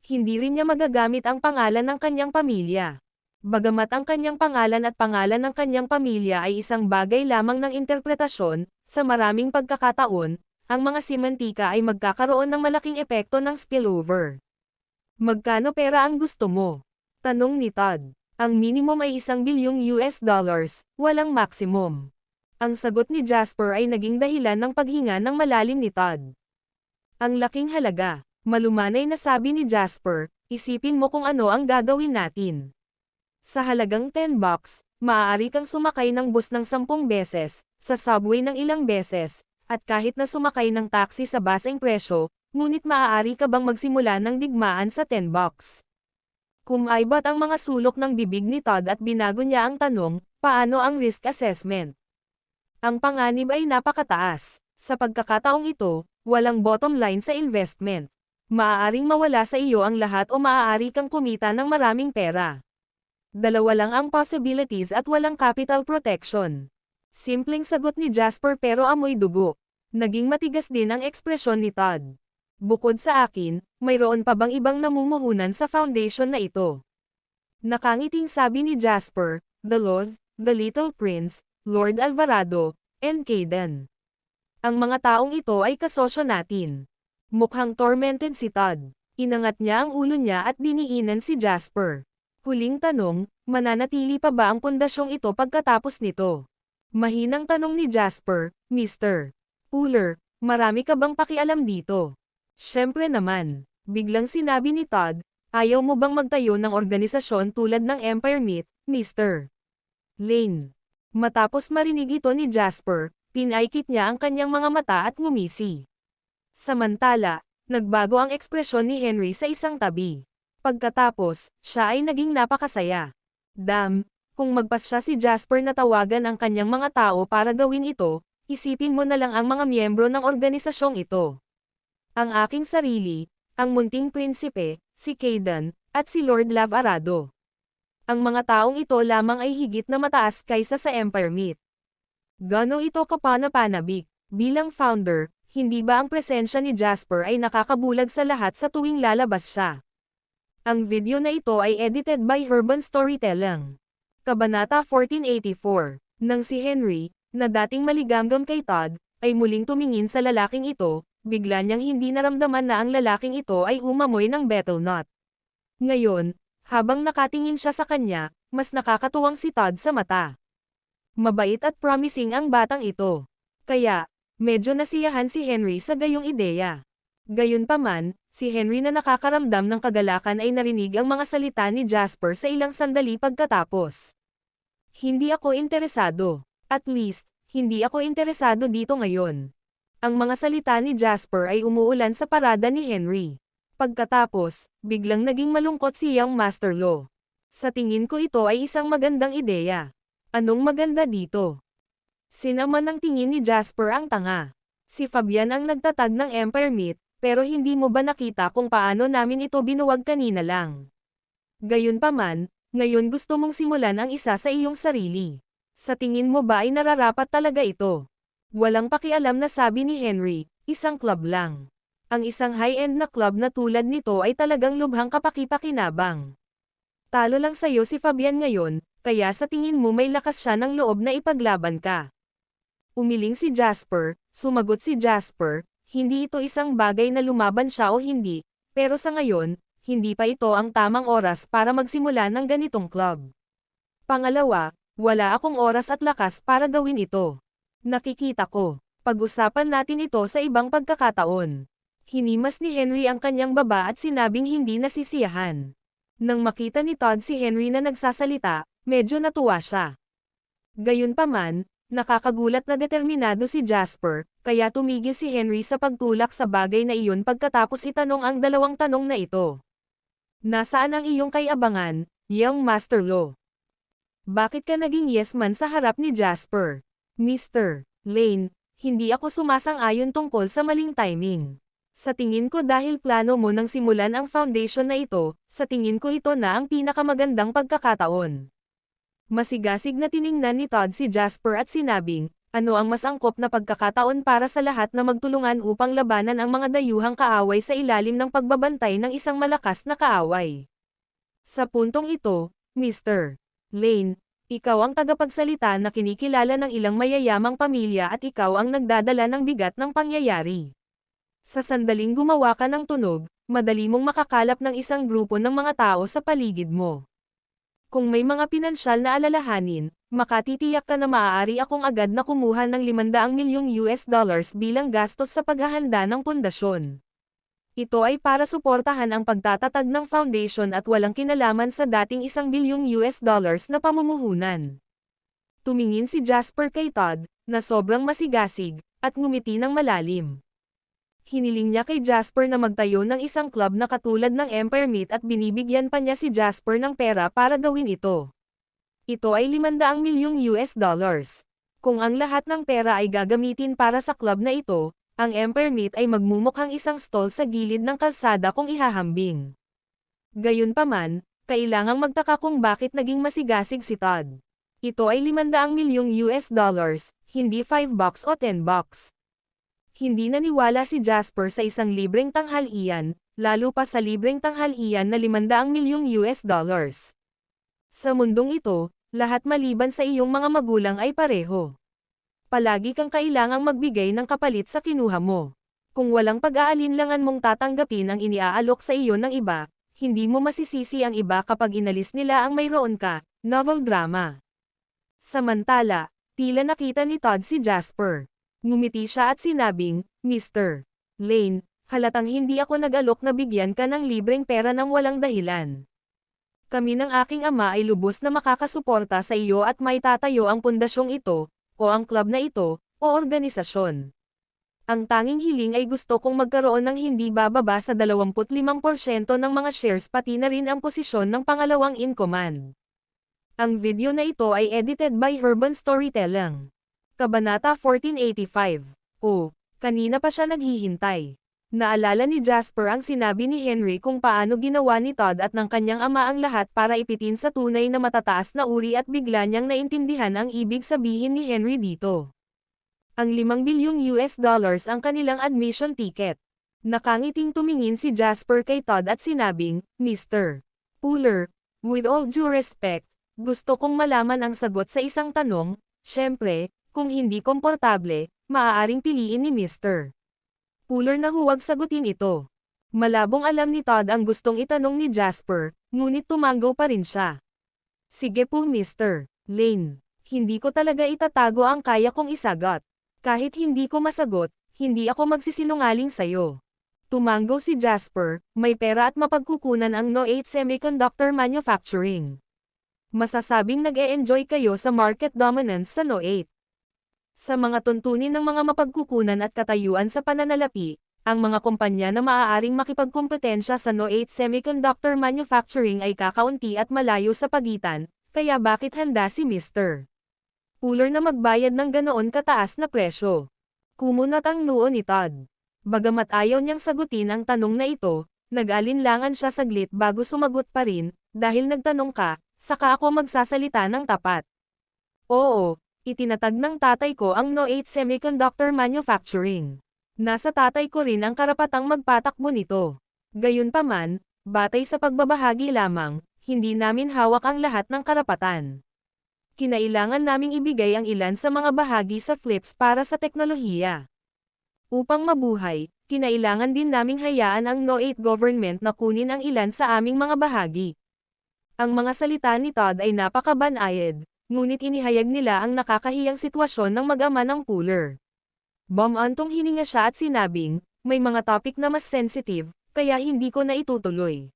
Hindi rin niya magagamit ang pangalan ng kanyang pamilya. Bagamat ang kanyang pangalan at pangalan ng kanyang pamilya ay isang bagay lamang ng interpretasyon, sa maraming pagkakataon, ang mga simantika ay magkakaroon ng malaking epekto ng spillover. Magkano pera ang gusto mo? Tanong ni Todd. Ang minimum ay $1 bilyong, walang maximum. Ang sagot ni Jasper ay naging dahilan ng paghinga ng malalim ni Todd. Ang laking halaga. Malumanay na sabi ni Jasper, isipin mo kung ano ang gagawin natin. Sa halagang $10, maaari kang sumakay ng bus ng 10 beses, sa subway ng ilang beses, at kahit na sumakay ng taxi sa baseng presyo, ngunit maaari ka bang magsimula ng digmaan sa $10? Kumaibat ang mga sulok ng bibig ni Todd at binago niya ang tanong, paano ang risk assessment? Ang panganib ay napakataas. Sa pagkakataong ito, walang bottom line sa investment. Maaaring mawala sa iyo ang lahat o maaari kang kumita ng maraming pera. Dalawa lang ang possibilities at walang capital protection. Simpleng sagot ni Jasper pero amoy dugo. Naging matigas din ang ekspresyon ni Todd. Bukod sa akin, mayroon pa bang ibang namumuhunan sa foundation na ito? Nakangiting sabi ni Jasper, The Loz, The Little Prince, Lord Alvarado, and Caden. Ang mga taong ito ay kasosyo natin. Mukhang tormented si Todd. Inangat niya ang ulo niya at diniinan si Jasper. Huling tanong, mananatili pa ba ang pundasyong ito pagkatapos nito? Mahinang tanong ni Jasper, Mr. Pooler, marami ka bang pakialam dito? Siyempre naman. Biglang sinabi ni Todd, ayaw mo bang magtayo ng organisasyon tulad ng Empire Meat, Mr. Lane? Matapos marinig ito ni Jasper, pinaikit niya ang kanyang mga mata at ngumisi. Samantala, nagbago ang ekspresyon ni Henry sa isang tabi. Pagkatapos, siya ay naging napakasaya. Damn, kung magpasya si Jasper na tawagan ang kanyang mga tao para gawin ito, isipin mo na lang ang mga miyembro ng organisasyong ito. Ang aking sarili, ang munting prinsipe, si Caden, at si Lord Alvarado. Ang mga taong ito lamang ay higit na mataas kaysa sa Empire Meat. Gano ito kapanapanabik, bilang founder, hindi ba ang presensya ni Jasper ay nakakabulag sa lahat sa tuwing lalabas siya? Ang video na ito ay edited by Urban Storytelling. Kabanata 1484. Nang si Henry, na dating maligamgam kay Todd, ay muling tumingin sa lalaking ito, bigla niyang hindi naramdaman na ang lalaking ito ay umamoy ng betel nut. Ngayon, habang nakatingin siya sa kanya, mas nakakatuwang si Todd sa mata. Mabait at promising ang batang ito. Kaya, medyo nasiyahan si Henry sa gayong ideya. Gayunpaman, si Henry na nakakaramdam ng kagalakan ay narinig ang mga salita ni Jasper sa ilang sandali pagkatapos. Hindi ako interesado. At least, hindi ako interesado dito ngayon. Ang mga salita ni Jasper ay umuulan sa parada ni Henry. Pagkatapos, biglang naging malungkot si Young Master Lo. Sa tingin ko ito ay isang magandang ideya. Anong maganda dito? Sinaman ng tingin ni Jasper ang tanga. Si Fabian ang nagtatag ng Empire Meat, pero hindi mo ba nakita kung paano namin ito binuwag kanina lang? Gayunpaman, ngayon gusto mong simulan ang isa sa iyong sarili. Sa tingin mo ba ay nararapat talaga ito? Walang pakialam na sabi ni Henry, isang club lang. Ang isang high-end na club na tulad nito ay talagang lubhang kapaki-pakinabang. Talo lang sa'yo si Fabian ngayon, kaya sa tingin mo may lakas siya ng loob na ipaglaban ka. Umiling si Jasper, sumagot si Jasper, hindi ito isang bagay na lumaban siya o hindi, pero sa ngayon, hindi pa ito ang tamang oras para magsimula ng ganitong club. Pangalawa, wala akong oras at lakas para gawin ito. Nakikita ko. Pag-usapan natin ito sa ibang pagkakataon. Hinimas ni Henry ang kanyang baba at sinabing hindi nasisiyahan. Nang makita ni Todd si Henry na nagsasalita, medyo natuwa siya. Gayunpaman, nakakagulat na determinado si Jasper, kaya tumigil si Henry sa pagtulak sa bagay na iyon pagkatapos itanong ang dalawang tanong na ito. Nasaan ang iyong kayabangan, Young Master Lo? Bakit ka naging yes man sa harap ni Jasper? Mr. Lane, hindi ako sumasang-ayon tungkol sa maling timing. Sa tingin ko dahil plano mo nang simulan ang foundation na ito, sa tingin ko ito na ang pinakamagandang pagkakataon. Masigasig na tiningnan ni Todd si Jasper at sinabing, ano ang mas angkop na pagkakataon para sa lahat na magtulungan upang labanan ang mga dayuhang kaaway sa ilalim ng pagbabantay ng isang malakas na kaaway. Sa puntong ito, Mr. Lane, ikaw ang tagapagsalita na kinikilala ng ilang mayayamang pamilya at ikaw ang nagdadala ng bigat ng pangyayari. Sa sandaling gumawa ka ng tunog, madali mong makakalap ng isang grupo ng mga tao sa paligid mo. Kung may mga pinansyal na alalahanin, makatitiyak ka na maaari akong agad na kumuha ng $500 milyong bilang gastos sa paghahanda ng pundasyon. Ito ay para suportahan ang pagtatatag ng foundation at walang kinalaman sa dating $1 bilyong na pamumuhunan. Tumingin si Jasper kay Todd, na sobrang masigasig, at ngumiti ng malalim. Hiniling niya kay Jasper na magtayo ng isang club na katulad ng Empire Meat at binibigyan pa niya si Jasper ng pera para gawin ito. Ito ay $500 milyong. Kung ang lahat ng pera ay gagamitin para sa club na ito, ang Empire Meat ay magmumukhang isang stall sa gilid ng kalsada kung ihahambing. Gayunpaman, kailangang magtaka kung bakit naging masigasig si Todd. Ito ay $500 milyong, hindi $5 o $10. Hindi naniwala si Jasper sa isang libreng tanghalian, lalo pa sa libreng tanghalian na $500 milyong. Sa mundong ito, lahat maliban sa iyong mga magulang ay pareho. Palagi kang kailangang magbigay ng kapalit sa kinuha mo. Kung walang pag-aalinlangan mong tatanggapin ang iniaalok sa iyo ng iba, hindi mo masisisi ang iba kapag inalis nila ang mayroon ka. Novel drama. Samantala, tila nakita ni Todd si Jasper. Ngumiti siya at sinabing, Mr. Lane, halatang hindi ako nag-alok na bigyan ka ng libreng pera ng walang dahilan. Kami ng aking ama ay lubos na makakasuporta sa iyo at may tatayo ang pundasyong ito, o ang club na ito, o organisasyon. Ang tanging hiling ay gusto kong magkaroon ng hindi bababa sa 25% ng mga shares pati na rin ang posisyon ng pangalawang in command. Ang video na ito ay edited by Urban Storytelling. Kabanata 1485. Kanina pa siya naghihintay. Naalala ni Jasper ang sinabi ni Henry kung paano ginawa ni Todd at ng kanyang ama ang lahat para ipitin sa tunay na matataas na uri at bigla niyang naintindihan ang ibig sabihin ni Henry dito. Ang $5 bilyong ang kanilang admission ticket. Nakangiting tumingin si Jasper kay Todd at sinabing, Mr. Puller, with all due respect, gusto kong malaman ang sagot sa isang tanong, syempre, kung hindi komportable, maaaring piliin ni Mr. Puller na huwag sagutin ito. Malabong alam ni Todd ang gustong itanong ni Jasper, ngunit tumanggo pa rin siya. Sige po Mr. Lane, hindi ko talaga itatago ang kaya kong isagot. Kahit hindi ko masagot, hindi ako magsisinungaling sayo. Tumanggo si Jasper, may pera at mapagkukunan ang No8 Semiconductor Manufacturing. Masasabing nag-e-enjoy kayo sa market dominance sa No8. Sa mga tuntunin ng mga mapagkukunan at katayuan sa pananalapi, ang mga kumpanya na maaaring makipagkompetensya sa No8 Semiconductor Manufacturing ay kakaunti at malayo sa pagitan, kaya bakit handa si Mr. Puller na magbayad ng ganoon kataas na presyo? Kumunat ang noo ni Todd. Bagamat ayaw niyang sagutin ang tanong na ito, nag-alinlangan siya saglit bago sumagot pa rin, dahil nagtanong ka, saka ako magsasalita ng tapat. Oo, itinatag ng tatay ko ang No8 Semiconductor Manufacturing. Nasa tatay ko rin ang karapatang magpatakbo nito. Gayunpaman, batay sa pagbabahagi lamang, hindi namin hawak ang lahat ng karapatan. Kinailangan naming ibigay ang ilan sa mga bahagi sa flips para sa teknolohiya. Upang mabuhay, kinailangan din naming hayaan ang No8 government na kunin ang ilan sa aming mga bahagi. Ang mga salita ni Todd ay napakabanayad, ngunit inihayag nila ang nakakahiyang sitwasyon ng mag-ama ng Puller. Bumantong hininga siya at sinabing, may mga topic na mas sensitive, kaya hindi ko na itutuloy.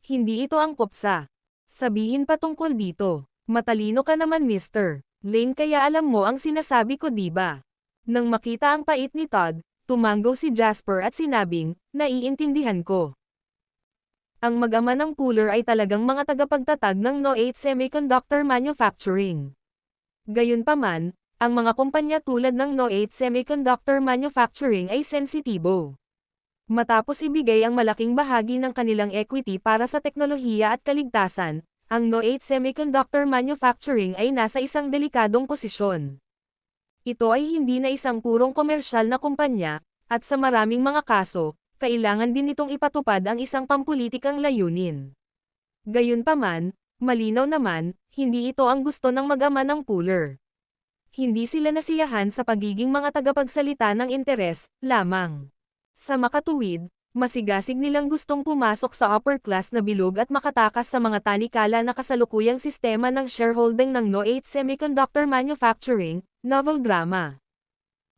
Hindi ito ang kupsa. Sabihin pa tungkol dito. Matalino ka naman Mr. Lane kaya alam mo ang sinasabi ko diba? Nang makita ang pait ni Todd, tumanggaw si Jasper at sinabing, naiintindihan ko. Ang mag-ama ng Puller ay talagang mga tagapagtatag ng No8 Semiconductor Manufacturing. Gayunpaman, ang mga kumpanya tulad ng No8 Semiconductor Manufacturing ay sensitibo. Matapos ibigay ang malaking bahagi ng kanilang equity para sa teknolohiya at kaligtasan, ang No8 Semiconductor Manufacturing ay nasa isang delikadong posisyon. Ito ay hindi na isang purong komersyal na kumpanya, at sa maraming mga kaso, kailangan din itong ipatupad ang isang pampulitikang layunin. Gayunpaman, malinaw naman, hindi ito ang gusto ng mag-ama ng Puller. Hindi sila nasiyahan sa pagiging mga tagapagsalita ng interes, lamang. Sa makatuwid, masigasig nilang gustong pumasok sa upper class na bilog at makatakas sa mga tanikala na kasalukuyang sistema ng shareholding ng No8 Semiconductor Manufacturing, novel drama.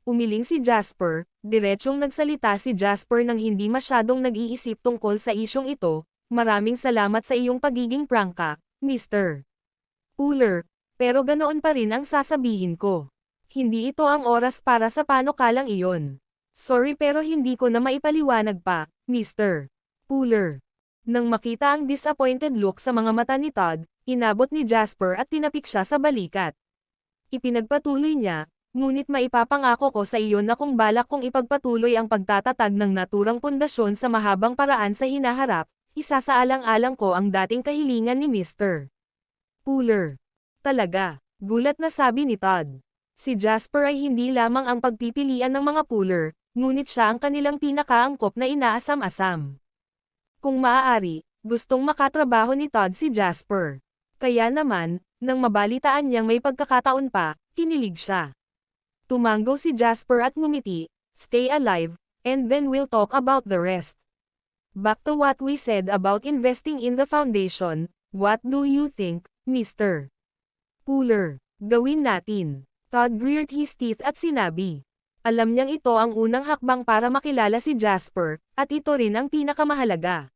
Umiling si Jasper, diretsyong nagsalita si Jasper nang hindi masyadong nag-iisip tungkol sa isyong ito, maraming salamat sa iyong pagiging prangka, Mr. Puller. Pero ganoon pa rin ang sasabihin ko. Hindi ito ang oras para sa panukalang iyon. Sorry pero hindi ko na maipaliwanag pa, Mr. Puller. Nang makita ang disappointed look sa mga mata ni Todd, inabot ni Jasper at tinapik siya sa balikat. Ipinagpatuloy niya, ngunit maipapangako ko sa iyo na kung balak kong ipagpatuloy ang pagtatatag ng naturang pundasyon sa mahabang paraan sa hinaharap, isasaalang-alang ko ang dating kahilingan ni Mr. Puller. Talaga, gulat na sabi ni Todd. Si Jasper ay hindi lamang ang pagpipilian ng mga Puller, ngunit siya ang kanilang pinakaangkop na inaasam-asam. Kung maaari, gustong makatrabaho ni Todd si Jasper. Kaya naman, nang mabalitaan niyang may pagkakataon pa, kinilig siya. Tumanggo si Jasper at ngumiti, stay alive, and then we'll talk about the rest. Back to what we said about investing in the foundation, what do you think, Mr. Puller? Gawin natin. Todd reared his teeth at sinabi. Alam niyang ito ang unang hakbang para makilala si Jasper, at ito rin ang pinakamahalaga.